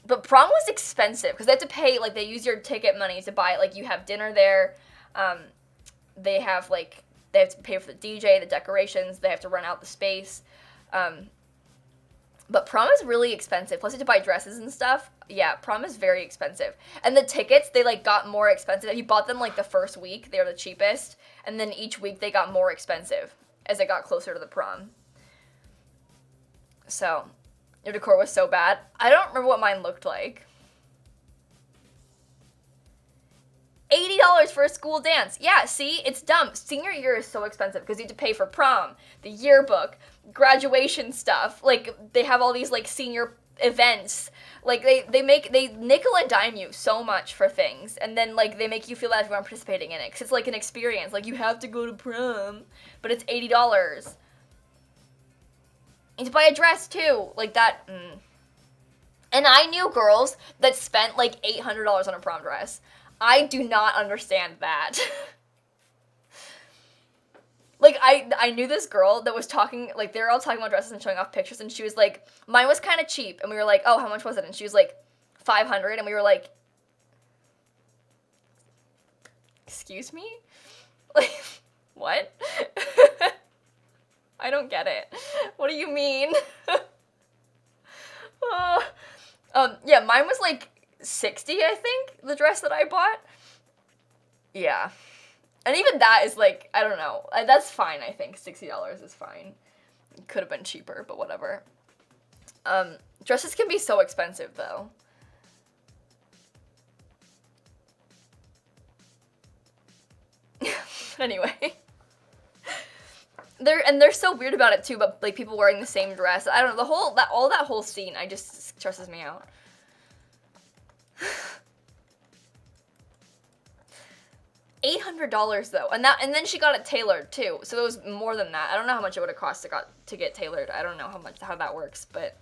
But prom was expensive, because they have to pay, like, they use your ticket money to buy it. Like, you have dinner there, they have to pay for the DJ, the decorations, they have to rent out the space, but prom is really expensive, plus you have to buy dresses and stuff. Yeah, prom is very expensive, and the tickets, they, like, got more expensive. If you bought them, like, the first week, they were the cheapest, and then each week they got more expensive as it got closer to the prom. So your decor was so bad. I don't remember what mine looked like. $80 for a school dance. Yeah, see? It's dumb. Senior year is so expensive because you have to pay for prom, the yearbook, graduation stuff. Like, they have all these, like, senior events. Like, they nickel and dime you so much for things. And then, like, they make you feel bad if you aren't participating in it. Because it's, like, an experience. Like, you have to go to prom. But it's $80. And to buy a dress, too. Like, that, And I knew girls that spent, like, $800 on a prom dress. I do not understand that. Like, I knew this girl that was talking, like, they were all talking about dresses and showing off pictures, and she was like, mine was kind of cheap. And we were like, oh, how much was it? And she was like, $500. And we were like, excuse me? Like, what? I don't get it. What do you mean? Yeah, mine was like 60, I think, the dress that I bought. Yeah. And even that is like, I don't know. That's fine, I think. $60 is fine. It could have been cheaper, but whatever. Dresses can be so expensive, though. Anyway. They're so weird about it too, but like people wearing the same dress. I don't know, all that whole scene just stresses me out. $800 though, and then she got it tailored too, so it was more than that. I don't know how much it would have cost to get tailored. I don't know how that works, but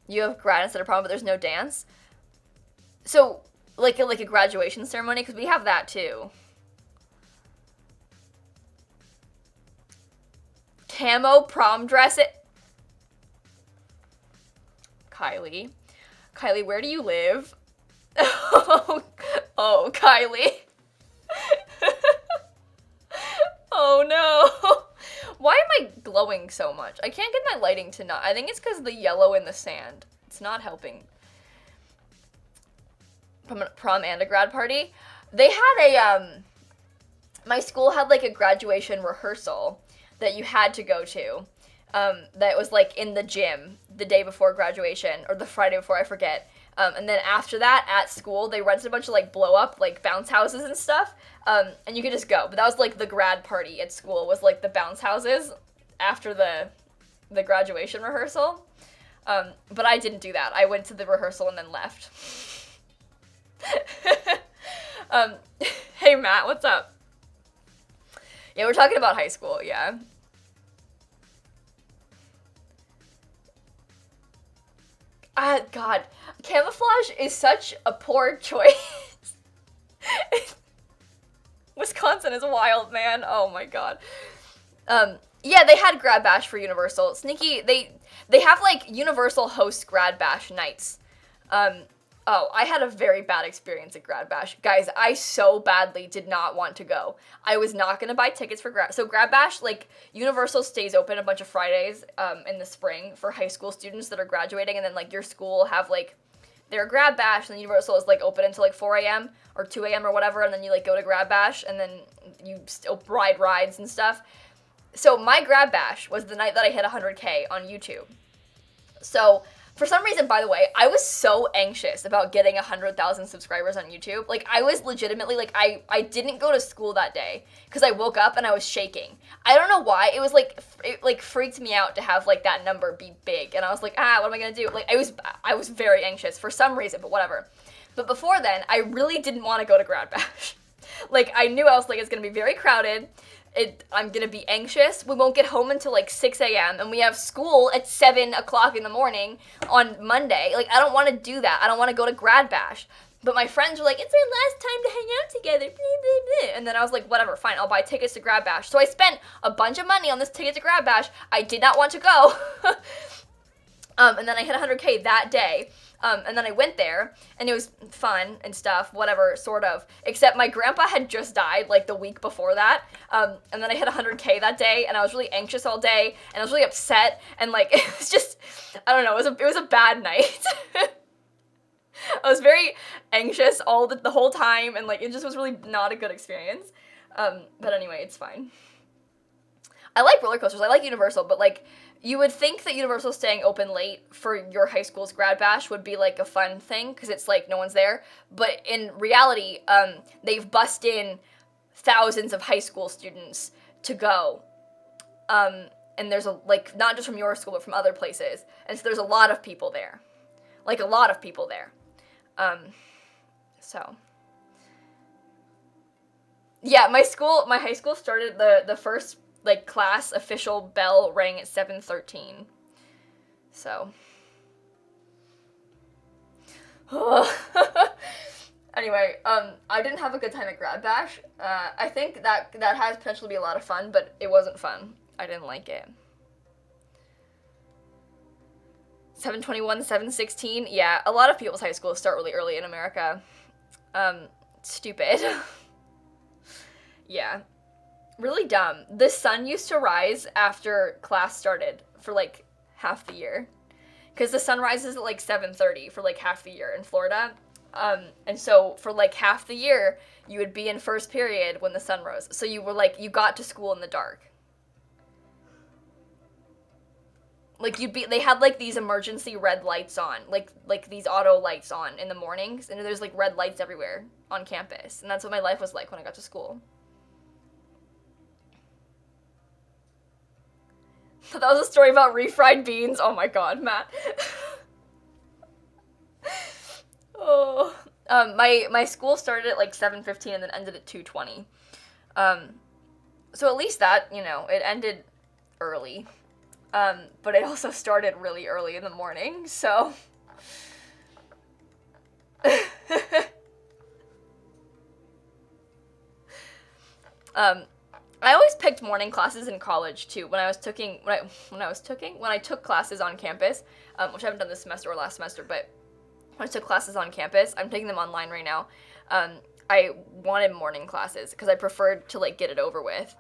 you have grad instead of prom, but there's no dance. So like a graduation ceremony, because we have that too. Camo prom dress it. Kylie, where do you live? Oh, Kylie. Oh no. Why am I glowing so much? I can't get my lighting to not. I think it's because of the yellow in the sand. It's not helping. From a prom and a grad party. They had my school had like a graduation rehearsal that you had to go to. That was like in the gym the day before graduation, or the Friday before, I forget. And then after that, at school, they rented a bunch of like blow up, like bounce houses and stuff. And you could just go. But that was like the grad party at school, was like the bounce houses after the graduation rehearsal. But I didn't do that. I went to the rehearsal and then left. Hey Matt, what's up? Yeah, we're talking about high school, yeah. God, camouflage is such a poor choice. Wisconsin is wild, man. Oh my god. Yeah, they had Grad Bash for Universal. Sneaky, they have like Universal hosts Grad Bash nights. Oh, I had a very bad experience at Grad Bash. Guys, I so badly did not want to go. I was not going to buy tickets for Grad Bash, like, Universal stays open a bunch of Fridays in the spring for high school students that are graduating, and then, like, your school will have, like, their Grad Bash, and then Universal is, like, open until, like, 4 a.m. or 2 a.m. or whatever, and then you, like, go to Grad Bash, and then you still ride rides and stuff. So my Grad Bash was the night that I hit 100K on YouTube. So for some reason, by the way, I was so anxious about getting 100,000 subscribers on YouTube. Like, I was legitimately, like, I didn't go to school that day because I woke up and I was shaking. I don't know why. It was, like, it, like, freaked me out to have, like, that number be big. And I was like, what am I going to do? Like, I was very anxious for some reason, but whatever. But before then, I really didn't want to go to Grad Bash. Like, I knew, I was like, it's going to be very crowded. I'm gonna be anxious. We won't get home until like 6 a.m. and we have school at 7 o'clock in the morning on Monday. Like, I don't want to do that. I don't want to go to Grad Bash. But my friends were like, it's our last time to hang out together, blah, blah, blah. And then I was like, whatever, fine, I'll buy tickets to Grad Bash. So I spent a bunch of money on this ticket to Grad Bash. I did not want to go. And then I hit 100K that day. And then I went there, and it was fun and stuff, whatever, sort of. Except my grandpa had just died, like, the week before that. And then I hit 100K that day, and I was really anxious all day, and I was really upset, and, like, it was just, I don't know, it was a bad night. I was very anxious the whole time, and, like, it just was really not a good experience. But anyway, it's fine. I like roller coasters, I like Universal, but, like, you would think that Universal staying open late for your high school's Grad Bash would be, like, a fun thing, because it's, like, no one's there. But in reality, they've bussed in thousands of high school students to go. And there's, like, not just from your school, but from other places. And so there's a lot of people there. Like, a lot of people there. So. Yeah, my high school started the first, like, class official bell rang at 7:13. So. Anyway, I didn't have a good time at Grad Bash. I think that has potential to be a lot of fun, but it wasn't fun. I didn't like it. 7:21, 7:16. Yeah, a lot of people's high schools start really early in America. Stupid. Yeah. Really dumb. The sun used to rise after class started for like half the year. Because the sun rises at like 7:30 for like half the year in Florida. And so for like half the year, you would be in first period when the sun rose. So you were like, you got to school in the dark. Like they had like these emergency red lights on, like these auto lights on in the mornings, and there's like red lights everywhere on campus. And that's what my life was like when I got to school. That was a story about refried beans. Oh my god, Matt. Oh. My school started at like 7:15 and then ended at 2:20. So at least that, you know, it ended early. But it also started really early in the morning, so. I always picked morning classes in college too. When I took classes on campus, which I haven't done this semester or last semester, but when I took classes on campus, I'm taking them online right now. I wanted morning classes because I preferred to like get it over with.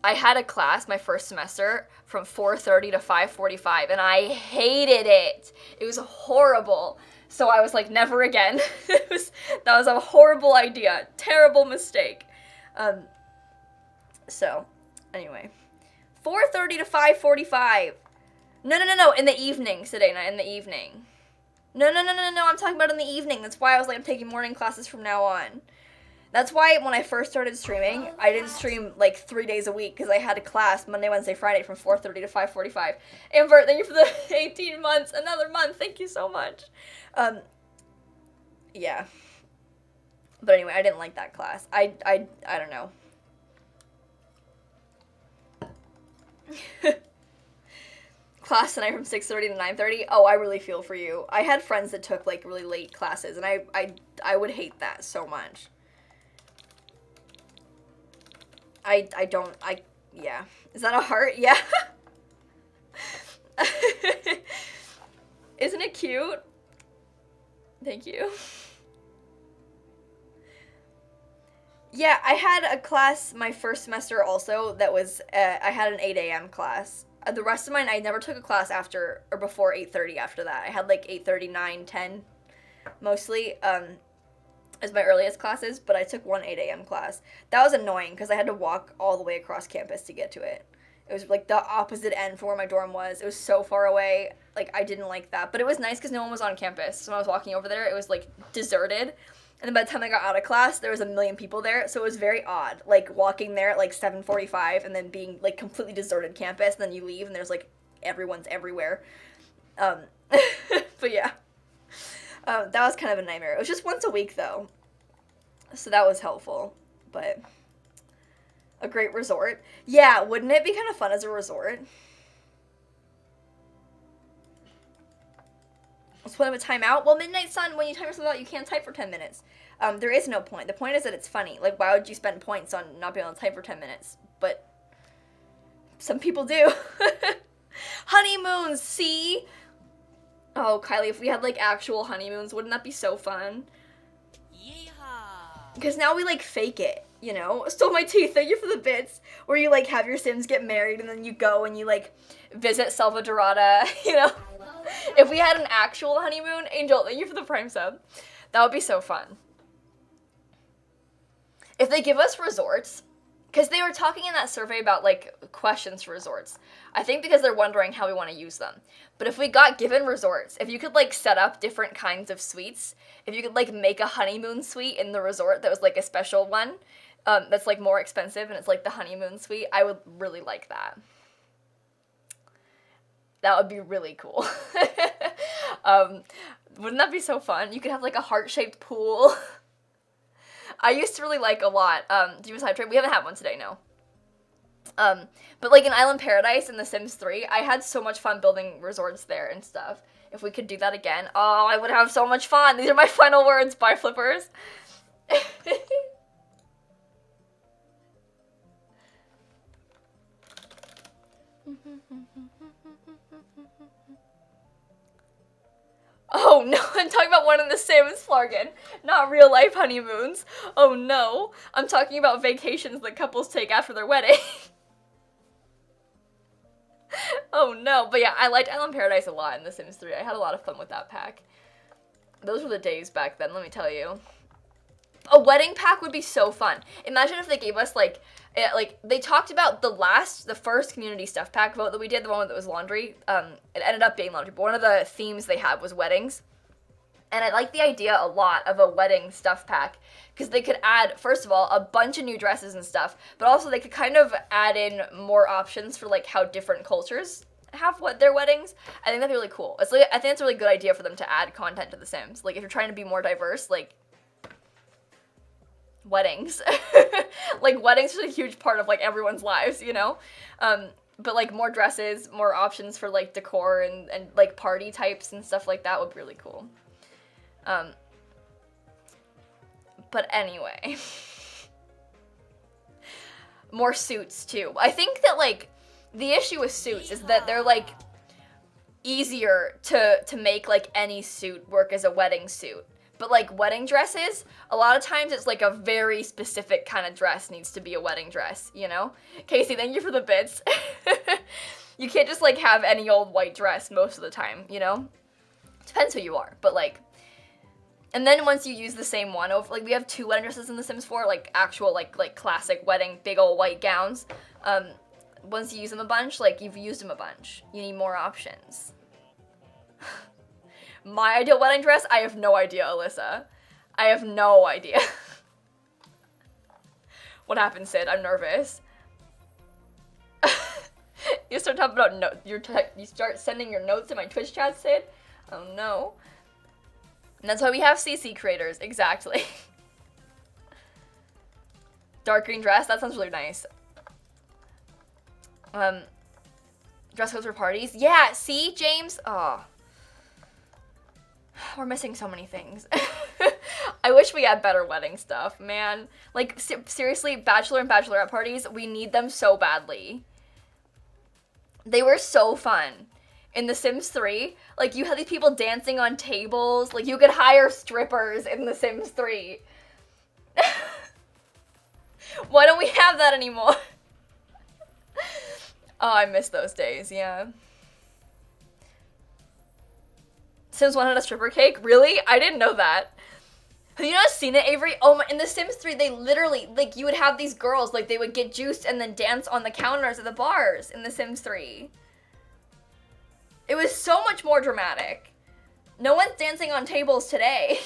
I had a class my first semester from 4:30 to 5:45, and I hated it. It was horrible. So I was like, never again. That was a horrible idea. Terrible mistake. So, anyway. 4:30 to 5:45. No, in the evening, Sedena, in the evening. No, I'm talking about in the evening. That's why I was like, I'm taking morning classes from now on. That's why when I first started streaming, I didn't stream like 3 days a week because I had a class Monday, Wednesday, Friday from 4:30 to 5:45. Amber, thank you for the 18 months. Another month. Thank you so much. Yeah. But anyway, I didn't like that class. I don't know. Class tonight from 6:30 to 9:30. Oh, I really feel for you. I had friends that took like really late classes, and I would hate that so much. Yeah. Is that a heart? Yeah. Isn't it cute? Thank you. Yeah, I had a class my first semester also that was, I had an 8 a.m. class. The rest of mine, I never took a class after or before 8:30 after that. I had like 8:30, 9, 10 mostly. As my earliest classes, but I took one 8 a.m. class. That was annoying because I had to walk all the way across campus to get to it. It was like the opposite end from where my dorm was. It was so far away. Like, I didn't like that. But it was nice because no one was on campus. So when I was walking over there, it was like deserted. And then by the time I got out of class, there was a million people there. So it was very odd. Like walking there at like 7:45 and then being like completely deserted campus. And then you leave and there's like everyone's everywhere. But yeah. That was kind of a nightmare. It was just once a week, though. So that was helpful. But a great resort. Yeah, wouldn't it be kind of fun as a resort? What's the point of a timeout? Well, Midnight Sun, when you time yourself out, you can't type for 10 minutes. There is no point. The point is that it's funny. Like, why would you spend points on not being able to type for 10 minutes? But some people do. Honeymoons, see? Oh, Kylie, if we had, like, actual honeymoons, wouldn't that be so fun? Yeehaw! Because now we, like, fake it, you know? Stole my teeth, thank you for the bits. Where you, like, have your Sims get married, and then you go and you, like, visit Selva Dorada, you know? If we had an actual honeymoon, Angel, thank you for the Prime sub. That would be so fun. If they give us resorts, because they were talking in that survey about, like, questions for resorts. I think because they're wondering how we want to use them. But if we got given resorts, if you could, like, set up different kinds of suites, if you could, like, make a honeymoon suite in the resort that was, like, a special one, that's, like, more expensive, and it's, like, the honeymoon suite, I would really like that. That would be really cool. Wouldn't that be so fun? You could have, like, a heart-shaped pool. I used to really like a lot, Divas Hype we haven't had one today, no. But like in Island Paradise in The Sims 3, I had so much fun building resorts there and stuff. If we could do that again, oh, I would have so much fun. These are my final words, bye flippers. Oh Oh no, I'm talking about one in The Sims, Flargan. Not real life honeymoons. Oh no, I'm talking about vacations that couples take after their wedding. Oh no, but yeah, I liked Island Paradise a lot in The Sims 3. I had a lot of fun with that pack. Those were the days back then, let me tell you. A wedding pack would be so fun. Imagine if they gave us, like, they talked about the first community stuff pack vote that we did, the one that was laundry. It ended up being laundry, but one of the themes they had was weddings. And I like the idea a lot of a wedding stuff pack, because they could add, first of all, a bunch of new dresses and stuff, but also they could kind of add in more options for, like, how different cultures have their weddings. I think that'd be really cool. It's like, I think it's a really good idea for them to add content to The Sims. Like, if you're trying to be more diverse, like, weddings. Like, weddings are a huge part of, like, everyone's lives, you know? But, like, more dresses, more options for, like, decor and like, party types and stuff like that would be really cool. But anyway. More suits, too. I think that, like, the issue with suits is that they're, like, easier to make, like, any suit work as a wedding suit. But, like, wedding dresses, a lot of times it's, like, a very specific kind of dress needs to be a wedding dress, you know? Casey, thank you for the bits. You can't just, like, have any old white dress most of the time, you know? Depends who you are, but, like... And then once you use the same one, like, we have 2 wedding dresses in The Sims 4, like, actual, like classic wedding, big old white gowns. Once you use them a bunch, like, you've used them a bunch. You need more options. My ideal wedding dress? I have no idea, Alyssa. I have no idea. What happened, Sid? I'm nervous. You start talking about notes. You start sending your notes in my Twitch chat, Sid? Oh no. And that's why we have CC creators, exactly. Dark green dress, that sounds really nice. Dress codes for parties? Yeah, see, James? Oh. We're missing so many things. I wish we had better wedding stuff, man. Like, seriously, bachelor and bachelorette parties, we need them so badly. They were so fun. In The Sims 3, like, you had these people dancing on tables. Like, you could hire strippers in The Sims 3. Why don't we have that anymore? Oh, I miss those days, yeah. Sims 1 had a stripper cake? Really? I didn't know that. Have you not seen it, Avery? Oh my, in The Sims 3, they literally, like, you would have these girls, like, they would get juiced and then dance on the counters at the bars in The Sims 3. It was so much more dramatic. No one's dancing on tables today.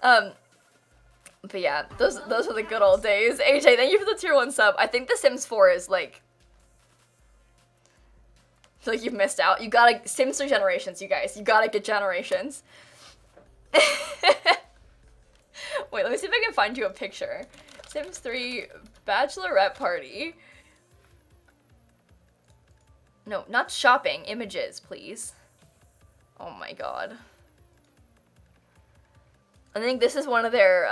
But yeah, those were the good old days. AJ, thank you for the tier 1 sub. I think The Sims 4 is like you've missed out. You gotta, Sims 3 Generations, you guys. You gotta get Generations. Wait, let me see if I can find you a picture. Sims 3 Bachelorette Party. No, not shopping. Images, please. Oh my god. I think this is one of their,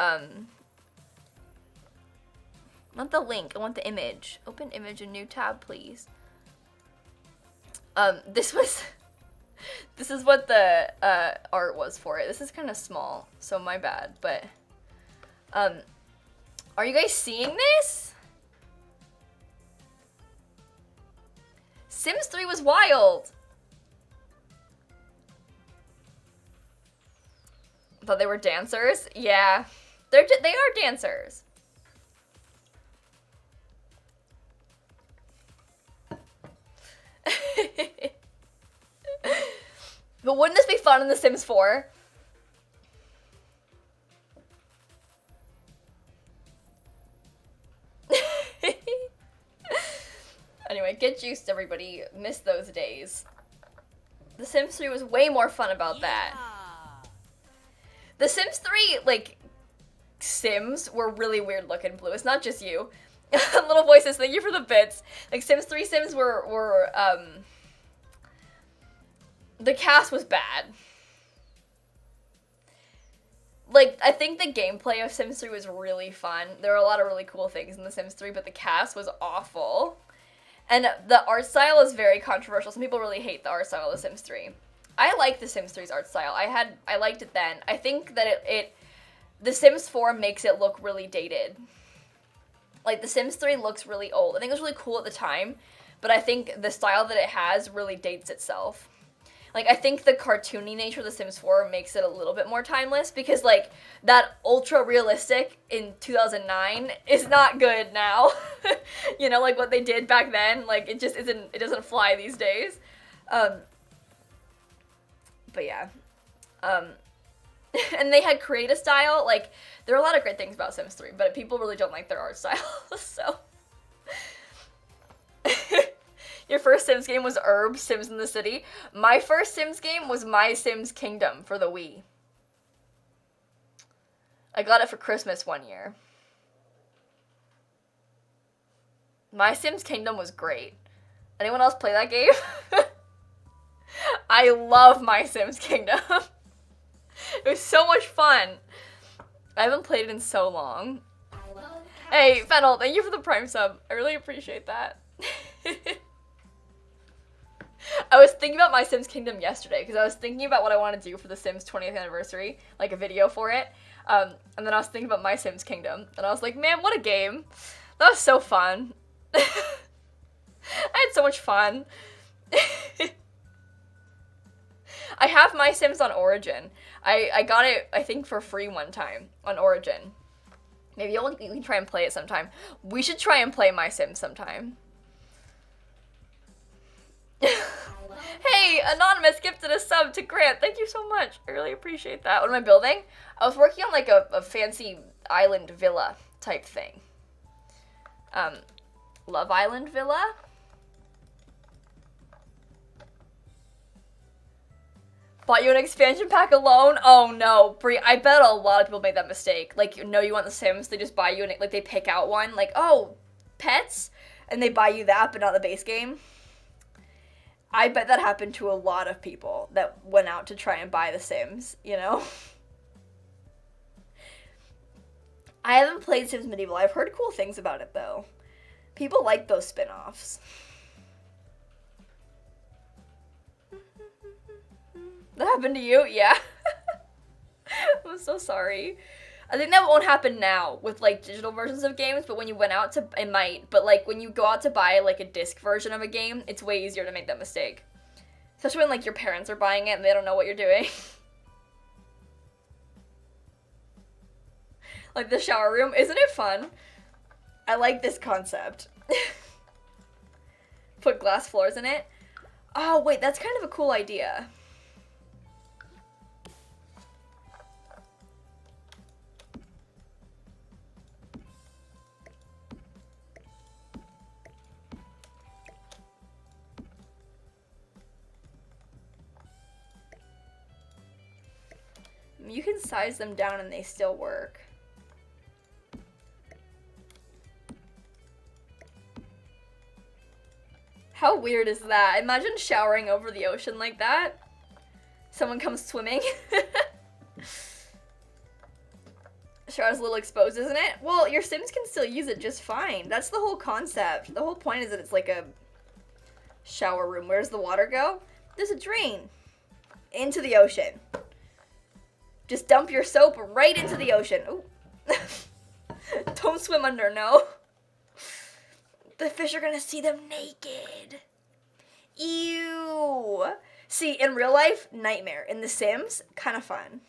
not the link, I want the image. Open image, a new tab, please. This is what the, art was for it. This is kind of small, so my bad, but, are you guys seeing this? Sims 3 was wild. Thought they were dancers? Yeah, they are dancers. But wouldn't this be fun in The Sims 4? Anyway, get juiced, everybody. Miss those days. The Sims 3 was way more fun about that. The Sims 3, like, Sims were really weird looking, Blue. It's not just you. Little voices, thank you for the bits. Like, Sims 3 Sims were the cast was bad. Like, I think the gameplay of Sims 3 was really fun. There were a lot of really cool things in The Sims 3, but the cast was awful. And the art style is very controversial. Some people really hate the art style of The Sims 3. I like The Sims 3's art style. I liked it then. I think that The Sims 4 makes it look really dated. Like, The Sims 3 looks really old. I think it was really cool at the time, but I think the style that it has really dates itself. Like, I think the cartoony nature of The Sims 4 makes it a little bit more timeless because, like, that ultra-realistic in 2009 is not good now. You know, like, what they did back then, like, it just isn't, it doesn't fly these days. But yeah. And they had creative style. Like, there are a lot of great things about Sims 3, but people really don't like their art style, so... Your first Sims game was Sims in the City. My first Sims game was My Sims Kingdom for the Wii. I got it for Christmas one year. My Sims Kingdom was great. Anyone else play that game? I love My Sims Kingdom. It was so much fun. I haven't played it in so long. Hey, Fennel, thank you for the Prime sub. I really appreciate that. I was thinking about My Sims Kingdom yesterday because I was thinking about what I want to do for the Sims 20th anniversary, like a video for it. And then I was thinking about My Sims Kingdom, and I was like, man, what a game. That was so fun. I had so much fun. I have My Sims on Origin. I got it, I think, for free one time on Origin. Maybe you can try and play it sometime. We should try and play My Sims sometime. Hey, Anonymous gifted a sub to Grant. Thank you so much. I really appreciate that. What am I building? I was working on like a fancy island villa type thing. Love Island Villa? Bought you an expansion pack alone? Oh no, Brie, I bet a lot of people made that mistake. Like, you know you want the Sims, they just buy you, like, they pick out one, like, oh, pets? And they buy you that, but not the base game. I bet that happened to a lot of people that went out to try and buy the Sims, you know? I haven't played Sims Medieval. I've heard cool things about it, though. People like those spin-offs. That happened to you? Yeah. I'm so sorry. I think that won't happen now with, like, digital versions of games, but when you went out to, it might, but, like, when you go out to buy, like, a disc version of a game, it's way easier to make that mistake. Especially when, like, your parents are buying it and they don't know what you're doing. Like, the shower room. Isn't it fun? I like this concept. Put glass floors in it. Oh, wait, that's kind of a cool idea. You can size them down and they still work. How weird is that? Imagine showering over the ocean like that. Someone comes swimming. Shower's a little exposed, isn't it? Well, your Sims can still use it just fine. That's the whole concept. The whole point is that it's like a shower room. Where's the water go? There's a drain. Into the ocean. Just dump your soap right into the ocean. Ooh. Don't swim under, no. The fish are gonna see them naked. Ew. See, in real life, nightmare. In The Sims, kind of fun.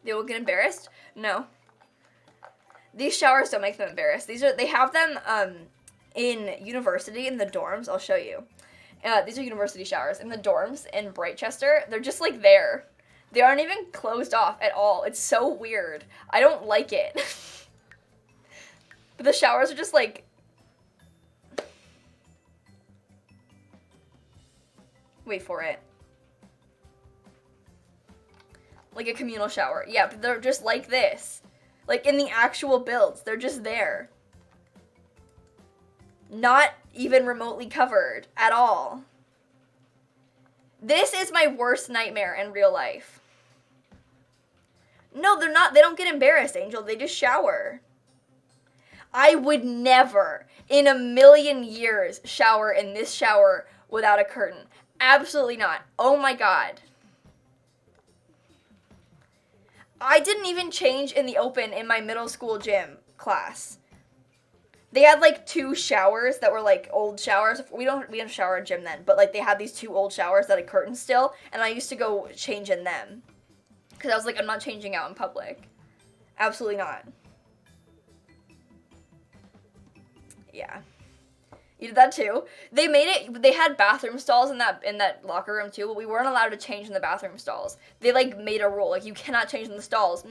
They will get embarrassed? No. These showers don't make them embarrassed. They have them in university, in the dorms. I'll show you. These are university showers. In the dorms in Brightchester, they're just like there. They aren't even closed off at all. It's so weird. I don't like it. But the showers are just like... Wait for it. Like a communal shower. Yeah, but they're just like this. Like in the actual builds. They're just there. Not even remotely covered at all. This is my worst nightmare in real life. No, they're not. They don't get embarrassed, Angel. They just shower. I would never in a million years shower in this shower without a curtain. Absolutely not. Oh my god. I didn't even change in the open in my middle school gym class. They had like 2 showers that were like old showers. We didn't shower in gym then, but like they had these 2 old showers that had curtains still, and I used to go change in them. Cause I was like, I'm not changing out in public. Absolutely not. Yeah. You did that too. They had bathroom stalls in that locker room too, but we weren't allowed to change in the bathroom stalls. They like made a rule, like you cannot change in the stalls.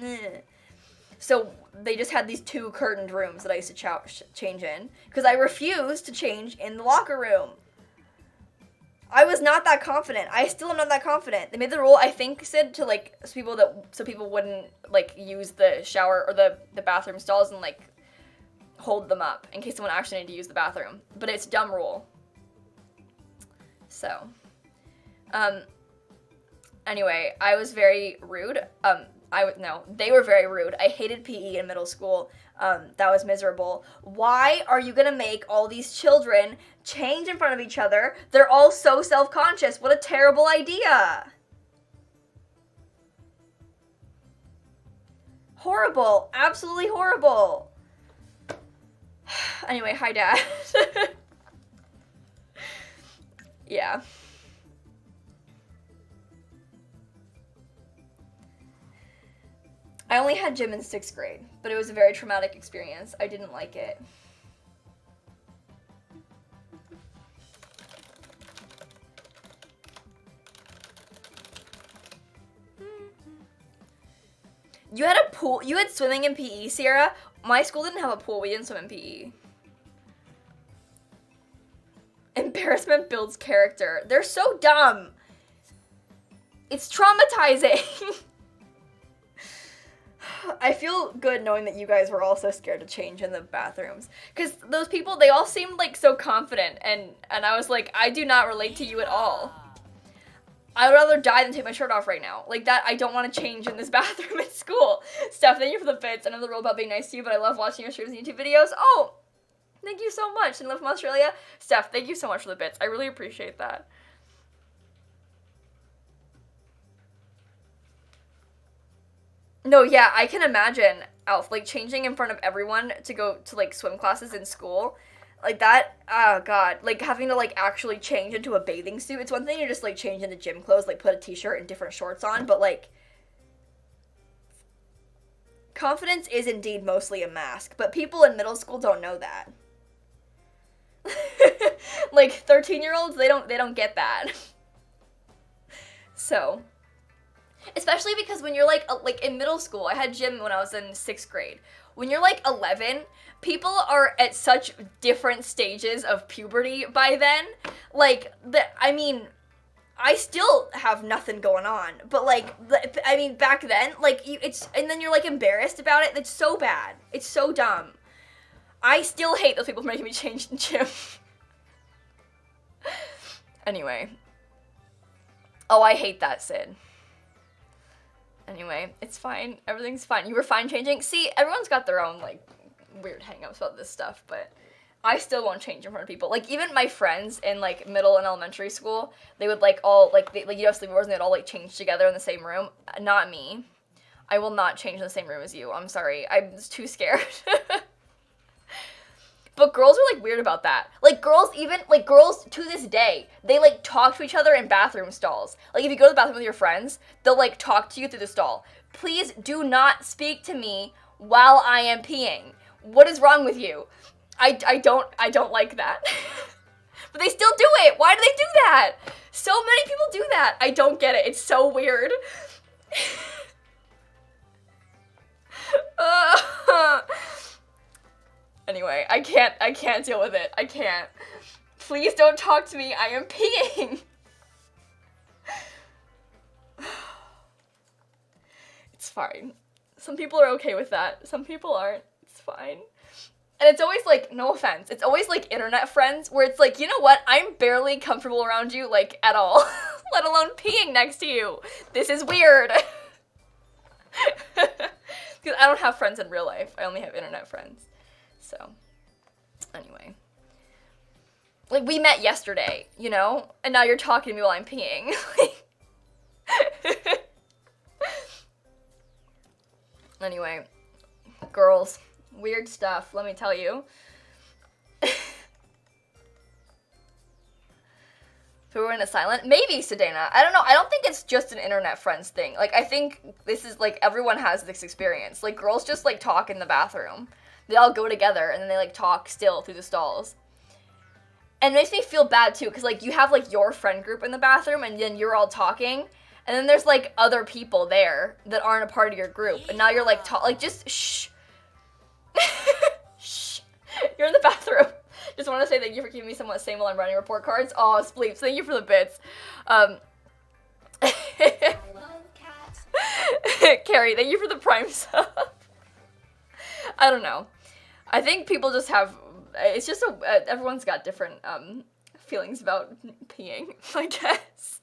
So they just had these 2 curtained rooms that I used to change in, because I refused to change in the locker room. I was not that confident. I still am not that confident. They made the rule, I think, Sid, to like so people wouldn't like use the shower or the bathroom stalls and like hold them up in case someone actually needed to use the bathroom. But it's a dumb rule. So, anyway, I was very rude. They were very rude. I hated PE in middle school. That was miserable. Why are you gonna make all these children change in front of each other? They're all so self-conscious. What a terrible idea. Horrible. Absolutely horrible. Anyway, hi, Dad. Yeah. I only had gym in 6th grade, but it was a very traumatic experience. I didn't like it. You had a pool? You had swimming in PE, Sierra? My school didn't have a pool. We didn't swim in PE. Embarrassment builds character. They're so dumb. It's traumatizing. I feel good knowing that you guys were all so scared to change in the bathrooms. Because those people, they all seemed like so confident. And I was like, I do not relate to you at all. I would rather die than take my shirt off right now. Like that, I don't want to change in this bathroom at school. Steph, thank you for the bits. I know the rule about being nice to you, but I love watching your streams and YouTube videos. Oh, thank you so much. And love from Australia. Steph, thank you so much for the bits. I really appreciate that. No, yeah, I can imagine, Alf, like changing in front of everyone to go to like swim classes in school. Like that, oh god, like having to like actually change into a bathing suit. It's one thing to just like change into gym clothes, like put a t-shirt and different shorts on, but like confidence is indeed mostly a mask, but people in middle school don't know that. Like 13-year-olds, they don't get that. So, especially because when you're like in middle school, I had gym when I was in 6th grade. When you're like 11, people are at such different stages of puberty by then. Like, I still have nothing going on, but like, back then, like, and then you're like embarrassed about it. It's so bad. It's so dumb. I still hate those people for making me change the gym. Anyway. Oh, I hate that, Sid. Anyway, it's fine. Everything's fine. You were fine changing? See, everyone's got their own, like, weird hang-ups about this stuff, but I still won't change in front of people. Like, even my friends in, like, middle and elementary school, they would, like, all, like, you'd have sleepovers and they'd all, like, change together in the same room. Not me. I will not change in the same room as you. I'm sorry. I'm too scared. But girls are, like, weird about that. Like, girls to this day, they, like, talk to each other in bathroom stalls. Like, if you go to the bathroom with your friends, they'll, like, talk to you through the stall. Please do not speak to me while I am peeing. What is wrong with you? I don't like that. But they still do it. Why do they do that? So many people do that. I don't get it. It's so weird. Anyway, I can't deal with it. I can't. Please don't talk to me. I am peeing. It's fine. Some people are okay with that. Some people aren't. It's fine. And it's always like, no offense, it's always like internet friends where it's like, you know what? I'm barely comfortable around you, like, at all. Let alone peeing next to you. This is weird. Because I don't have friends in real life. I only have internet friends. So, anyway. Like, we met yesterday, you know? And now you're talking to me while I'm peeing. Anyway. Girls. Weird stuff, let me tell you. Who were in a silent? Maybe, Sedana. I don't know. I don't think it's just an internet friends thing. Like, I think this is, like, everyone has this experience. Like, girls just, like, talk in the bathroom. They all go together, and then they, like, talk still through the stalls. And it makes me feel bad, too, because, like, you have, like, your friend group in the bathroom, and then you're all talking, and then there's, like, other people there that aren't a part of your group. And now you're, like, just, shh. Shh. You're in the bathroom. Just want to say thank you for keeping me somewhat sane while I'm writing report cards. Aw, Spleeps, thank you for the bits. I love cats. Carrie, thank you for the prime sub. I don't know. I think people just have, it's just everyone's got different feelings about peeing, I guess.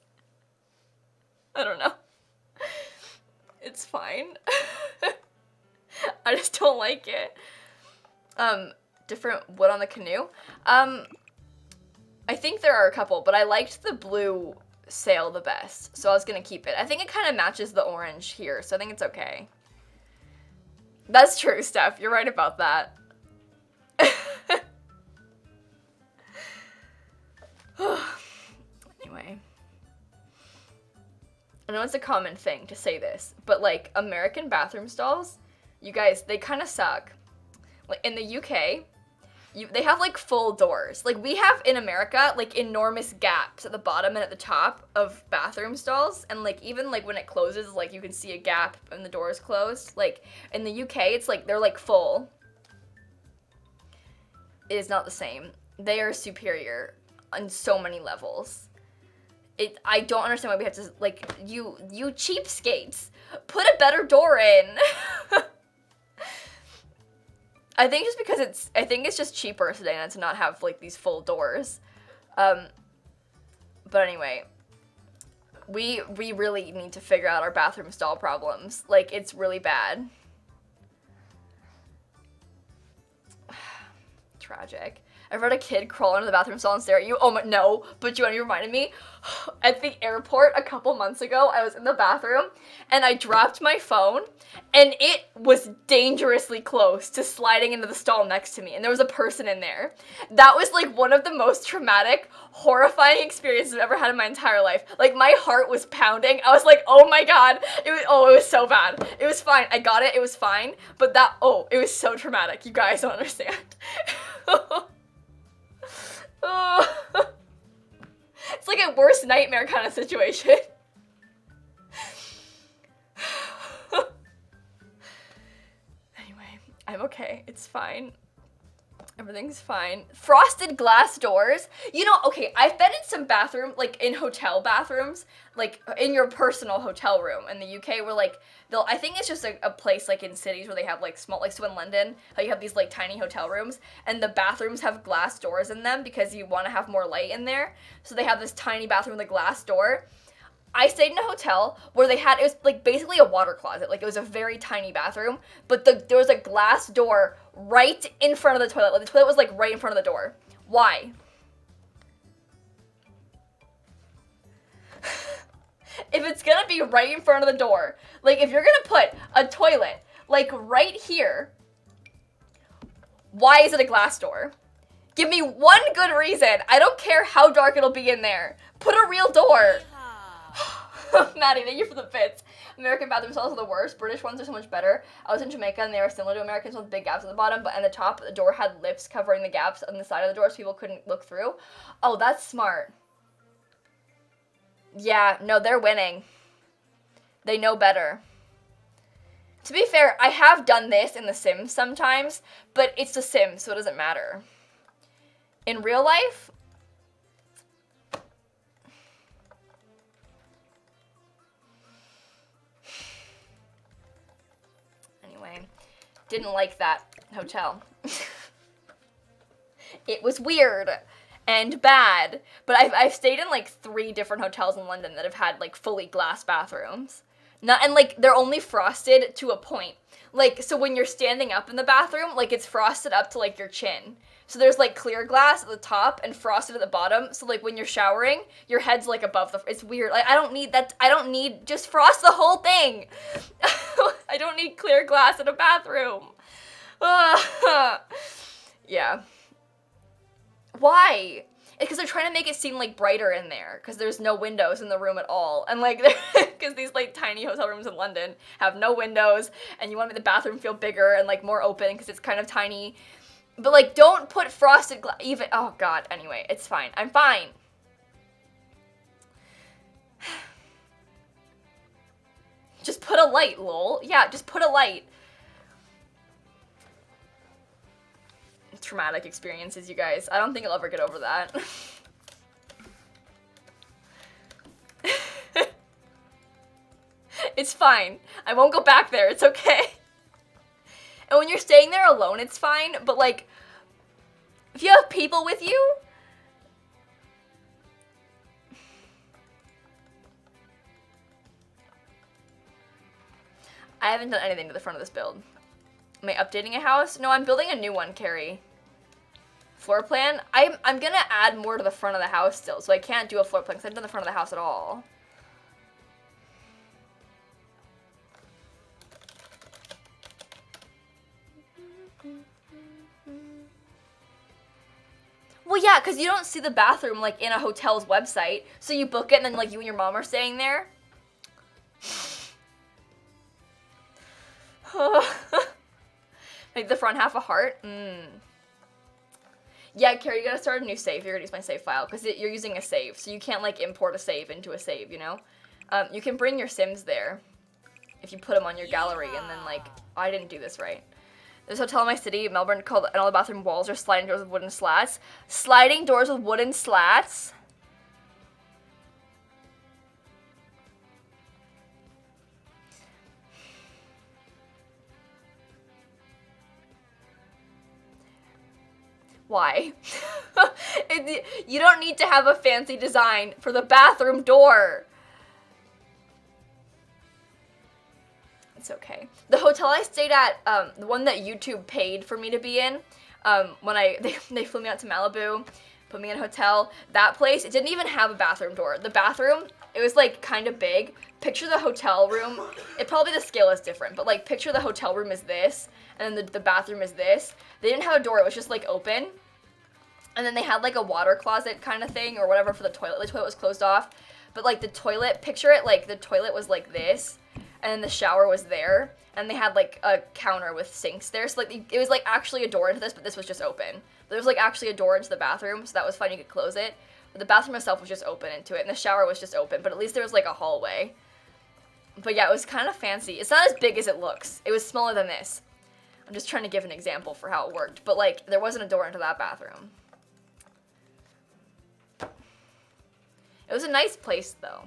I don't know. It's fine. I just don't like it. Different wood on the canoe. I think there are a couple, but I liked the blue sail the best, so I was gonna keep it. I think it kind of matches the orange here, so I think it's okay. That's true, Steph. You're right about that. Anyway. I know it's a common thing to say this, but, like, American bathroom stalls, you guys, they kind of suck. Like, in the UK, they have, like, full doors. Like, we have, in America, like, enormous gaps at the bottom and at the top of bathroom stalls. And, like, even, like, when it closes, like, you can see a gap and the door is closed. Like, in the UK, it's, like, they're, like, full. It is not the same. They are superior on so many levels. I don't understand why we have to, like, you cheapskates. Put a better door in. I think just because it's just cheaper today and to not have, like, these full doors. But anyway, we really need to figure out our bathroom stall problems. Like, it's really bad. Tragic. I've heard a kid crawl into the bathroom stall and stare at you. Oh my, no, but you reminded me. At the airport a couple months ago, I was in the bathroom and I dropped my phone and it was dangerously close to sliding into the stall next to me, and there was a person in there. That was, like, one of the most traumatic, horrifying experiences I've ever had in my entire life. Like, my heart was pounding. I was like, oh my god. It was so bad. It was fine. I got it. It was fine. But it was so traumatic. You guys don't understand. Oh. It's like a worst nightmare kind of situation. Anyway, I'm okay. It's fine. Everything's fine. Frosted glass doors. You know, okay, I've been in some bathroom, like, in hotel bathrooms, like, in your personal hotel room in the UK, where, like, I think it's just a place, like, in cities where they have, like, small, like, so in London, how you have these, like, tiny hotel rooms, and the bathrooms have glass doors in them because you want to have more light in there, so they have this tiny bathroom with a glass door. I stayed in a hotel where it was, like, basically a water closet. Like, it was a very tiny bathroom, but there was a glass door right in front of the toilet. Like, the toilet was, like, right in front of the door. Why? If it's gonna be right in front of the door, like, if you're gonna put a toilet, like, right here, why is it a glass door? Give me one good reason. I don't care how dark it'll be in there. Put a real door. Maddie, thank you for the bits. American bathroom stalls are the worst. British ones are so much better. I was in Jamaica and they are similar to Americans with big gaps at the bottom, but at the top, the door had lips covering the gaps on the side of the door so people couldn't look through. Oh, that's smart. Yeah, no, they're winning. They know better. To be fair, I have done this in The Sims sometimes, but it's The Sims, so it doesn't matter. In real life, anyway, didn't like that hotel. It was weird and bad, but I've stayed in, like, 3 different hotels in London that have had, like, fully glass bathrooms. And like they're only frosted to a point. Like, so when you're standing up in the bathroom, like it's frosted up to like your chin. So there's like clear glass at the top and frosted at the bottom. So like when you're showering, your head's like above it's weird. Like I don't need that. Just frost the whole thing. I don't need clear glass in a bathroom. Yeah. Why? Because they're trying to make it seem like brighter in there because there's no windows in the room at all. And like, because these like tiny hotel rooms in London have no windows and you want to make the bathroom feel bigger and like more open because it's kind of tiny. But like, don't put frosted glass even. Oh God. Anyway, it's fine. I'm fine. Just put a light, lol. Yeah, just put a light. Traumatic experiences, you guys. I don't think I'll ever get over that. It's fine. I won't go back there. It's okay. And when you're staying there alone, it's fine. But like, if you have people with you, I haven't done anything to the front of this build. Am I updating a house? No, I'm building a new one, Carrie. Floor plan? I'm gonna add more to the front of the house still, so I can't do a floor plan because I haven't done the front of the house at all. Well, yeah, because you don't see the bathroom, like, in a hotel's website, so you book it and then, like, you and your mom are staying there. Make the front half a heart? Yeah, Carrie, you gotta start a new save. You're gonna use my save file, because you're using a save, so you can't, like, import a save into a save, you know? You can bring your Sims there, if you put them on your gallery, and then, like, I didn't do this right. There's a hotel in my city, Melbourne, called, and all the bathroom walls are sliding doors with wooden slats. Sliding doors with wooden slats? Why? You don't need to have a fancy design for the bathroom door. It's okay. The hotel I stayed at, the one that YouTube paid for me to be in, when they flew me out to Malibu, put me in a hotel, that place, it didn't even have a bathroom door. The bathroom, it was like kind of big. Picture the hotel room, probably the scale is different, but like picture the hotel room is this, and then the bathroom is this. They didn't have a door, it was just like open. And then they had like a water closet kind of thing or whatever for the toilet. The toilet was closed off. But like the toilet, picture it like the toilet was like this. And then the shower was there. And they had like a counter with sinks there. So like it was like actually a door into this, but this was just open. There was like actually a door into the bathroom, so that was fun, you could close it. But the bathroom itself was just open into it. And the shower was just open. But at least there was like a hallway. But yeah, it was kind of fancy. It's not as big as it looks. It was smaller than this. I'm just trying to give an example for how it worked. But like there wasn't a door into that bathroom. It was a nice place, though.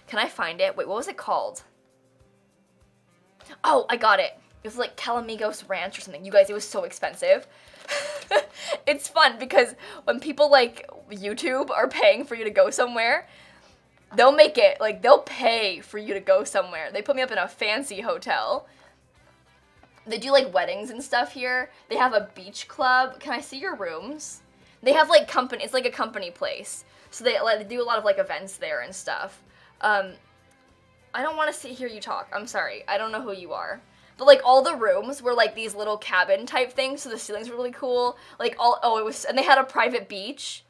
Can I find it? Wait, what was it called? Oh, I got it. It was like Calamigos Ranch or something. You guys, it was so expensive. It's fun because when people like YouTube are paying for you to go somewhere, they'll make it, like they'll pay for you to go somewhere. They put me up in a fancy hotel. They do like weddings and stuff here. They have a beach club. Can I see your rooms? They have like company, it's like a company place. So they do a lot of like events there and stuff. I don't want to hear you talk. I'm sorry. I don't know who you are. But like all the rooms were like these little cabin type things, so the ceilings were really cool. Like and they had a private beach.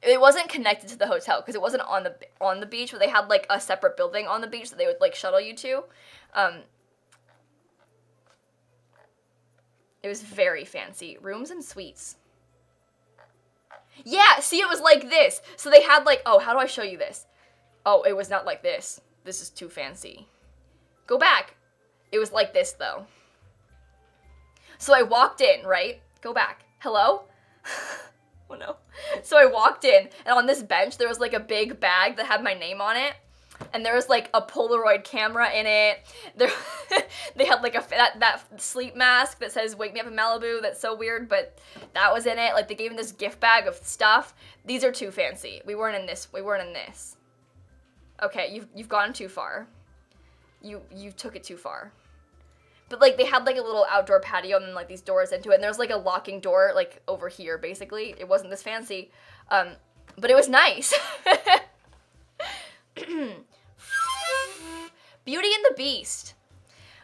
It wasn't connected to the hotel because it wasn't on the beach, but they had like a separate building on the beach that they would like shuttle you to. It was very fancy. Rooms and suites. Yeah, see, it was like this. So they had like, oh, how do I show you this? Oh, it was not like this. This is too fancy. Go back. It was like this, though. So I walked in, right? Go back. Hello? Oh, no. So I walked in, and on this bench, there was like a big bag that had my name on it. And there was like a Polaroid camera in it. They had like that sleep mask that says "Wake me up in Malibu." That's so weird, but that was in it. Like they gave me this gift bag of stuff. These are too fancy. We weren't in this. Okay, you've gone too far. you took it too far. But, like, they had, like, a little outdoor patio and then, like, these doors into it. And there's, like, a locking door, like, over here, basically. It wasn't this fancy. But it was nice. Beauty and the Beast.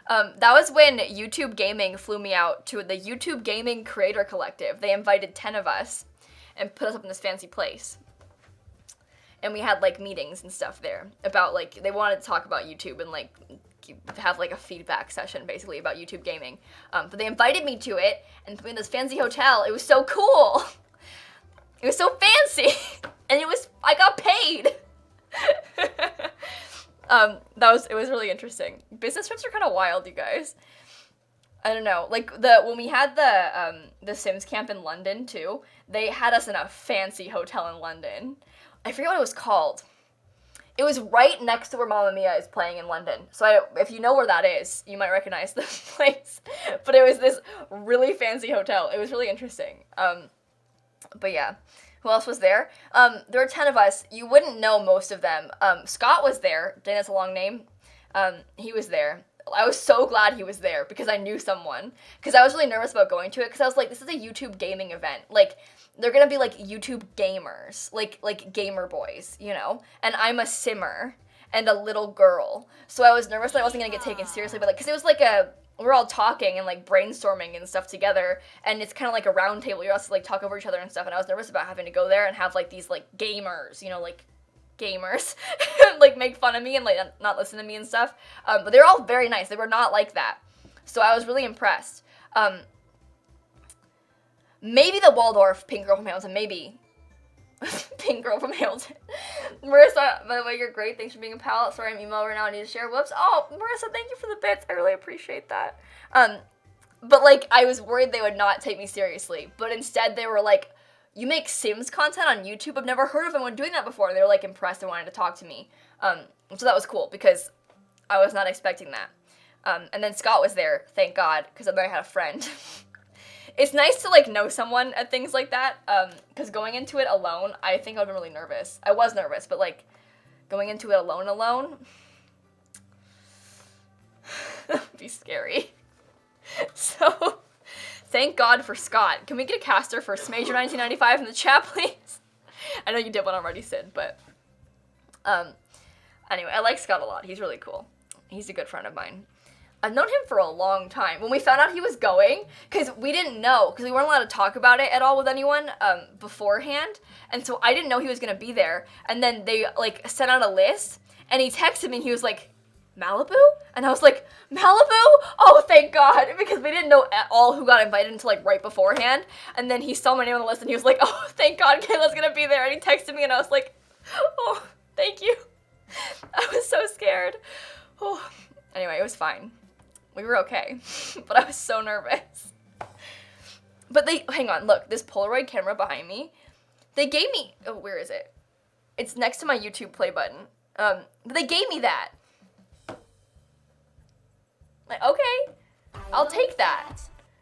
That was when YouTube Gaming flew me out to the YouTube Gaming Creator Collective. They invited 10 of us and put us up in this fancy place. And we had, like, meetings and stuff there about, like, they wanted to talk about YouTube and, like, have, like, a feedback session, basically, about YouTube gaming. But they invited me to it and put me in this fancy hotel. It was so cool. It was so fancy. And I got paid. It was really interesting. Business trips are kind of wild, you guys. I don't know, like, when we had the Sims camp in London, too, they had us in a fancy hotel in London. I forget what it was called. It was right next to where Mamma Mia is playing in London. So if you know where that is, you might recognize the place. But it was this really fancy hotel. It was really interesting. But yeah. Who else was there? There were 10 of us. You wouldn't know most of them. Scott was there. Dang, that's a long name. He was there. I was so glad he was there because I knew someone. Because I was really nervous about going to it because I was like, this is a YouTube gaming event. Like, they're gonna be, like, YouTube gamers. Like gamer boys, you know? And I'm a simmer and a little girl. So I was nervous that I wasn't gonna get taken seriously. But, like, because it was, like, we're all talking and, like, brainstorming and stuff together. And it's kind of like a round table. You're also, like, talk over each other and stuff. And I was nervous about having to go there and have, like, these, like, gamers, you know, like, gamers, like, make fun of me and, like, not listen to me and stuff. But they were all very nice. They were not like that. So I was really impressed. Maybe the Waldorf Pink Girl from Hamilton, maybe. Pink Girl from Hamilton. Marissa, by the way, you're great. Thanks for being a pal. Sorry, I'm emo right now. I need to share. Whoops. Oh, Marissa, thank you for the bits. I really appreciate that. But, like, I was worried they would not take me seriously. But instead, they were like, you make Sims content on YouTube? I've never heard of anyone doing that before. And they were, like, impressed and wanted to talk to me. So that was cool because I was not expecting that. And then Scott was there, thank God, because then I had a friend. It's nice to, like, know someone at things like that, because going into it alone, I think I would have been really nervous. I was nervous, but, like, going into it alone, would be scary. So, thank God for Scott. Can we get a caster for Smager 1995 in the chat, please? I know you did one already, Sid, but, anyway, I like Scott a lot. He's really cool. He's a good friend of mine. I've known him for a long time. When we found out he was going, because we didn't know, because we weren't allowed to talk about it at all with anyone beforehand, and so I didn't know he was going to be there, and then they, like, sent out a list, and he texted me, and he was like, Malibu? And I was like, Malibu? Oh, thank God, because we didn't know at all who got invited until, like, right beforehand, and then he saw my name on the list, and he was like, oh, thank God, Kayla's going to be there, and he texted me, and I was like, oh, thank you. I was so scared. Oh. Anyway, it was fine. We were okay, but I was so nervous. But hang on, look, this Polaroid camera behind me, they gave me, oh, where is it? It's next to my YouTube play button. But they gave me that. Like, okay, I'll take that.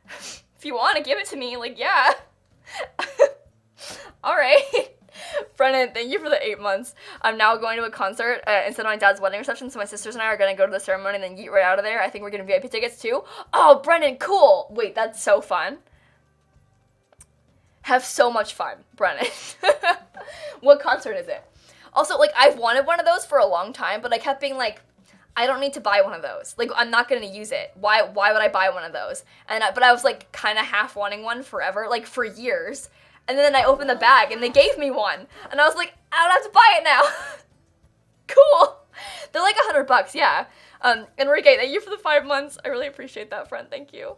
If you want to give it to me, like, yeah. All right. Brennan, thank you for the 8 months. I'm now going to a concert instead of my dad's wedding reception, so my sisters and I are going to go to the ceremony and then yeet right out of there. I think we're getting VIP tickets too. Oh, Brennan, cool. Wait, that's so fun. Have so much fun, Brennan. What concert is it? Also, like, I've wanted one of those for a long time, but I kept being like, I don't need to buy one of those. Like, I'm not going to use it. Why would I buy one of those? But I was, like, kind of half wanting one forever, like, for years. And then I opened the bag, and they gave me one. And I was like, I don't have to buy it now. Cool. They're like $100, yeah. Enrique, thank you for the 5 months. I really appreciate that, friend. Thank you.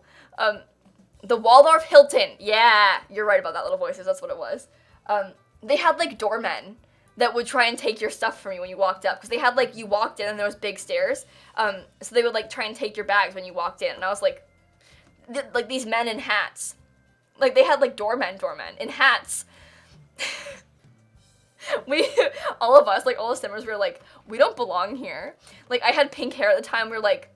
The Waldorf Hilton. Yeah, you're right about that, Little Voices. That's what it was. They had, like, doormen that would try and take your stuff from you when you walked up. Because they had, like, you walked in, and there was big stairs. So they would, like, try and take your bags when you walked in. And I was like, these men in hats. Like, they had, like, doormen in hats. All of us, like, all the simmers were like, we don't belong here. Like, I had pink hair at the time. We were like,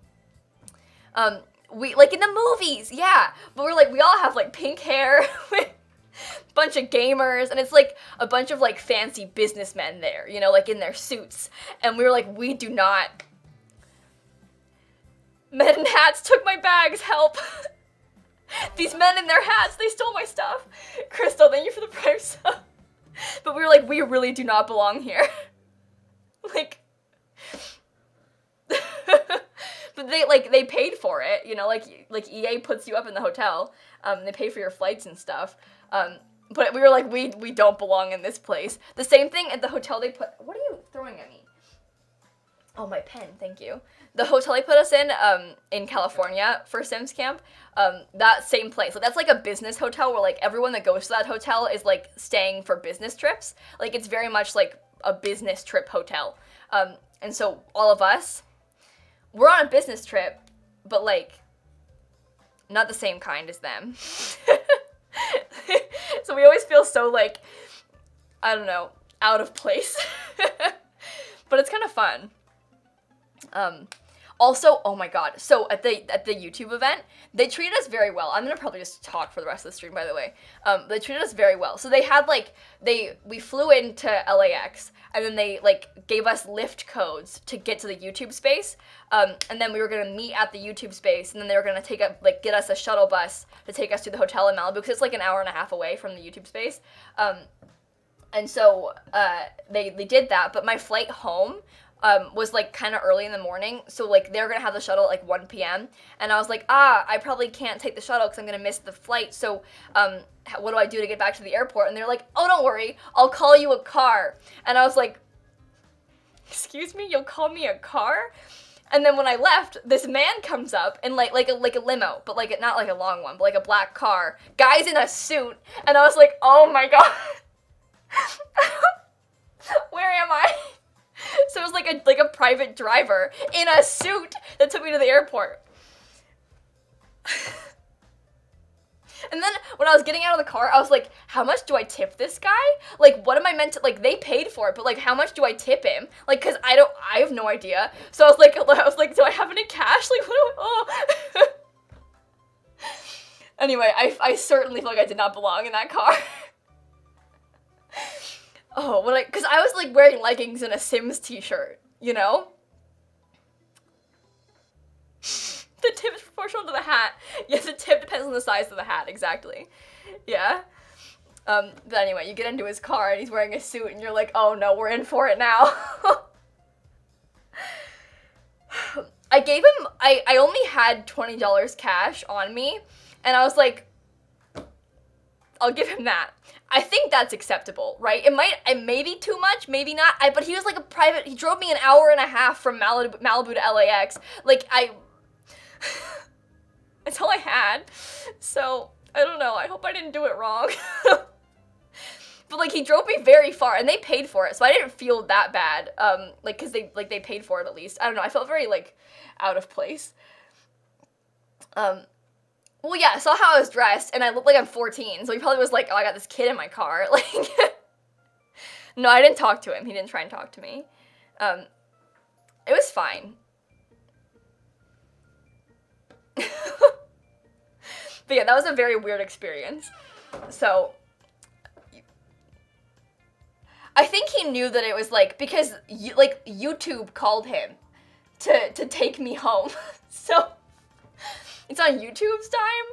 like, in the movies, yeah. But we're like, we all have, like, pink hair with a bunch of gamers. And it's, like, a bunch of, like, fancy businessmen there, you know, like, in their suits. And we were like, we do not Men in hats took my bags, help. These men in their hats, they stole my stuff. Crystal, thank you for the prime sub. But we were like, we really do not belong here. Like, but they paid for it, you know, like EA puts you up in the hotel, they pay for your flights and stuff, but we were like, we don't belong in this place. The same thing at the hotel they put, what are you throwing at me? Oh, my pen, thank you. The hotel they put us in California for Sims Camp, that same place. So that's like a business hotel where like everyone that goes to that hotel is like staying for business trips. Like it's very much like a business trip hotel. And so all of us, we're on a business trip, but like not the same kind as them. So we always feel so like, I don't know, out of place. But it's kind of fun. Also, oh my god, so at the YouTube event, they treated us very well. I'm gonna probably just talk for the rest of the stream, by the way. They treated us very well. So they had like, we flew into LAX, and then they like gave us lift codes to get to the YouTube space, and then we were gonna meet at the YouTube space, and then they were gonna get us a shuttle bus to take us to the hotel in Malibu, because it's like an hour and a half away from the YouTube space. And so they did that, but my flight home was like kind of early in the morning, so like they're gonna have the shuttle at like 1 p.m. and I was like, I probably can't take the shuttle because I'm gonna miss the flight, so what do I do to get back to the airport? And they're like, oh, don't worry, I'll call you a car. And I was like, excuse me, you'll call me a car? And then when I left, this man comes up in like a limo, but like not like a long one, but like a black car, guy's in a suit, and I was like, oh my god. Where am I? So it was like a private driver in a suit that took me to the airport. And then when I was getting out of the car, I was like, how much do I tip this guy? Like, what am I meant to, like, they paid for it, but like, how much do I tip him? Like, cause I have no idea. So I was like, do I have any cash? Like, oh. Anyway, I certainly feel like I did not belong in that car. Oh, cause I was like wearing leggings and a Sims t-shirt, you know? The tip is proportional to the hat. Yes, the tip depends on the size of the hat, exactly. Yeah. But anyway, you get into his car and he's wearing a suit and you're like, oh no, we're in for it now. I gave him, I only had $20 cash on me, and I was like, I'll give him that. I think that's acceptable, right? It may be too much, maybe not. But he was like he drove me an hour and a half from Malibu to LAX. Like, it's all I had. So, I don't know. I hope I didn't do it wrong. But like, he drove me very far, and they paid for it, so I didn't feel that bad. Like, cause they paid for it at least. I don't know. I felt very like out of place. Well, yeah, I saw how I was dressed, and I looked like I'm 14, so he probably was like, oh, I got this kid in my car. Like, no, I didn't talk to him. He didn't try and talk to me. It was fine. But yeah, that was a very weird experience. So, I think he knew that it was like, because YouTube called him to take me home. So, it's on YouTube's time.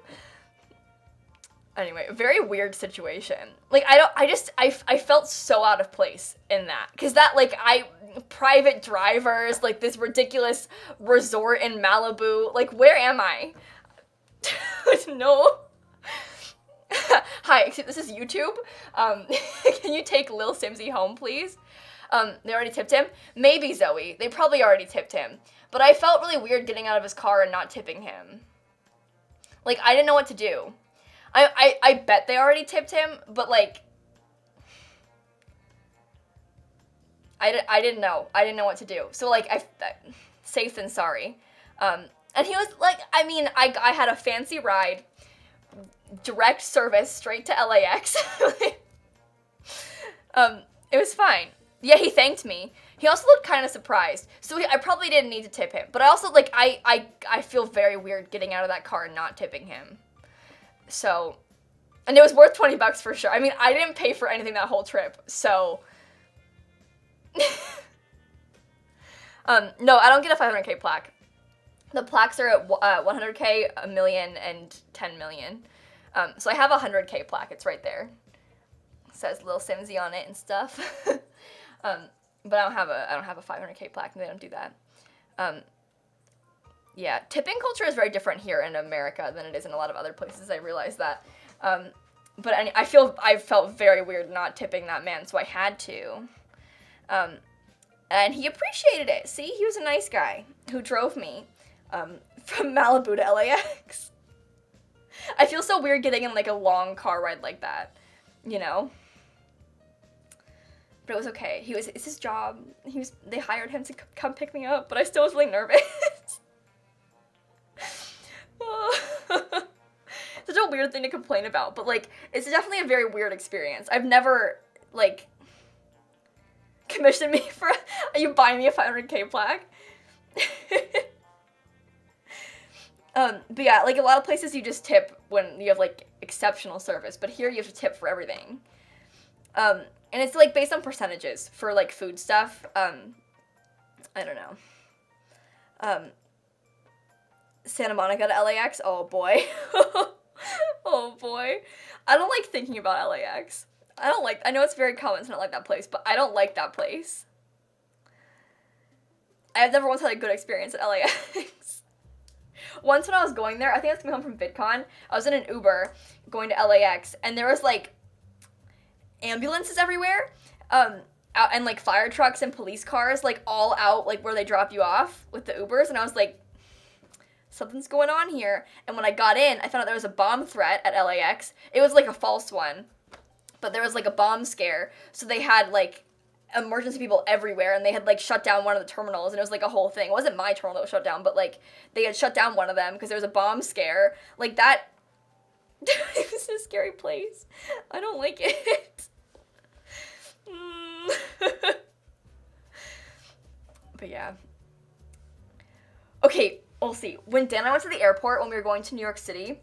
Anyway, very weird situation. Like, I felt so out of place in that. Cause that, like, private drivers, like this ridiculous resort in Malibu. Like, where am I? No. Hi, excuse, this is YouTube. Can you take lilsimsie home, please? They already tipped him? Maybe, Zoe. They probably already tipped him. But I felt really weird getting out of his car and not tipping him. Like, I didn't know what to do. I bet they already tipped him, but, like, I didn't know. I didn't know what to do. So, like, safe than sorry. And he was, like, I mean, I had a fancy ride, direct service straight to LAX. It was fine. Yeah, he thanked me. He also looked kind of surprised. So I probably didn't need to tip him. But I also, like, I feel very weird getting out of that car and not tipping him. So, and it was worth $20 for sure. I mean, I didn't pay for anything that whole trip. So, no, I don't get a 500K plaque. The plaques are at 100K, a million, and 10 million. So I have a 100K plaque. It's right there. It says lilsimsie on it and stuff. But I don't have a 500K plaque. They don't do that. Yeah, tipping culture is very different here in America than it is in a lot of other places. I realize that. But I felt very weird not tipping that man, so I had to. And he appreciated it. See, he was a nice guy who drove me from Malibu to LAX. I feel so weird getting in like a long car ride like that, you know? But it was okay. It's his job. They hired him to come pick me up, but I still was really nervous. Such a weird thing to complain about, but like, it's definitely a very weird experience. I've never, like, commissioned me for, you buy me a 500K plaque? But yeah, like a lot of places you just tip when you have like exceptional service, but here you have to tip for everything. And it's like based on percentages for like food stuff. I don't know. Santa Monica to LAX, oh boy. Oh boy. I don't like thinking about LAX. I know it's very common to not like that place, but I don't like that place. I've never once had a good experience at LAX. Once when I was going there, I think I was coming home from VidCon, I was in an Uber going to LAX, and there was like ambulances everywhere, out, and like fire trucks and police cars, like all out like where they drop you off with the Ubers, and I was like, something's going on here. And when I got in, I found out there was a bomb threat at LAX. It was like a false one, but there was like a bomb scare, so they had like emergency people everywhere, and they had like shut down one of the terminals, and it was like a whole thing. It wasn't my terminal that was shut down, but like they had shut down one of them because there was a bomb scare. Like that, it was a scary place. I don't like it. But yeah. Okay, we'll see. When Dan and I went to the airport when we were going to New York City,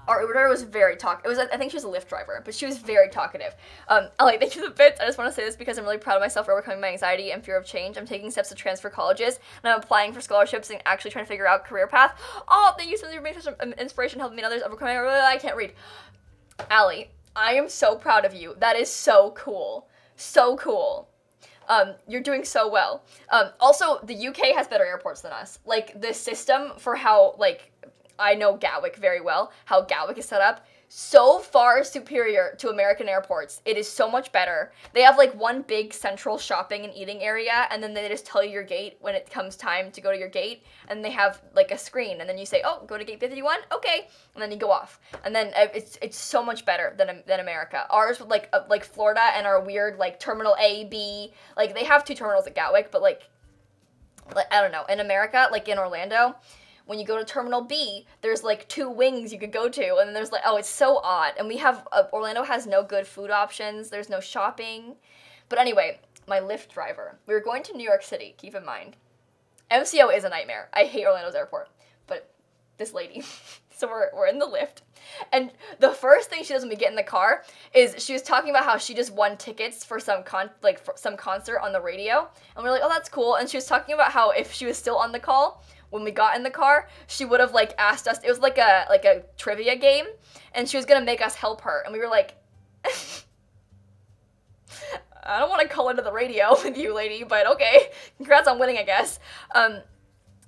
our Uber driver was very I think she was a Lyft driver, but she was very talkative. Ellie, thank you for the bits. I just want to say this because I'm really proud of myself for overcoming my anxiety and fear of change. I'm taking steps to transfer colleges, and I'm applying for scholarships and actually trying to figure out career path. Oh, thank you so much for such an inspiration, helping me and others overcome. I can't read. Allie, I am so proud of you. That is so cool. So cool. You're doing so well. Also, the UK has better airports than us. Like, the system for how, like, I know Gatwick very well, how Gatwick is set up, so far superior to American airports. It is so much better. They have like one big central shopping and eating area, and then they just tell you your gate when it comes time to go to your gate, and they have like a screen, and then you say, oh, go to gate 51, okay, and then you go off. And then it's so much better than America. Ours with like Florida and our weird like terminal A, B, like they have 2 terminals at Gatwick, but like I don't know, in America, like in Orlando, when you go to Terminal B, there's like 2 wings you could go to, and then there's like, oh, it's so odd. And we have, Orlando has no good food options, there's no shopping. But anyway, my Lyft driver, we were going to New York City, keep in mind. MCO is a nightmare. I hate Orlando's airport. But this lady, so we're in the Lyft, and the first thing she does when we get in the car is she was talking about how she just won tickets for some concert on the radio, and we're like, oh, that's cool. And she was talking about how if she was still on the call when we got in the car, she would have like asked us, it was like a trivia game, and she was gonna make us help her, and we were like, I don't want to call into the radio with you, lady, but okay, congrats on winning, I guess.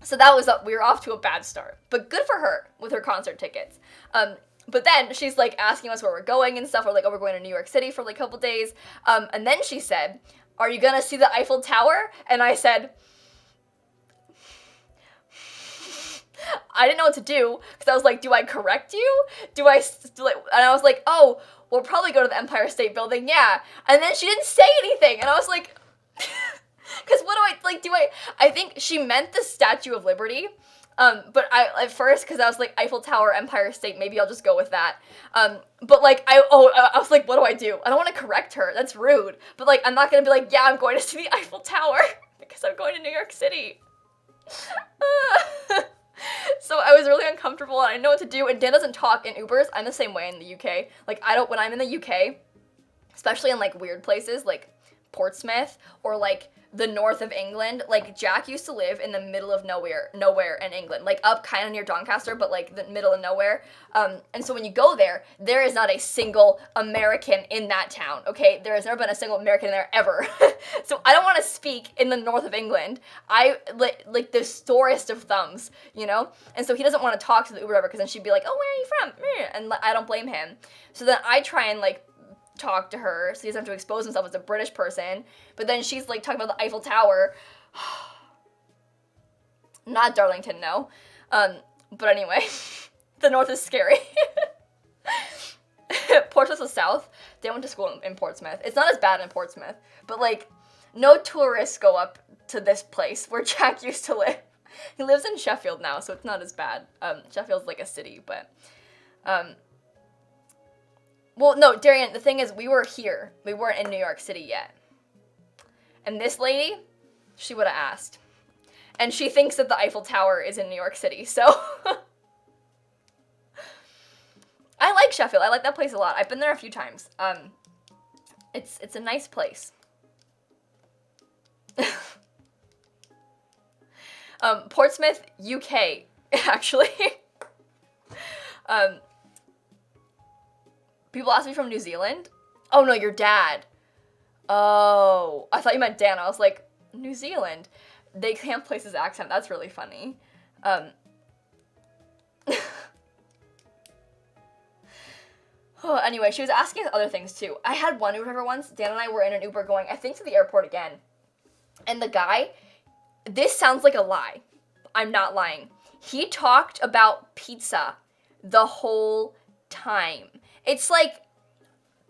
So that was, we were off to a bad start, but good for her with her concert tickets. But then she's like asking us where we're going and stuff. We're like, oh, we're going to New York City for like a couple days. And then she said, are you gonna see the Eiffel Tower? And I said, I didn't know what to do, because I was like, do I correct you? And I was like, oh, we'll probably go to the Empire State Building, yeah. And then she didn't say anything, and I was like, because what do I think she meant the Statue of Liberty, but at first, because I was like, Eiffel Tower, Empire State, maybe I'll just go with that. But like, I was like, what do? I don't want to correct her, that's rude. But like, I'm not going to be like, yeah, I'm going to see the Eiffel Tower, because I'm going to New York City. So I was really uncomfortable, and I didn't know what to do, and Dan doesn't talk in Ubers. I'm the same way in the UK. Like, when I'm in the UK, especially in like weird places, like Portsmouth or like the north of England. Like Jack used to live in the middle of nowhere in England, like up kind of near Doncaster, but like the middle of nowhere. And so when you go there, there is not a single American in that town. Okay, there has never been a single American there ever. So I don't want to speak in the north of England. I like the sorest of thumbs, you know. And so he doesn't want to talk to the Uber driver because then she'd be like, "Oh, where are you from?" And I don't blame him. So then I try and like talk to her so he doesn't have to expose himself as a British person, but then she's like talking about the Eiffel Tower. Not Darlington, no. But anyway, the north is scary. Portsmouth was south. They went to school in Portsmouth. It's not as bad in Portsmouth, but like no tourists go up to this place where Jack used to live. He lives in Sheffield now, so it's not as bad. Sheffield's like a city, but well, no, Darian, the thing is, we were here. We weren't in New York City yet. And this lady, she would have asked. And she thinks that the Eiffel Tower is in New York City, so. I like Sheffield. I like that place a lot. I've been there a few times. It's a nice place. Portsmouth, UK, actually. People ask me from New Zealand. Oh, no, your dad. Oh, I thought you meant Dan. I was like, New Zealand. They can't place his accent. That's really funny. Oh, anyway, she was asking us other things, too. I had one Uber driver once. Dan and I were in an Uber going, I think, to the airport again. And the guy, this sounds like a lie. I'm not lying. He talked about pizza the whole time. It's like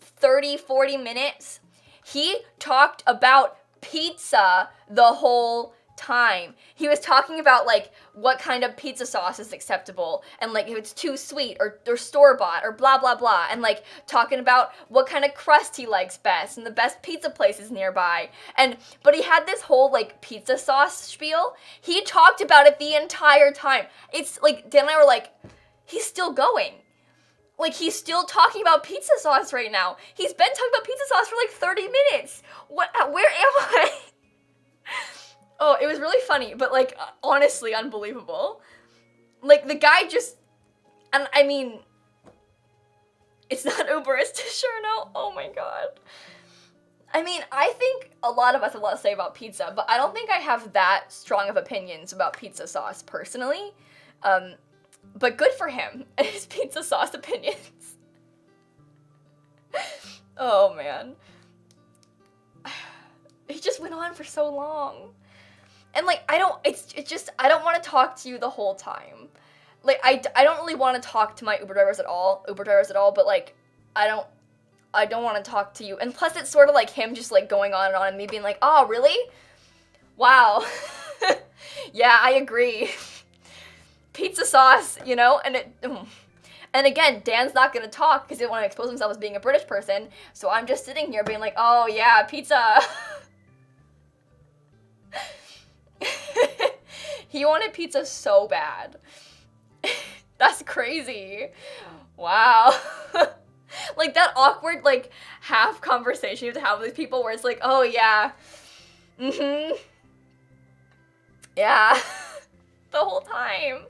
30, 40 minutes. He talked about pizza the whole time. He was talking about like what kind of pizza sauce is acceptable and like if it's too sweet or store-bought or blah blah blah, and like talking about what kind of crust he likes best and the best pizza places nearby. But he had this whole like pizza sauce spiel. He talked about it the entire time. It's like Dan and I were like, he's still going. Like, he's still talking about pizza sauce right now. He's been talking about pizza sauce for like 30 minutes. Where am I? Oh, it was really funny, but like, honestly unbelievable. Like, the guy just, and I mean, it's not Uber, it's DiGiorno. Oh my god. I mean, I think a lot of us have a lot to say about pizza, but I don't think I have that strong of opinions about pizza sauce personally. But good for him and his pizza sauce opinions. Oh, man. He just went on for so long. And, like, I don't want to talk to you the whole time. Like, I don't really want to talk to my Uber drivers at all, but, like, I don't want to talk to you. And plus, it's sort of like him just, like, going on and me being like, oh, really? Wow. Yeah, I agree. Pizza sauce, you know, and again, Dan's not gonna talk because he didn't want to expose himself as being a British person, so I'm just sitting here being like, oh yeah, pizza. He wanted pizza so bad. That's crazy. Wow. Like that awkward, like, half conversation you have to have with these people where it's like, oh yeah, yeah, the whole time.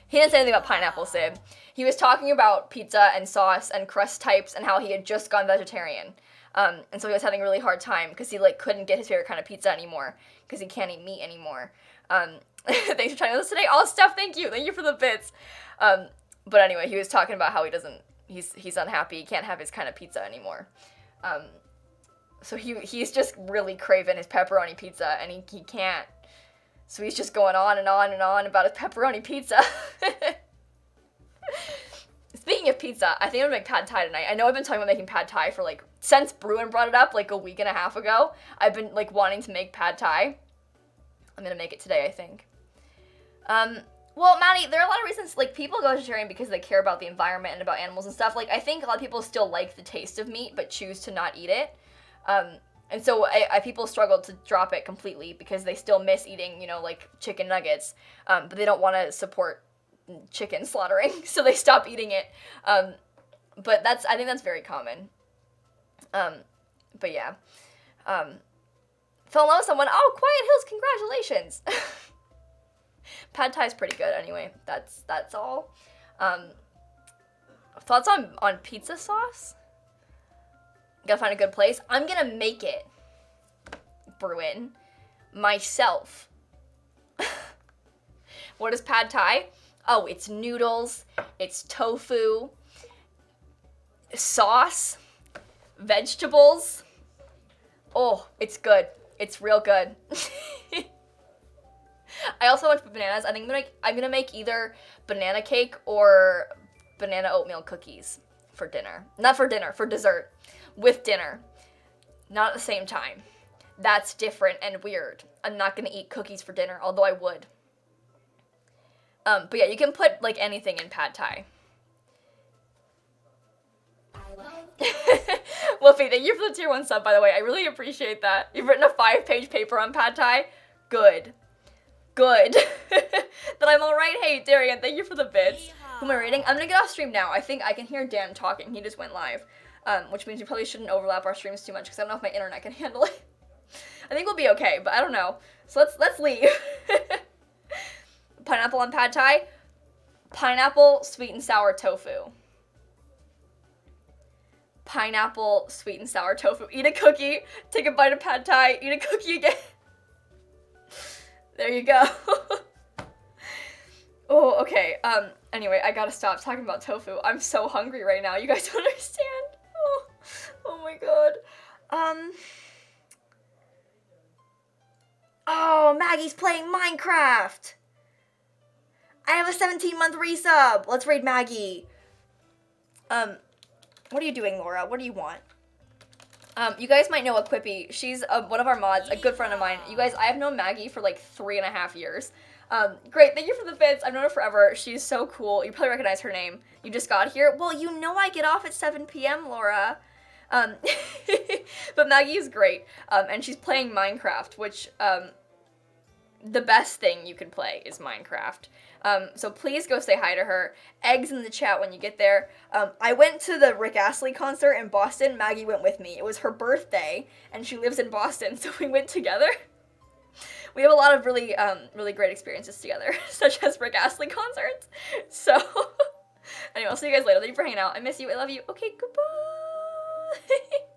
He didn't say anything about pineapple, Sid. He was talking about pizza and sauce and crust types and how he had just gone vegetarian. And so he was having a really hard time because he like couldn't get his favorite kind of pizza anymore because he can't eat meat anymore. Thanks for trying this today. Oh, Steph, thank you for the bits. But anyway, he was talking about how he's unhappy, he can't have his kind of pizza anymore. So he's just really craving his pepperoni pizza and he can't. So he's just going on and on and on about his pepperoni pizza. Speaking of pizza, I think I'm gonna make pad thai tonight. I know I've been talking about making pad thai for like, since Bruin brought it up like a week and a half ago. I've been like wanting to make pad thai. I'm gonna make it today, I think. Well, Maddie, there are a lot of reasons, like, people go vegetarian because they care about the environment and about animals and stuff. Like, I think a lot of people still like the taste of meat, but choose to not eat it. And so people struggle to drop it completely because they still miss eating, you know, like, chicken nuggets, but they don't want to support chicken slaughtering, so they stop eating it. But I think that's very common. But yeah. Fell in love with someone. Oh, Quiet Hills, congratulations. Pad Thai's pretty good anyway. That's all. Thoughts on pizza sauce? Gotta find a good place. I'm gonna make it, Bruin, myself. What is Pad Thai? Oh, it's noodles, it's tofu, sauce, vegetables. Oh, it's good. It's real good. I also like bananas. I think I'm gonna make either banana cake or banana oatmeal cookies for dinner. Not for dinner, for dessert. With dinner. Not at the same time. That's different and weird. I'm not gonna eat cookies for dinner, although I would. But yeah, you can put like anything in Pad Thai. Wolfie, thank you for the tier 1 sub, by the way. I really appreciate that. You've written a 5-page paper on Pad Thai. Good. Good. Then I'm alright. Hey, Darian, thank you for the bits. Who am I reading? I'm gonna get off stream now. I think I can hear Dan talking. He just went live. Which means we probably shouldn't overlap our streams too much because I don't know if my internet can handle it. I think we'll be okay, but I don't know. So let's leave. Pineapple on Pad Thai. Pineapple, sweet and sour tofu. Pineapple, sweet and sour tofu. Eat a cookie, take a bite of Pad Thai, eat a cookie again. There you go. Oh, okay. Anyway, I gotta stop talking about tofu. I'm so hungry right now. You guys don't understand. Oh my god. Oh, Maggie's playing Minecraft. I have a 17-month resub. Let's raid Maggie. What are you doing, Laura? What do you want? You guys might know Equippy. She's one of our mods, a good friend of mine. You guys, I have known Maggie for like 3.5 years. Great, thank you for the bits. I've known her forever. She's so cool. You probably recognize her name. You just got here. Well, you know I get off at 7 p.m., Laura. But Maggie is great. And she's playing Minecraft, which, the best thing you can play is Minecraft. So please go say hi to her. Eggs in the chat when you get there. I went to the Rick Astley concert in Boston. Maggie went with me. It was her birthday, and she lives in Boston, so we went together. We have a lot of really, really great experiences together, such as Rick Astley concerts. So, anyway, I'll see you guys later. Thank you for hanging out. I miss you. I love you. Okay, goodbye.